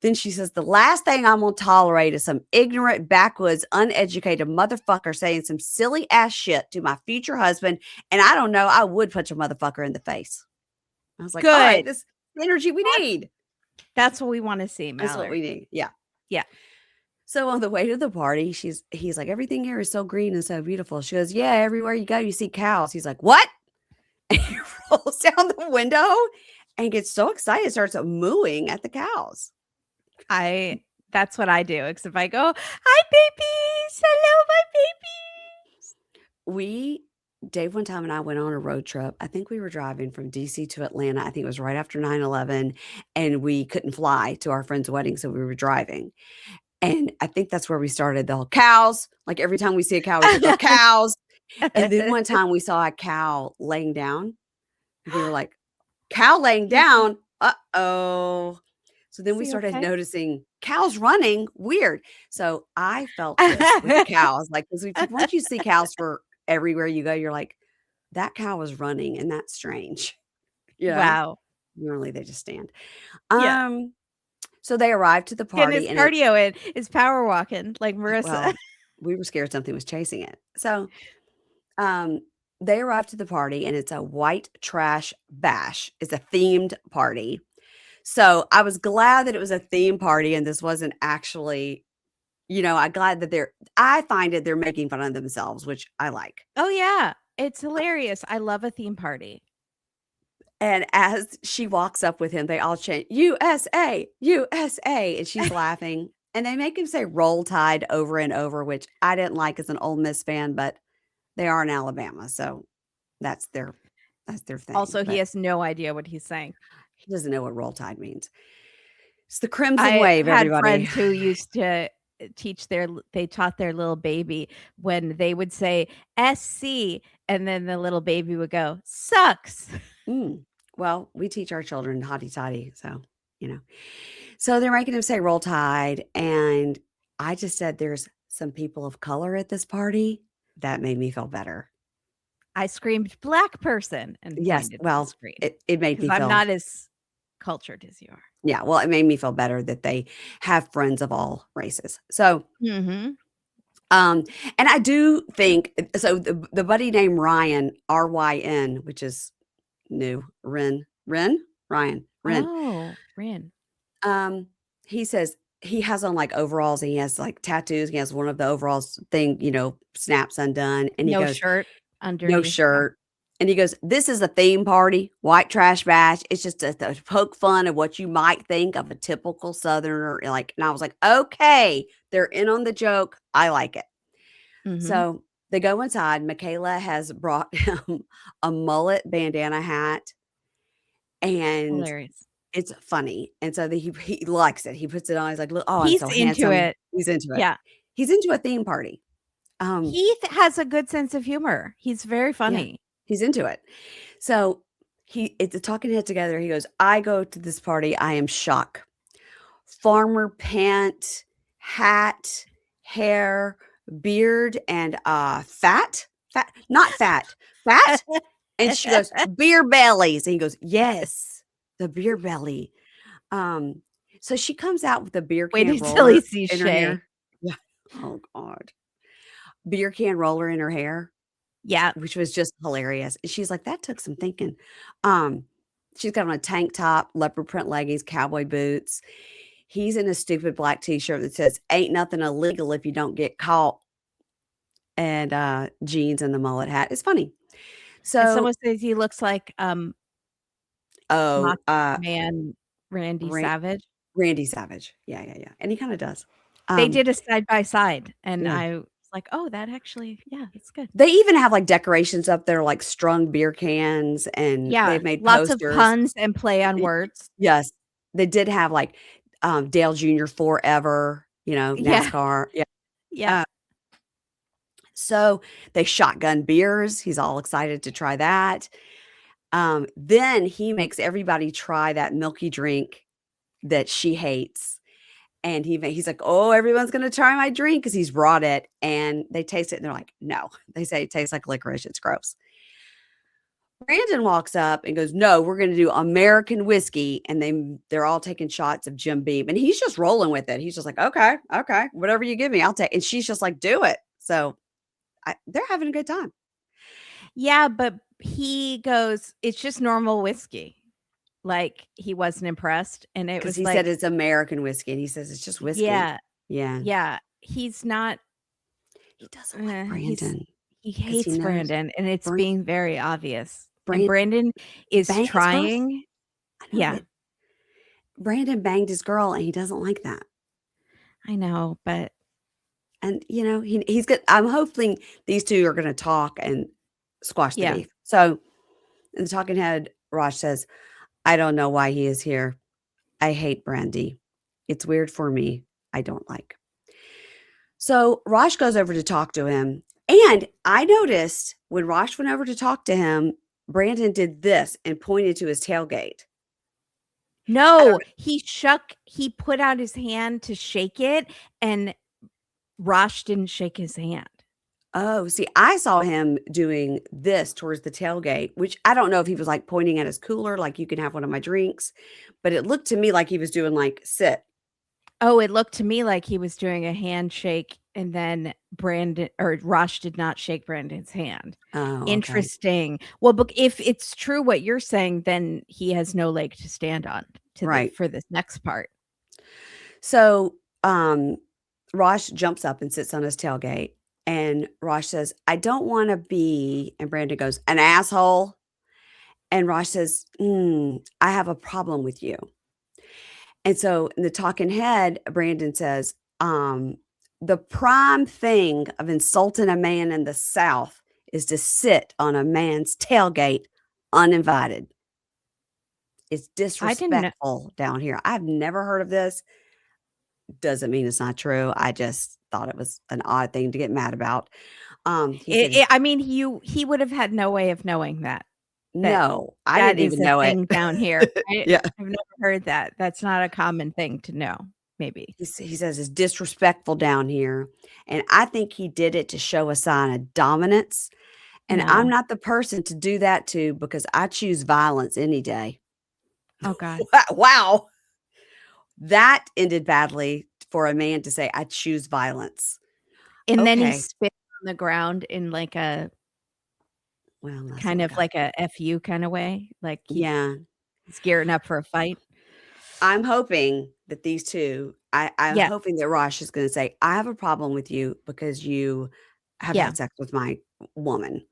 Speaker 1: then she says, the last thing I'm going to tolerate is some ignorant, backwoods, uneducated motherfucker saying some silly ass shit to my future husband. And I don't know, I would punch a motherfucker in the face. I was like, all right,
Speaker 2: Good.
Speaker 1: this is the energy we
Speaker 2: That's
Speaker 1: need.
Speaker 2: that's what we wanna see,
Speaker 1: That's what we
Speaker 2: Mallorie.
Speaker 1: need. Yeah.
Speaker 2: Yeah.
Speaker 1: So on the way to the party, he's like, everything here is so green and so beautiful. She goes, yeah, everywhere you go, you see cows. He's like, what? And he rolls down the window and gets so excited, starts mooing at the cows.
Speaker 2: That's what I do, except I go, "Hi, babies. Hello, my babies."
Speaker 1: Dave one time and I went on a road trip. I think we were driving from DC to Atlanta. I think it was right after 9/11, and we couldn't fly to our friend's wedding, so we were driving. And I think that's where we started the whole cows. Like every time we see a cow, we think of cows. And then one time we saw a cow laying down. And we were like, cow laying
Speaker 2: You okay?
Speaker 1: down. Uh-oh. So then
Speaker 2: Is
Speaker 1: we
Speaker 2: he
Speaker 1: started
Speaker 2: okay?
Speaker 1: noticing cows running. Weird. So I felt this with the cows. Like, because once you see cows for everywhere you go, you're like, that cow was running and that's strange. You know,
Speaker 2: Wow.
Speaker 1: normally they just stand.
Speaker 2: Yeah.
Speaker 1: Um, so they arrived to the
Speaker 2: Getting his
Speaker 1: party and it's
Speaker 2: cardio in, his power walking like Marissa.
Speaker 1: well, we were scared something was chasing it. So um they arrived to the party and it's a white trash bash. It's a themed party. So I was glad that it was a theme party and this wasn't actually, I'm glad that I find it they're making fun of themselves, which I like.
Speaker 2: Oh, yeah. It's hilarious. I love a theme party.
Speaker 1: And as she walks up with him, they all chant USA, USA, and she's laughing. And they make him say roll tide over and over, which I didn't like as an Ole Miss fan, but they are in Alabama, so that's their thing.
Speaker 2: Also, he
Speaker 1: But
Speaker 2: has no idea what he's saying.
Speaker 1: he doesn't know what roll tide means. It's the Crimson
Speaker 2: I
Speaker 1: Wave,
Speaker 2: had
Speaker 1: everybody.
Speaker 2: friends who used to they taught their little baby when they would say SC, and then the little baby would go, "Sucks."
Speaker 1: Mm. Well, we teach our children hotty toddy, so, you know. So they're making him say roll tide, and I just said there's some people of color at this party. That made me feel better.
Speaker 2: I screamed, "Black person," and
Speaker 1: Yes,
Speaker 2: pointed to the
Speaker 1: well,
Speaker 2: screen
Speaker 1: it made
Speaker 2: because
Speaker 1: me
Speaker 2: 'cause I'm
Speaker 1: feel
Speaker 2: not as cultured as you are.
Speaker 1: yeah, well, it made me feel better that they have friends of all races. So,
Speaker 2: Mhm.
Speaker 1: um, and I do think so the buddy named Ryan, RYN, which is new, Ryan, Ren.
Speaker 2: Oh, Rin.
Speaker 1: Um, he says he has on, like, overalls, and he has, like, tattoos. He has one of the overalls thing, snaps undone, and he
Speaker 2: No
Speaker 1: goes,
Speaker 2: shirt
Speaker 1: "No
Speaker 2: underneath. Yeah.
Speaker 1: shirt." And he goes, "This is a theme party, white trash bash. It's just to poke fun of what you might think of a typical Southerner." Like, and I was like, "Okay, they're in on the joke. I like it."
Speaker 2: Mhm.
Speaker 1: So they go inside. Michaela has brought him a mullet bandana hat, and
Speaker 2: Hilarious.
Speaker 1: it's funny. And so he likes it. He puts it on. He's like, "Look, oh, I'm
Speaker 2: He's
Speaker 1: so
Speaker 2: into
Speaker 1: handsome."
Speaker 2: it.
Speaker 1: He's into it.
Speaker 2: Yeah.
Speaker 1: He's into a theme party. Um,
Speaker 2: Has a good sense of humor. He's very
Speaker 1: yeah,
Speaker 2: funny.
Speaker 1: he's into it. So it's a talking head together. He goes, I go to this party. I am shocked. Farmer pant, hat, hair, beard, and fat, not fat, fat, And she goes, "Beer bellies." And he goes, "Yes, the beer belly." So she comes out with a beer
Speaker 2: Wait
Speaker 1: can
Speaker 2: until he
Speaker 1: roller
Speaker 2: sees
Speaker 1: in her
Speaker 2: Shay.
Speaker 1: hair. Yeah. Oh God. Beer can roller in her hair,
Speaker 2: Yeah.
Speaker 1: which was just hilarious. And she's like, "That took some thinking." Um, she's got on a tank top, leopard print leggings, cowboy boots. He's in a stupid black t-shirt that says, "Ain't nothing illegal if you don't get caught," and jeans and the mullet hat. It's funny.
Speaker 2: And
Speaker 1: So,
Speaker 2: someone says he looks like,
Speaker 1: oh,
Speaker 2: Macho Man Randy
Speaker 1: Ran
Speaker 2: Savage.
Speaker 1: Randy Savage. Yeah, yeah, yeah. And he kinda does.
Speaker 2: They
Speaker 1: Um,
Speaker 2: did a side by side, and
Speaker 1: yeah.
Speaker 2: I was like, "Oh, that actually yeah, that's good."
Speaker 1: They even have, like, decorations up there, like strung beer cans, and
Speaker 2: Yeah,
Speaker 1: they've made
Speaker 2: lots of
Speaker 1: posters.
Speaker 2: puns and play on
Speaker 1: Y
Speaker 2: words.
Speaker 1: Yes. They did have, like, Dale Jr. Forever,
Speaker 2: Yeah,
Speaker 1: NASCAR. Yeah.
Speaker 2: yeah.
Speaker 1: Uh, so they shotgun beers. He's all excited to try that. Then he makes everybody try that milky drink that she hates. And he's like, "Oh, everyone's gonna try my drink," because he's brought it, and they taste it, and they're like, "No." They say it tastes like licorice, it's gross. Brandon walks up and goes, "No, we're gonna do American whiskey," and they're all taking shots of Jim Beam, and he's just rolling with it. He's just like, "Okay, okay, whatever you give me, I'll take," and she's just like, "Do it." So, they're having a good time
Speaker 2: Yeah, but he goes, "It's just normal whiskey." Like, he wasn't impressed, and it
Speaker 1: because
Speaker 2: was
Speaker 1: he said
Speaker 2: like
Speaker 1: it's American whiskey, and he says it's just whiskey.
Speaker 2: yeah,
Speaker 1: Yeah.
Speaker 2: yeah, he's not
Speaker 1: He doesn't like Brandon
Speaker 2: he
Speaker 1: because he
Speaker 2: hates
Speaker 1: knows
Speaker 2: Brandon, and it's
Speaker 1: Bran
Speaker 2: being very obvious, and
Speaker 1: Brandon
Speaker 2: Brandon is
Speaker 1: banged his girls.
Speaker 2: trying
Speaker 1: I know,
Speaker 2: yeah,
Speaker 1: but Brandon banged his girl, and he doesn't like that.
Speaker 2: I know, but
Speaker 1: And, he's good. I'm hoping these 2 are gonna talk and squash the
Speaker 2: yeah.
Speaker 1: beef. So, in the talking head, Rosh says, "I don't know why he is here. I hate Brandy. It's weird for me. I don't like." So, Rosh goes over to talk to him, and I noticed when Rosh went over to talk to him, Brandon did this and pointed to his tailgate. I don't
Speaker 2: No, he put out his hand to shake it, and Rosh didn't shake his hand.
Speaker 1: Oh, see, I saw him doing this towards the tailgate, which I don't know if he was, like, pointing at his cooler, like, "You can have one of my drinks," but it looked to me like he was doing, like, "Sit."
Speaker 2: Oh, it looked to me like he was doing a handshake, and then Brandon or Rosh did not shake Brandon's hand.
Speaker 1: Oh, okay.
Speaker 2: Interesting. Well, but if it's true what you're saying, then he has no leg to stand on
Speaker 1: Right.
Speaker 2: for this next part.
Speaker 1: So, Rosh jumps up and sits on his tailgate, and Rosh says, "I don't wanna be," and Brandon goes, "an asshole?" And Rosh says, "I have a problem with you." And so in the talking head, Brandon says, "The prime thing of insulting a man in the South is to sit on a man's tailgate uninvited. It's
Speaker 2: I didn't know
Speaker 1: disrespectful down here." I've never heard of this. Doesn't mean it's not true. I just thought it was an odd thing to get mad about. He said,
Speaker 2: I mean, he would have had no way of knowing that that
Speaker 1: "No, I
Speaker 2: that
Speaker 1: didn't
Speaker 2: is
Speaker 1: even
Speaker 2: a
Speaker 1: know it."
Speaker 2: thing down here.
Speaker 1: Yeah.
Speaker 2: I've never heard that. That's not a common thing to know, maybe.
Speaker 1: He says it's disrespectful down here, and I think he did it to show a sign of dominance, and I'm
Speaker 2: No.
Speaker 1: not the person to do that to because I choose violence any day.
Speaker 2: Oh god.
Speaker 1: Wow. That ended badly for a man to say, "I choose violence."
Speaker 2: And then he
Speaker 1: Okay.
Speaker 2: spit on the ground in like a
Speaker 1: Well, that's
Speaker 2: kind
Speaker 1: all I
Speaker 2: of
Speaker 1: got.
Speaker 2: like a F you kinda way, like
Speaker 1: Yeah.
Speaker 2: he's gearing up for a fight.
Speaker 1: I'm hoping that these 2 I'm
Speaker 2: Yeah,
Speaker 1: hoping that Rosh is gonna say, "I have a problem with you because you have
Speaker 2: yeah,
Speaker 1: had sex with my woman."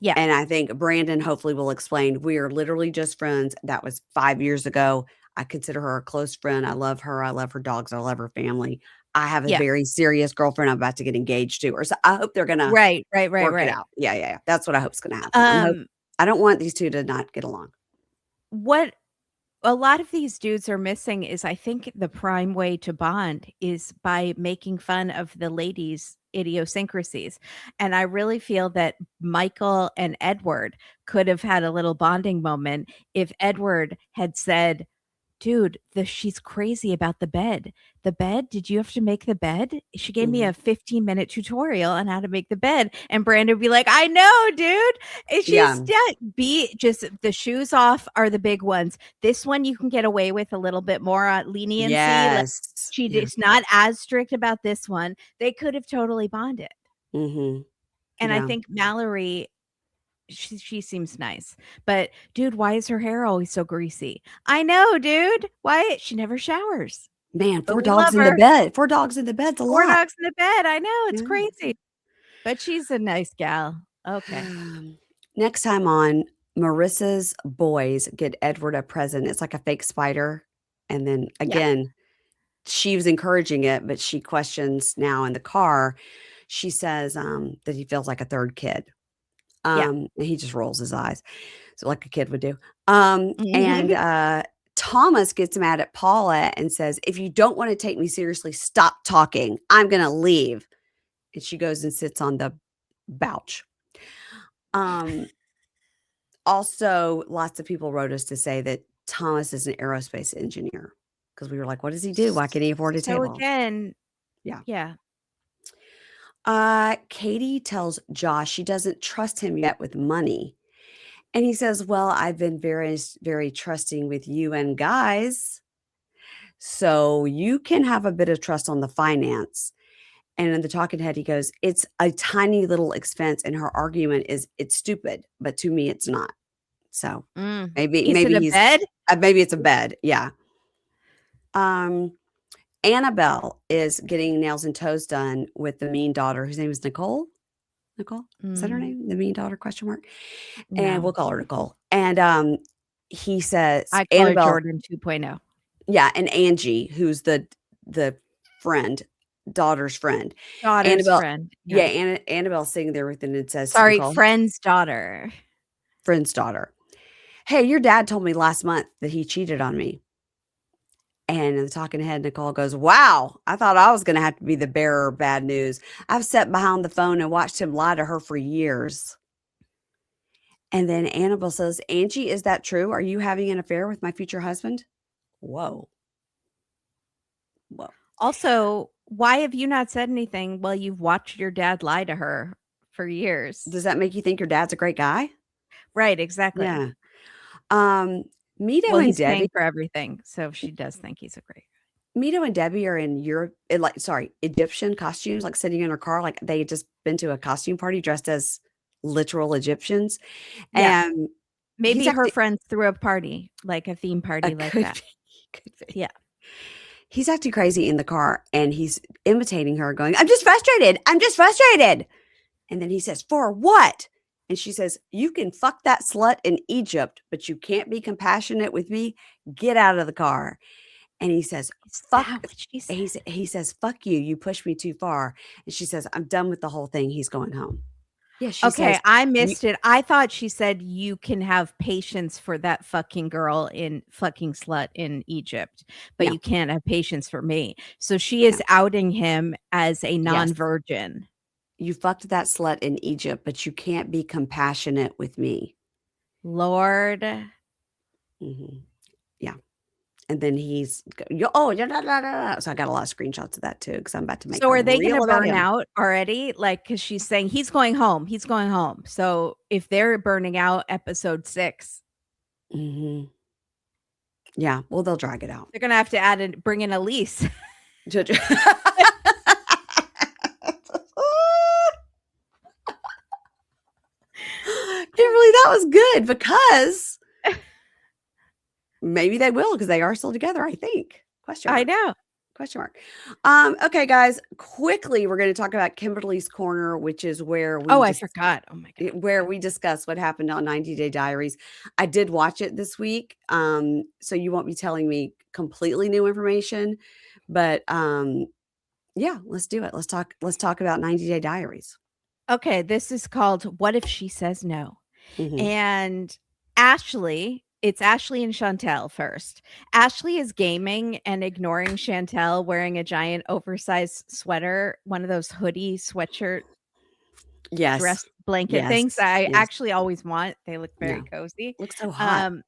Speaker 2: yeah,
Speaker 1: And I think Brandon hopefully will explain, "We are literally just friends. That was 5 years ago. I consider her a close friend. I love her. I love her dogs. I love her family. I have a
Speaker 2: yeah.
Speaker 1: very serious girlfriend I'm about to get engaged to," or so I hope they're gonna
Speaker 2: Right, right, right,
Speaker 1: work it
Speaker 2: right.
Speaker 1: out. Yeah, yeah, yeah. That's what I hope is gonna happen.
Speaker 2: Um,
Speaker 1: I don't want these 2 to not get along.
Speaker 2: what a lot of these dudes are missing is I think the prime way to bond is by making fun of the ladies' idiosyncrasies, and I really feel that Michael and Edward could have had a little bonding moment if Edward had said, dude, she's crazy about the bed. The bed, did you have to make the bed? She gave me
Speaker 1: Mhm.
Speaker 2: a 15-minute tutorial on how to make the bed. And Brandon would be like, I know, dude. And
Speaker 1: Yeah.
Speaker 2: she's be just the shoes off are the big ones. This one you can get away with a little bit more leniency. Like
Speaker 1: Yes.
Speaker 2: she
Speaker 1: Yeah.
Speaker 2: is not as strict about this one. They could have totally bonded.
Speaker 1: Mhm.
Speaker 2: And I
Speaker 1: Yeah.
Speaker 2: think Mallorie, she seems nice. But dude, why is her hair always so greasy? I know, dude. Why? She never showers.
Speaker 1: Man,
Speaker 2: But
Speaker 1: 4
Speaker 2: we
Speaker 1: dogs
Speaker 2: love
Speaker 1: in the
Speaker 2: her.
Speaker 1: bed. 4 dogs in the bed's a
Speaker 2: 4
Speaker 1: lot.
Speaker 2: dogs in the bed. I know, it's
Speaker 1: Yeah.
Speaker 2: crazy. But she's a nice gal. Okay.
Speaker 1: Next time on, Marissa's boys get Edward a present. It's like a fake spider. And then
Speaker 2: Yeah.
Speaker 1: again, she was encouraging it, but she questions now in the car. She says that he feels like a third kid.
Speaker 2: Yeah.
Speaker 1: And he just rolls his eyes. So like a kid would do. And
Speaker 2: Mhm.
Speaker 1: Thomas gets mad at Paula and says, if you don't want to take me seriously, stop talking. I'm going to leave. And she goes and sits on the couch. Also, lots of people wrote us to say that Thomas is an aerospace engineer because we were like, what does he do? Why can't he afford a
Speaker 2: So
Speaker 1: table?
Speaker 2: again,
Speaker 1: Yeah.
Speaker 2: yeah.
Speaker 1: Catie tells Josh she doesn't trust him yet with money. And he says, well, I've been very, very trusting with you and guys. So you can have a bit of trust on the finance. And in the talking head, he goes, it's a tiny little expense. And her argument is it's stupid, but to me, it's not. So maybe,
Speaker 2: Is it
Speaker 1: maybe
Speaker 2: a
Speaker 1: he's,
Speaker 2: bed?
Speaker 1: maybe it's a bed. Yeah. Um, Annabelle is getting nails and toes done with the mean daughter, whose name is Nicole. Nicole? Is that her
Speaker 2: Mm,
Speaker 1: name? The mean daughter, question mark? And
Speaker 2: no.
Speaker 1: we'll call her Nicole. And he says,
Speaker 2: I call her
Speaker 1: Annabelle,
Speaker 2: Jordan 2.0.
Speaker 1: yeah, and Angie, who's the friend, daughter's friend.
Speaker 2: Daughter's
Speaker 1: Annabelle,
Speaker 2: friend.
Speaker 1: yeah,
Speaker 2: Yeah.
Speaker 1: Annabelle's sitting there with it and says to
Speaker 2: Sorry,
Speaker 1: Nicole,
Speaker 2: friend's daughter.
Speaker 1: friend's daughter, hey, your dad told me last month that he cheated on me. And in the talking head, Nicole goes, wow, I thought I was going to have to be the bearer of bad news. I've sat behind the phone and watched him lie to her for years. And then Annabelle says, Angie, is that true? Are you having an affair with my future husband? Whoa. Whoa.
Speaker 2: Also, why have you not said anything while you've watched your dad lie to her for years?
Speaker 1: Does that make you think your dad's a great guy?
Speaker 2: Right, exactly.
Speaker 1: Yeah. Um,
Speaker 2: Well,
Speaker 1: Mido and
Speaker 2: he's
Speaker 1: Debby,
Speaker 2: paying for everything, so she does think he's a great
Speaker 1: Mido and Debby are in Europe, Egyptian costumes, like sitting in her car, like they had just been to a costume party dressed as literal Egyptians.
Speaker 2: yeah.
Speaker 1: And he's
Speaker 2: Maybe her
Speaker 1: acting,
Speaker 2: friends threw a party, like a theme party like
Speaker 1: could
Speaker 2: that.
Speaker 1: be, could be.
Speaker 2: Yeah.
Speaker 1: He's acting crazy in the car and he's imitating her, going, I'm just frustrated. I'm just frustrated. And then he says, for what? And she says, you can fuck that slut in Egypt, but you can't be compassionate with me. Get out of the car. And he says,
Speaker 2: Is
Speaker 1: fuck.
Speaker 2: that what she said?
Speaker 1: He says, fuck you. You pushed me too far. And she says, I'm done with the whole thing. He's going home. Yeah, she
Speaker 2: Okay,
Speaker 1: says,
Speaker 2: I
Speaker 1: you,
Speaker 2: missed it. I thought she said you can have patience for that fucking girl in fucking slut in Egypt, but
Speaker 1: no,
Speaker 2: you can't have patience for me. So she
Speaker 1: no.
Speaker 2: is outing him as a
Speaker 1: Yes.
Speaker 2: non-virgin.
Speaker 1: You fucked that slut in Egypt, but you can't be compassionate with me.
Speaker 2: Lord.
Speaker 1: Mhm. Yeah. And then he's, oh, yeah, da, da, da, da. So I got a lot of screenshots of that too, because I'm about to make
Speaker 2: So
Speaker 1: a
Speaker 2: are they gonna
Speaker 1: reel about
Speaker 2: burn
Speaker 1: him.
Speaker 2: out already? Like, because she's saying he's going home. He's going home. So if they're burning out episode 6,
Speaker 1: Hmm. Yeah. Well, they'll drag it out.
Speaker 2: they're gonna have to bring in Elise.
Speaker 1: Kimberly, that was good because maybe they will because they are still together, I think. Question
Speaker 2: I
Speaker 1: mark.
Speaker 2: know.
Speaker 1: Question mark. Okay, guys, quickly, we're going to talk about Kimberly's Corner, which is where we
Speaker 2: Oh, I
Speaker 1: just
Speaker 2: forgot. Oh my God.
Speaker 1: where we discuss what happened on 90 Day Diaries. I did watch it this week, so you won't be telling me completely new information, but yeah, let's do it. Let's talk about 90 Day Diaries.
Speaker 2: Okay, this is called What If She Says No?
Speaker 1: Mhm.
Speaker 2: And it's Ashley and Chantel first. Ashley is gaming and ignoring Chantel wearing a giant oversized sweater, one of those hoodie sweatshirt
Speaker 1: Yes.
Speaker 2: dress blanket
Speaker 1: Yes.
Speaker 2: things that I
Speaker 1: Yes.
Speaker 2: actually always want. They look
Speaker 1: Yeah.
Speaker 2: very cozy.
Speaker 1: Looks so hot.
Speaker 2: Um,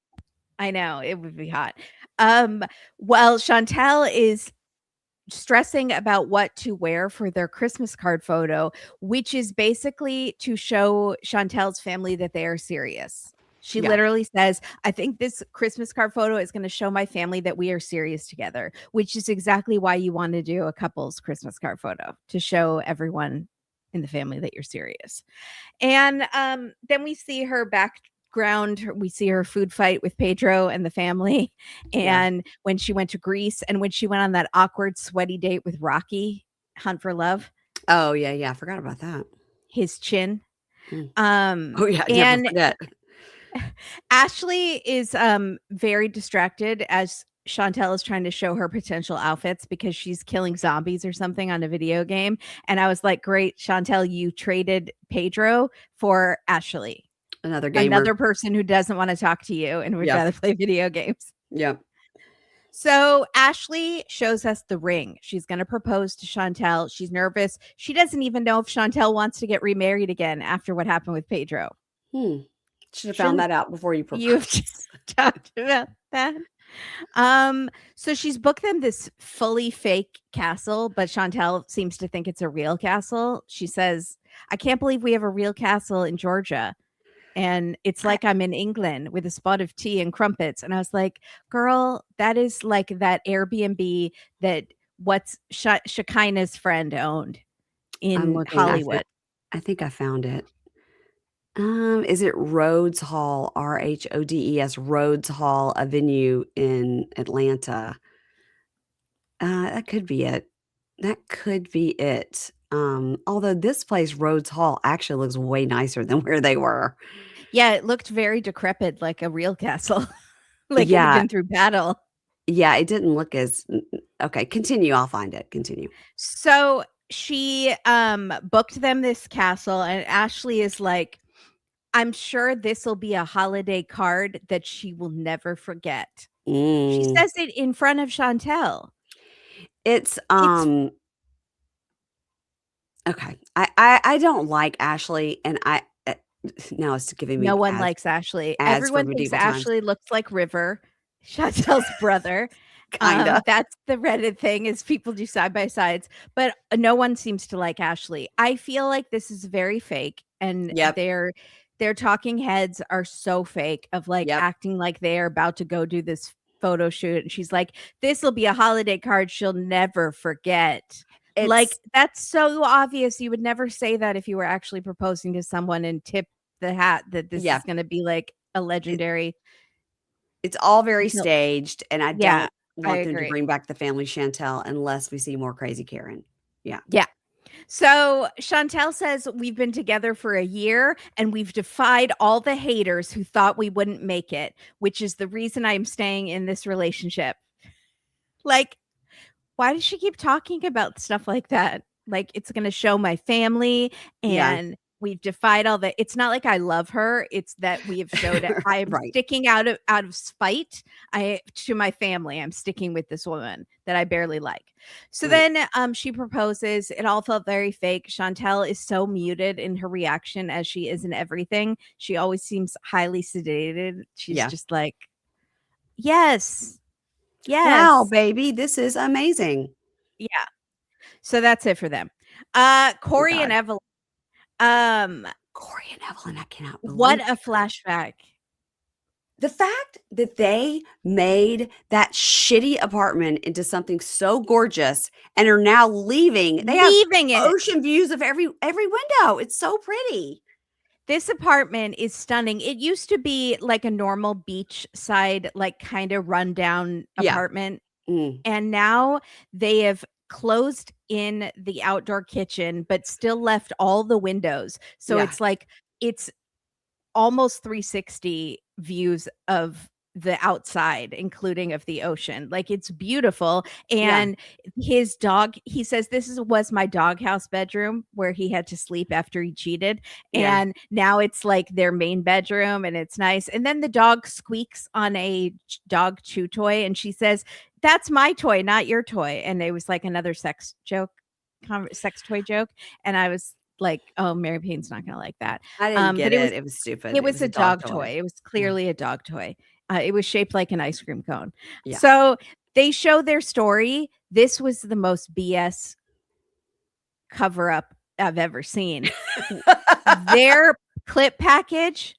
Speaker 2: I know, it would be hot. Well, Chantel is stressing about what to wear for their Christmas card photo, which is basically to show Chantel's family that they are serious. She
Speaker 1: Yeah.
Speaker 2: literally says, I think this Christmas card photo is going to show my family that we are serious together, which is exactly why you want to do a couple's Christmas card photo, to show everyone in the family that you're serious. And then we see her background. We see her food fight with Pedro and the family.
Speaker 1: Yeah.
Speaker 2: And when she went to Greece and when she went on that awkward, sweaty date with Rocky, Hunt for Love,
Speaker 1: Oh, yeah, yeah, I forgot about that.
Speaker 2: his chin.
Speaker 1: Mm. Oh, yeah, never
Speaker 2: And
Speaker 1: forget.
Speaker 2: Ashley is very distracted as Chantel is trying to show her potential outfits because she's killing zombies or something on a video game. And I was like, great, Chantel, you traded Pedro for Ashley,
Speaker 1: Another gamer.
Speaker 2: another person who doesn't want to talk to you and would
Speaker 1: Yep.
Speaker 2: rather play video games.
Speaker 1: Yep.
Speaker 2: So Ashley shows us the ring. She's going to propose to Chantel. She's nervous. She doesn't even know if Chantel wants to get remarried again after what happened with Pedro.
Speaker 1: Should have found that out before you
Speaker 2: You've
Speaker 1: proposed.
Speaker 2: just talked about that. So she's booked them this fully fake castle, but Chantel seems to think it's a real castle. She says, I can't believe we have a real castle in Georgia. And it's like I'm in England with a spot of tea and crumpets. And I was like, girl, that is like that Airbnb that what's Shekinah's friend owned
Speaker 1: I'm
Speaker 2: in
Speaker 1: looking.
Speaker 2: Hollywood.
Speaker 1: I think I found it. Is it Rhodes Hall, Rhodes, Rhodes Hall, a venue in Atlanta? That could be it. That could be it. Although this place, Rhodes Hall, actually looks way nicer than where they were.
Speaker 2: Yeah, it looked very decrepit, like a real castle, like it had
Speaker 1: Yeah.
Speaker 2: been through battle.
Speaker 1: Yeah, it didn't look as okay, continue, I'll find it, continue.
Speaker 2: So she booked them this castle, and Ashley is like, I'm sure this will be a holiday card that she will never forget. She
Speaker 1: Mm.
Speaker 2: says it in front of Chantel.
Speaker 1: It's,
Speaker 2: It's
Speaker 1: okay. I don't like Ashley, and now it's giving me
Speaker 2: no one likes Ashley.
Speaker 1: as for
Speaker 2: Everyone thinks
Speaker 1: medieval times.
Speaker 2: Ashley looks like River, Chantel's brother.
Speaker 1: Kinda.
Speaker 2: That's the Reddit thing, is people do side by sides, but no one seems to like Ashley. I feel like this is very fake, and
Speaker 1: Yep.
Speaker 2: their talking heads are so fake of like
Speaker 1: Yep.
Speaker 2: acting like they're about to go do this photo shoot, and she's like, this will be a holiday card she'll never forget. Like,
Speaker 1: It's
Speaker 2: that's so obvious. You would never say that if you were actually proposing to someone and tip the hat that this
Speaker 1: yeah.
Speaker 2: is going to be like a legendary.
Speaker 1: It's all very
Speaker 2: No.
Speaker 1: staged, and I
Speaker 2: Yeah,
Speaker 1: don't
Speaker 2: I
Speaker 1: want them to
Speaker 2: agree.
Speaker 1: bring back the family Chantel unless we see more crazy Karen. Yeah.
Speaker 2: Yeah. So Chantel says, we've been together for a year and we've defied all the haters who thought we wouldn't make it, which is the reason I'm staying in this relationship. Like, why does she keep talking about stuff like that? Like, it's going to show my family
Speaker 1: Yeah.
Speaker 2: and we've defied all the. It's not like I love her. It's that we have showed it. I'm
Speaker 1: Right.
Speaker 2: sticking out of spite to my family. I'm sticking with this woman that I barely like. So
Speaker 1: Right.
Speaker 2: then she proposes. It all felt very fake. Chantel is so muted in her reaction, as she is in everything. She always seems highly sedated. She's
Speaker 1: Yeah.
Speaker 2: just like, yes. Yes.
Speaker 1: Wow, baby, this is amazing.
Speaker 2: Yeah. So that's it for them. Corey and Evelyn.
Speaker 1: Corey and Evelyn, I cannot believe
Speaker 2: What a flashback.
Speaker 1: the fact that they made that shitty apartment into something so gorgeous and are now leaving. They have
Speaker 2: Leaving it.
Speaker 1: ocean views of every window. It's so pretty.
Speaker 2: This apartment is stunning. It used to be like a normal beachside, like kind of rundown
Speaker 1: Yeah.
Speaker 2: apartment.
Speaker 1: Mm.
Speaker 2: And now they have closed in the outdoor kitchen, but still left all the windows. So
Speaker 1: Yeah.
Speaker 2: it's like, it's almost 360 views of the outside, including of the ocean. Like, it's beautiful. And his dog, he says, was my doghouse bedroom where he had to sleep after he cheated.
Speaker 1: Yeah.
Speaker 2: And now it's like their main bedroom and it's nice. And then the dog squeaks on a dog chew toy and she says, that's my toy, not your toy. And it was like another sex toy joke. And I was like, oh, Mary Payne's not gonna like that.
Speaker 1: I didn't get
Speaker 2: but
Speaker 1: it was stupid.
Speaker 2: It was a dog toy. It was clearly a dog toy. It was shaped like an ice cream cone.
Speaker 1: Yeah.
Speaker 2: So they show their story. This was the most BS cover up I've ever seen. Their clip package,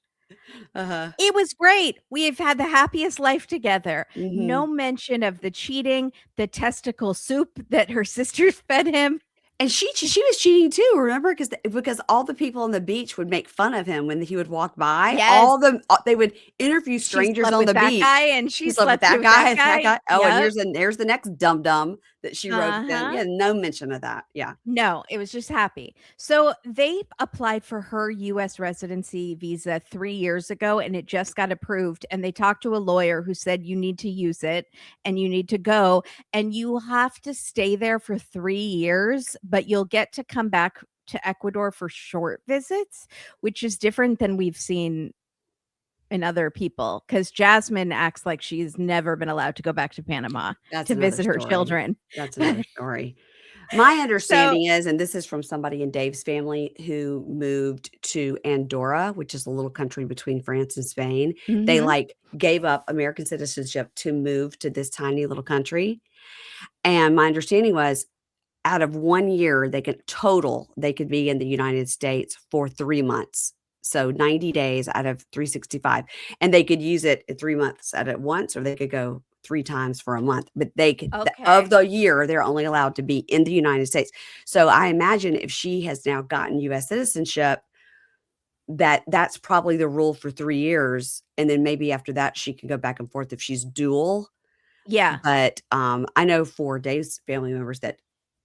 Speaker 1: Uh-huh.
Speaker 2: it was great. We have had the happiest life together. No
Speaker 1: Mhm.
Speaker 2: mention of the cheating, the testicle soup that her sisters fed him.
Speaker 1: And she was cheating too, remember? Because all the people on the beach would make fun of him when he would walk by.
Speaker 2: Yes.
Speaker 1: They would interview
Speaker 2: She
Speaker 1: strangers
Speaker 2: slept
Speaker 1: on
Speaker 2: with
Speaker 1: the
Speaker 2: that
Speaker 1: beach.
Speaker 2: guy, and
Speaker 1: She
Speaker 2: she
Speaker 1: slept with
Speaker 2: slept
Speaker 1: that
Speaker 2: with that
Speaker 1: guy, that
Speaker 2: guy.
Speaker 1: guy. Oh, and
Speaker 2: Yep.
Speaker 1: there's the next dum-dum that she wrote in.
Speaker 2: Uh-huh.
Speaker 1: Yeah, no mention of that. Yeah.
Speaker 2: No, it was just happy. So they applied for her US residency visa 3 years ago, and it just got approved, and they talked to a lawyer who said you need to use it and you need to go, and you have to stay there for 3 years, but you'll get to come back to Ecuador for short visits, which is different than we've seen in other people, because Jasmine acts like she's never been allowed to go back to Panama
Speaker 1: That's
Speaker 2: to
Speaker 1: another
Speaker 2: visit her
Speaker 1: story.
Speaker 2: children.
Speaker 1: That's another story. My
Speaker 2: So
Speaker 1: understanding is, and this is from somebody in Dave's family who moved to Andorra, which is a little country between France and Spain. They
Speaker 2: mhm.
Speaker 1: like gave up American citizenship to move to this tiny little country. And my understanding was out of 1 year, they could be in the United States for 3 months. So 90 days out of 365, and they could use it in 3 months at once, or they could go 3 times for a month, but they could of
Speaker 2: Okay.
Speaker 1: the year, they're only allowed to be in the United States. So I imagine if she has now gotten US citizenship, that's probably the rule for 3 years, and then maybe after that, she can go back and forth if she's dual.
Speaker 2: Yeah.
Speaker 1: But, I know for Dave's family members that,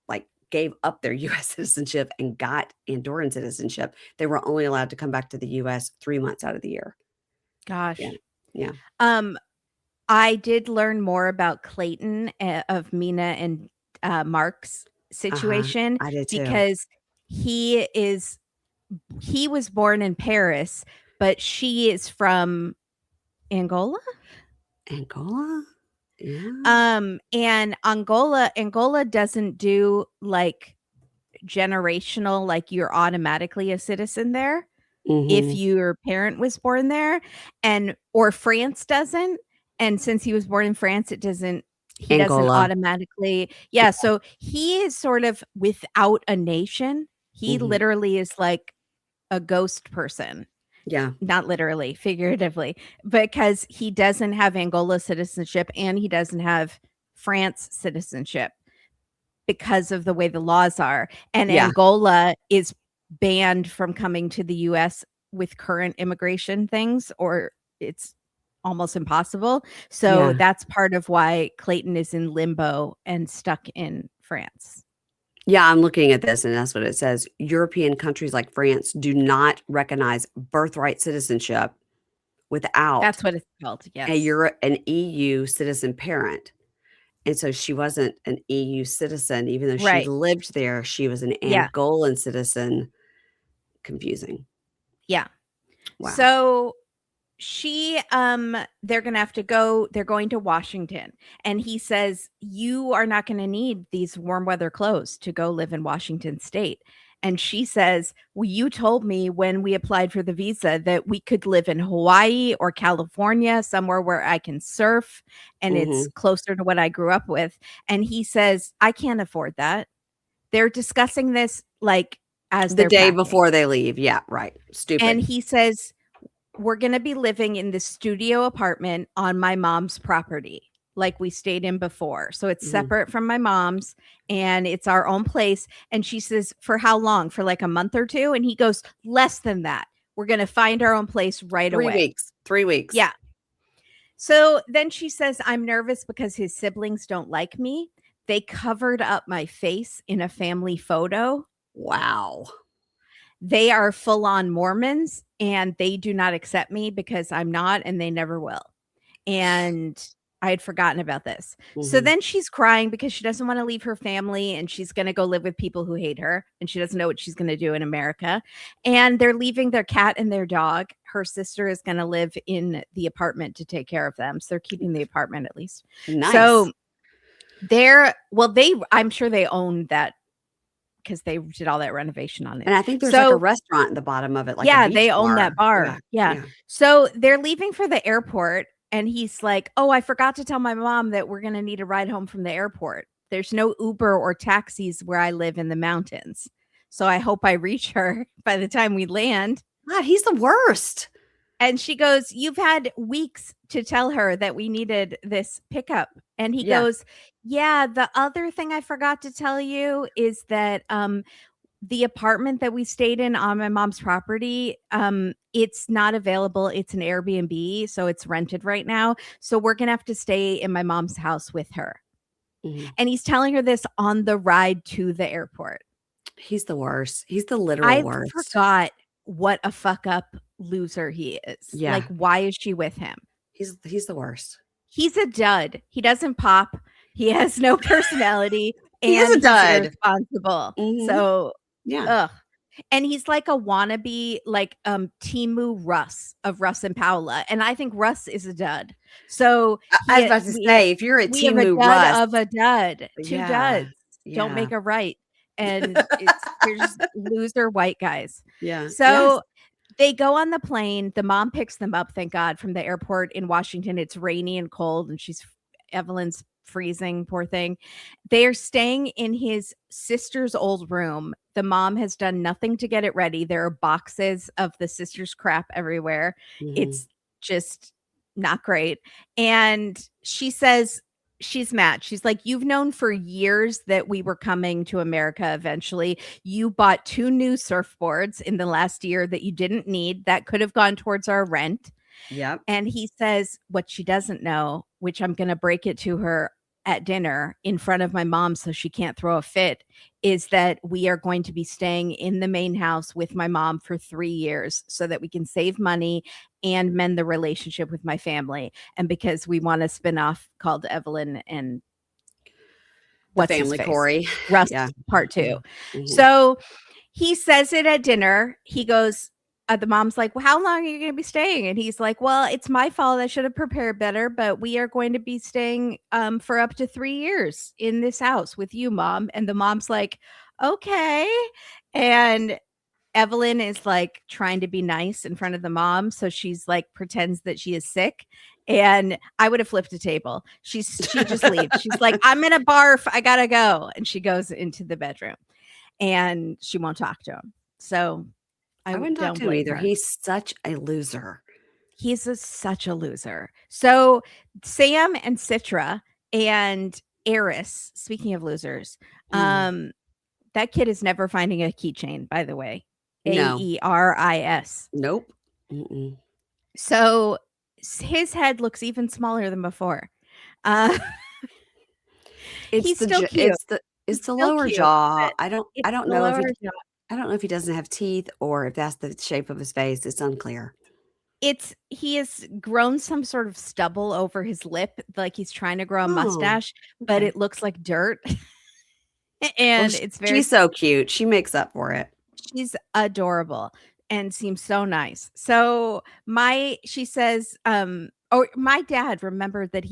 Speaker 1: like, gave up their US citizenship and got Andorran citizenship, they were only allowed to come back to the US 3 months out of the year. Yeah.
Speaker 2: Gosh.
Speaker 1: Yeah.
Speaker 2: Um, I did learn more about Clayton, of Mina and, Mark's
Speaker 1: Uh-huh.
Speaker 2: situation,
Speaker 1: I did too.
Speaker 2: because he is he was born in Paris, but she is from Angola?
Speaker 1: Angola? Yeah.
Speaker 2: And Angola doesn't do, like, generational, like, you're automatically a citizen there if
Speaker 1: Mhm.
Speaker 2: your parent was born there, and or France doesn't, and since he was born in France, he doesn't
Speaker 1: Angola.
Speaker 2: automatically. Yeah, so he is sort of without a nation. He
Speaker 1: Mhm.
Speaker 2: literally is like a ghost person.
Speaker 1: Yeah.
Speaker 2: Not literally, figuratively, because he doesn't have Angola citizenship and he doesn't have France citizenship because of the way the laws are. And
Speaker 1: Yeah.
Speaker 2: Angola is banned from coming to the US with current immigration things, or it's almost impossible. So
Speaker 1: Yeah.
Speaker 2: that's part of why Clayton is in limbo and stuck in France.
Speaker 1: Yeah, I'm looking at this, and that's what it says. European countries like France do not recognize birthright citizenship without
Speaker 2: That's what it's called. Yes.
Speaker 1: an EU citizen parent. And so she wasn't an EU citizen, even though she
Speaker 2: Right.
Speaker 1: lived there, she was an
Speaker 2: Yeah.
Speaker 1: Angolan citizen. Confusing.
Speaker 2: Yeah.
Speaker 1: Wow.
Speaker 2: So they're gonna have to go, they're going to Washington, and he says, you are not going to need these warm weather clothes to go live in Washington state. And she says, well, you told me when we applied for the visa that we could live in Hawaii or California, somewhere where I can surf and it's
Speaker 1: Mhm.
Speaker 2: closer to what I grew up with. And he says, I can't afford that. They're discussing this like as
Speaker 1: The
Speaker 2: they're
Speaker 1: day
Speaker 2: packing.
Speaker 1: before they leave. Yeah, right.
Speaker 2: And
Speaker 1: Stupid.
Speaker 2: he says, we're gonna be living in this studio apartment on my mom's property, like we stayed in before. So it's
Speaker 1: Mhm.
Speaker 2: separate from my mom's and it's our own place. And she says, for how long? For like a month or two? And he goes, less than that. We're gonna find our own place right
Speaker 1: 3
Speaker 2: away.
Speaker 1: weeks. 3 weeks.
Speaker 2: Yeah. So then she says, I'm nervous because his siblings don't like me. They covered up my face in a family photo.
Speaker 1: Wow.
Speaker 2: They are full on Mormons and they do not accept me because I'm not, and they never will. And I had forgotten about this. So
Speaker 1: Mhm.
Speaker 2: then she's crying because she doesn't want to leave her family and she's going to go live with people who hate her and she doesn't know what she's going to do in America. And they're leaving their cat and their dog. Her sister is going to live in the apartment to take care of them. So they're keeping the apartment at least.
Speaker 1: Nice.
Speaker 2: So I'm sure they own that because they did all that renovation on it.
Speaker 1: And I think there's like a
Speaker 2: So
Speaker 1: restaurant at the bottom of it, like a
Speaker 2: yeah,
Speaker 1: beach
Speaker 2: they own
Speaker 1: bar.
Speaker 2: that bar.
Speaker 1: Yeah.
Speaker 2: Yeah.
Speaker 1: Yeah.
Speaker 2: So they're leaving for the airport And he's like, "Oh, I forgot to tell my mom that we're gonna need a ride home from the airport. There's no Uber or taxis where I live in the mountains. So I hope I reach her by the time we land."
Speaker 1: God, he's the worst.
Speaker 2: And she goes, "You've had weeks to tell her that we needed this pickup." And he
Speaker 1: Yeah.
Speaker 2: goes, "Yeah, the other thing I forgot to tell you is that the apartment that we stayed in on my mom's property, it's not available. It's an Airbnb, so it's rented right now. So we're gonna have to stay in my mom's house with her."
Speaker 1: Mhm.
Speaker 2: And he's telling her this on the ride to the airport.
Speaker 1: He's the worst. He's the literal
Speaker 2: I
Speaker 1: worst.
Speaker 2: forgot what a fuck up loser he is.
Speaker 1: Yeah.
Speaker 2: Like, why is she with him?
Speaker 1: He's the worst.
Speaker 2: He's a dud. He doesn't pop. He has no personality,
Speaker 1: He is
Speaker 2: and
Speaker 1: a
Speaker 2: he's
Speaker 1: dud.
Speaker 2: irresponsible.
Speaker 1: Mhm.
Speaker 2: So,
Speaker 1: Yeah.
Speaker 2: ugh. And he's like a wannabe, like, Timu Russ of Russ and Paola, and I think Russ is a dud. So
Speaker 1: I was about to say, if you're a
Speaker 2: we have a
Speaker 1: Timu
Speaker 2: dud
Speaker 1: Russ,
Speaker 2: of a dud, 2
Speaker 1: yeah,
Speaker 2: duds don't
Speaker 1: yeah,
Speaker 2: make a right, and they're just loser white guys.
Speaker 1: yeah, yes,
Speaker 2: So they go on the plane. The mom picks them up, thank God, from the airport in Washington. It's rainy and cold, and Evelyn's freezing, poor thing. They are staying in his sister's old room. The mom has done nothing to get it ready. There are boxes of the sister's crap everywhere.
Speaker 1: mhm,
Speaker 2: It's just not great. And she says, she's mad. She's like, "You've known for years that we were coming to America eventually. You bought 2 new surfboards in the last year that you didn't need. That could have gone towards our rent."
Speaker 1: yep.
Speaker 2: And he says, what she doesn't know, which I'm going to break it to her at dinner in front of my mom so she can't throw a fit, is that we are going to be staying in the main house with my mom for 3 years so that we can save money and mend the relationship with my family. And because we want a spinoff called Evelyn and
Speaker 1: The
Speaker 2: what's his
Speaker 1: family
Speaker 2: face?
Speaker 1: Corey,
Speaker 2: Russ
Speaker 1: yeah,
Speaker 2: part 2.
Speaker 1: mhm, mhm,
Speaker 2: So he says it at dinner. He goes, the mom's like, "Well, how long are you going to be staying?" And he's like, "Well, it's my fault. I should have prepared better, but we are going to be staying for up to 3 years in this house with you, mom." And the mom's like, "Okay." And Evelyn is like trying to be nice in front of the mom, so she's like pretends that she is sick. And I would have flipped a table. She just leaves. She's like, "I'm gonna barf. I gotta go," and she goes into the bedroom, and she won't talk to him. So
Speaker 1: I wouldn't talk
Speaker 2: don't
Speaker 1: to him
Speaker 2: blame
Speaker 1: either.
Speaker 2: her.
Speaker 1: He's such a loser.
Speaker 2: He's such a loser. So Sam and Citra and Eris, speaking of losers,
Speaker 1: Mm,
Speaker 2: that kid is never finding a keychain, by the way.
Speaker 1: no,
Speaker 2: Aeris.
Speaker 1: nope, mm-mm.
Speaker 2: So his head looks even smaller than before. Uh,
Speaker 1: It's
Speaker 2: he's
Speaker 1: the
Speaker 2: still
Speaker 1: j
Speaker 2: cute.
Speaker 1: it's
Speaker 2: He's
Speaker 1: the
Speaker 2: still
Speaker 1: lower
Speaker 2: cute,
Speaker 1: jaw.
Speaker 2: but it's the lower jaw.
Speaker 1: I don't know if he doesn't have teeth or if that's the shape of his face. It's unclear.
Speaker 2: He has grown some sort of stubble over his lip, like he's trying to grow a
Speaker 1: Oh,
Speaker 2: mustache, but
Speaker 1: okay.
Speaker 2: it looks like dirt.
Speaker 1: Well,
Speaker 2: And it's very
Speaker 1: she's so cute. She makes up for it.
Speaker 2: she's adorable and seems so nice. So she says, or my dad remembered that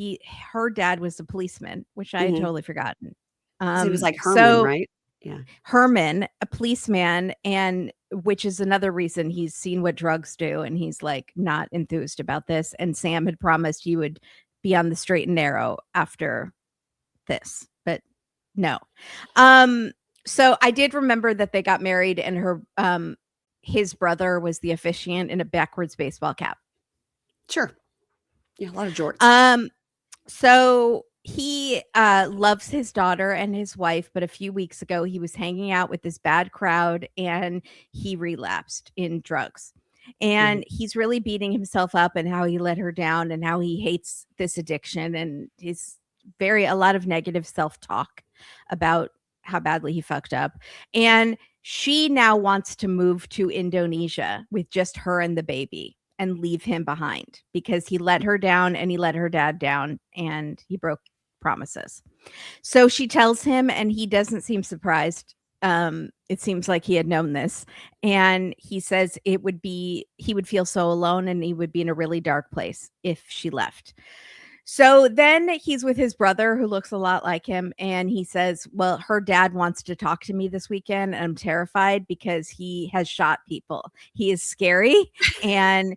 Speaker 2: her dad was a policeman, which I had
Speaker 1: Mhm.
Speaker 2: totally forgotten.
Speaker 1: So he was like Herman,
Speaker 2: So
Speaker 1: right? Yeah.
Speaker 2: Herman, a policeman, and which is another reason he's seen what drugs do, and he's like not enthused about this. And Sam had promised he would be on the straight and narrow after this, but no. So I did remember that they got married, and his brother was the officiant in a backwards baseball cap.
Speaker 1: Sure. Yeah, a lot of jorts.
Speaker 2: So he loves his daughter and his wife, but a few weeks ago he was hanging out with this bad crowd and he relapsed in drugs.
Speaker 1: Mhm.
Speaker 2: And he's really beating himself up and how he let her down and how he hates this addiction, and he's a lot of negative self-talk about how badly he fucked up. And she now wants to move to Indonesia with just her and the baby and leave him behind because he let her down and he let her dad down and he broke promises. So she tells him, and he doesn't seem surprised. It seems like he had known this. And he says he would feel so alone and he would be in a really dark place if she left. So then he's with his brother who looks a lot like him. And he says, "Well, her dad wants to talk to me this weekend. And I'm terrified because he has shot people. He is scary. And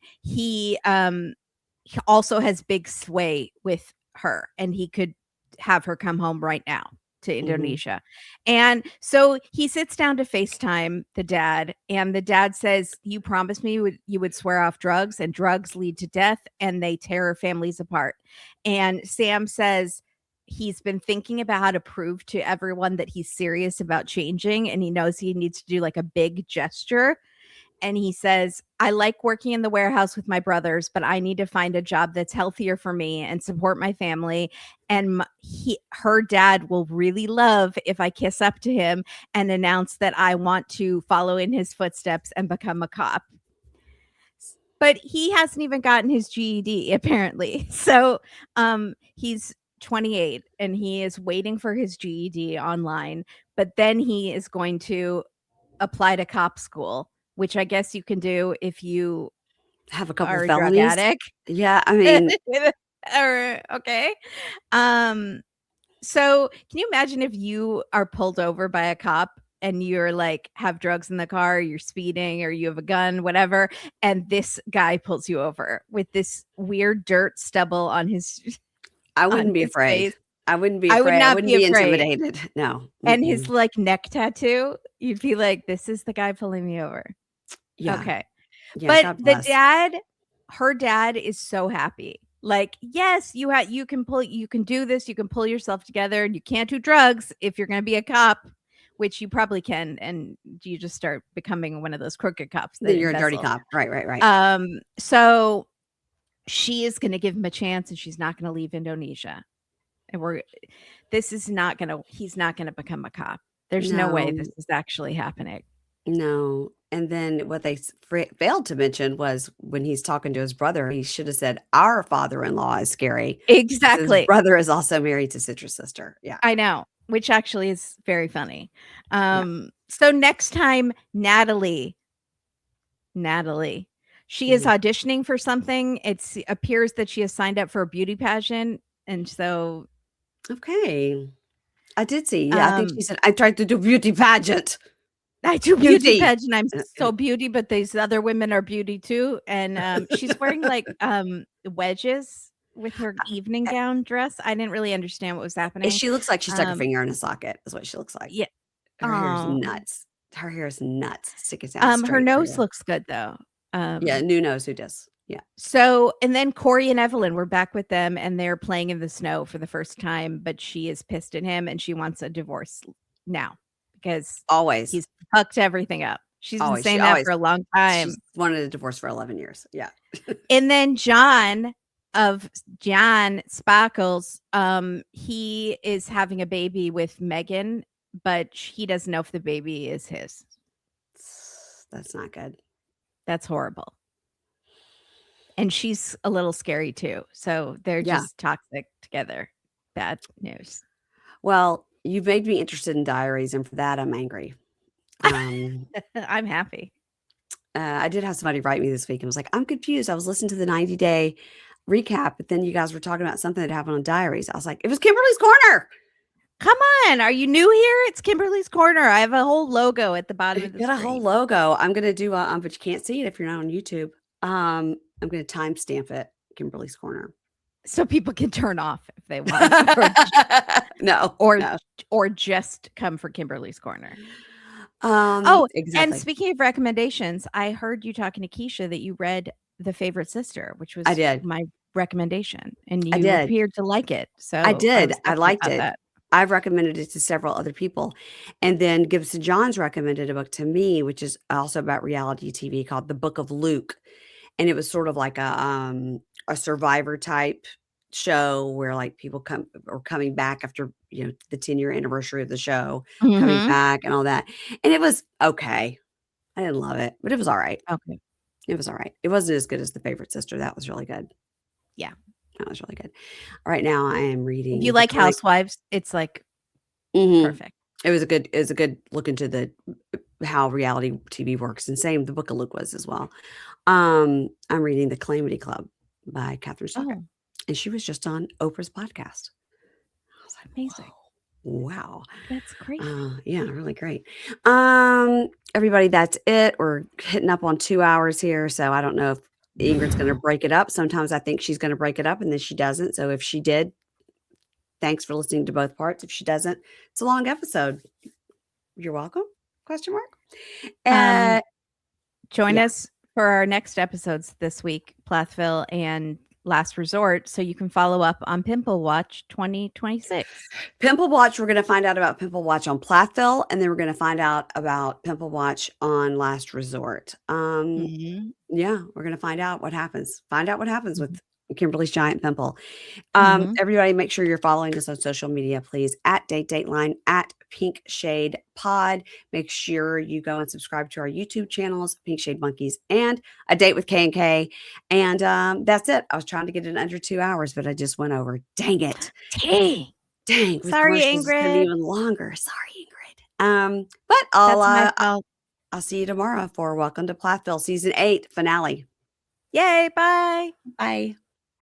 Speaker 2: he also has big sway with her, and he could have her come home right now to Indonesia. And so he sits down to FaceTime the dad, and the dad says, "You promised me you would swear off drugs, and drugs lead to death, and they tear families apart." And Sam says he's been thinking about how to prove to everyone that he's serious about changing, and he knows he needs to do like a big gesture. And he says, "I like working in the warehouse with my brothers, but I need to find a job that's healthier for me and support my family. And her dad will really love if I kiss up to him and announce that I want to follow in his footsteps and become a cop." But he hasn't even gotten his GED, apparently. So he's 28 and he is waiting for his GED online, but then he is going to apply to cop school, which I guess you can do if you
Speaker 1: Have a couple
Speaker 2: are
Speaker 1: of
Speaker 2: a drug
Speaker 1: felonies.
Speaker 2: addict.
Speaker 1: Yeah, I mean,
Speaker 2: Or okay. So can you imagine if you are pulled over by a cop and you're like have drugs in the car, you're speeding, or you have a gun, whatever, and this guy pulls you over with this weird dirt stubble on his
Speaker 1: I
Speaker 2: on
Speaker 1: wouldn't be
Speaker 2: his
Speaker 1: afraid.
Speaker 2: face.
Speaker 1: I wouldn't be
Speaker 2: I would
Speaker 1: afraid. I
Speaker 2: not
Speaker 1: wouldn't
Speaker 2: be
Speaker 1: be
Speaker 2: afraid.
Speaker 1: intimidated. No.
Speaker 2: And his like neck tattoo, you'd be like, "This is the guy pulling me over."
Speaker 1: Yeah.
Speaker 2: Okay.
Speaker 1: Yeah,
Speaker 2: But
Speaker 1: God
Speaker 2: the
Speaker 1: bless.
Speaker 2: her dad is so happy. Like, yes, you can do this, you can pull yourself together, and you can't do drugs if you're going to be a cop, which you probably can, and you just start becoming one of those crooked cops that
Speaker 1: Then you're a dirty
Speaker 2: embezzle.
Speaker 1: cop. Right.
Speaker 2: So she is going to give him a chance, and she's not going to leave Indonesia. And he's not going to become a cop. There's no way this is actually happening.
Speaker 1: No. And then what they failed to mention was when he's talking to his brother, he should have said, "Our father-in-law is scary."
Speaker 2: Exactly.
Speaker 1: His brother is also married to Citra's sister. Yeah.
Speaker 2: I know, which actually is very funny.
Speaker 1: Yeah.
Speaker 2: So next time, Natalie, she is auditioning for something. It appears that she has signed up for a beauty pageant, and so
Speaker 1: Okay. I did see. Yeah, I think she said, "I tried to do beauty pageant."
Speaker 2: I do beauty pageant. I'm
Speaker 1: Uh,
Speaker 2: so beauty, but these other women are beauty too. And she's wearing like wedges with her evening gown dress. I didn't really understand what was happening.
Speaker 1: She looks like she stuck her finger in a socket, is what she looks like.
Speaker 2: Yeah.
Speaker 1: Her hair is nuts. Her hair is nuts. Sticking out straight
Speaker 2: Her nose
Speaker 1: through.
Speaker 2: looks good though.
Speaker 1: Yeah, new nose, who does? Yeah.
Speaker 2: So, and then Corey and Evelyn were back with them, and they're playing in the snow for the first time, but she is pissed at him and she wants a divorce now because
Speaker 1: Always.
Speaker 2: he's fucked everything up. She's been
Speaker 1: Always.
Speaker 2: saying
Speaker 1: She
Speaker 2: that
Speaker 1: always
Speaker 2: for a long time.
Speaker 1: She's wanted a divorce for 11 years. Yeah.
Speaker 2: And then John Sparkles, he is having a baby with Megan, but he doesn't know if the baby is his.
Speaker 1: That's not good.
Speaker 2: That's horrible. And she's a little scary too. So they're just toxic together. Bad news.
Speaker 1: Well, you've made me interested in diaries, and for that, I'm angry.
Speaker 2: I'm happy.
Speaker 1: I did have somebody write me this week and was like, "I'm confused. I was listening to the 90-day recap, but then you guys were talking about something that happened on diaries." I was like, "It was Kimberly's Corner."
Speaker 2: Come on. Are you new here? It's Kimberly's Corner. I have a whole logo at the bottom of the screen.
Speaker 1: Got a whole logo. I'm going to do, but you can't see it if you're not on YouTube. I'm going to timestamp it, Kimberly's Corner.
Speaker 2: So people can turn off if they want. Or just come for Kimberly's Corner.
Speaker 1: Exactly.
Speaker 2: And speaking of recommendations, I heard you talking to Keisha that you read The Favorite Sister, which was my recommendation, and you appeared to like it. So
Speaker 1: I did. I liked it. I've recommended it to several other people. And then Gibson Johns recommended a book to me, which is also about reality TV, called The Book of Luke. And it was sort of like a Survivor type show where like people are coming back after, the 10-year anniversary of the show, coming back and all that. And it was okay. I didn't love it, but it was all right.
Speaker 2: Okay.
Speaker 1: It was all right. It wasn't as good as The Favorite Sister. That was really good.
Speaker 2: Yeah.
Speaker 1: That was really good. Right now I am reading.
Speaker 2: If you like Housewives, it's like perfect.
Speaker 1: It was a good look into how reality TV works, and same the Book of Luke was as well. I'm reading The Calamity Club by Catherine Stockett, and she was just on Oprah's podcast. I was like, amazing. Wow.
Speaker 2: That's great.
Speaker 1: Yeah, really great. Everybody, that's it. We're hitting up on 2 hours here, so I don't know if Ingrid's gonna break it up. Sometimes I think she's gonna break it up, and then she doesn't. So if she did, thanks for listening to both parts. If she doesn't, it's a long episode. You're welcome? Question mark.
Speaker 2: Join
Speaker 1: Yeah.
Speaker 2: us for our next episodes this week, Plathville and Last Resort, so you can follow up on Pimple Watch 2026.
Speaker 1: Pimple Watch, we're going to find out about Pimple Watch on Plathville, and then we're going to find out about Pimple Watch on Last Resort.
Speaker 2: Mhm.
Speaker 1: Yeah, we're going to find out what happens. Find out what happens
Speaker 2: Mhm.
Speaker 1: with Kimberly's giant pimple.
Speaker 2: Mhm.
Speaker 1: Everybody, make sure you're following us on social media, please. At Dateline, at Pink Shade Pod. Make sure you go and subscribe to our YouTube channels, Pink Shade Monkeys, and A Date with K and K. And that's it. I was trying to get it in under 2 hours, but I just went over. Dang it.
Speaker 2: Dang.
Speaker 1: Dang, with
Speaker 2: Sorry,
Speaker 1: commercials, it's gonna be
Speaker 2: Ingrid.
Speaker 1: even longer. Sorry, Ingrid. But
Speaker 2: That's my fault.
Speaker 1: I'll see you tomorrow for Welcome to Plathville Season 8 finale.
Speaker 2: Yay, bye.
Speaker 1: Bye.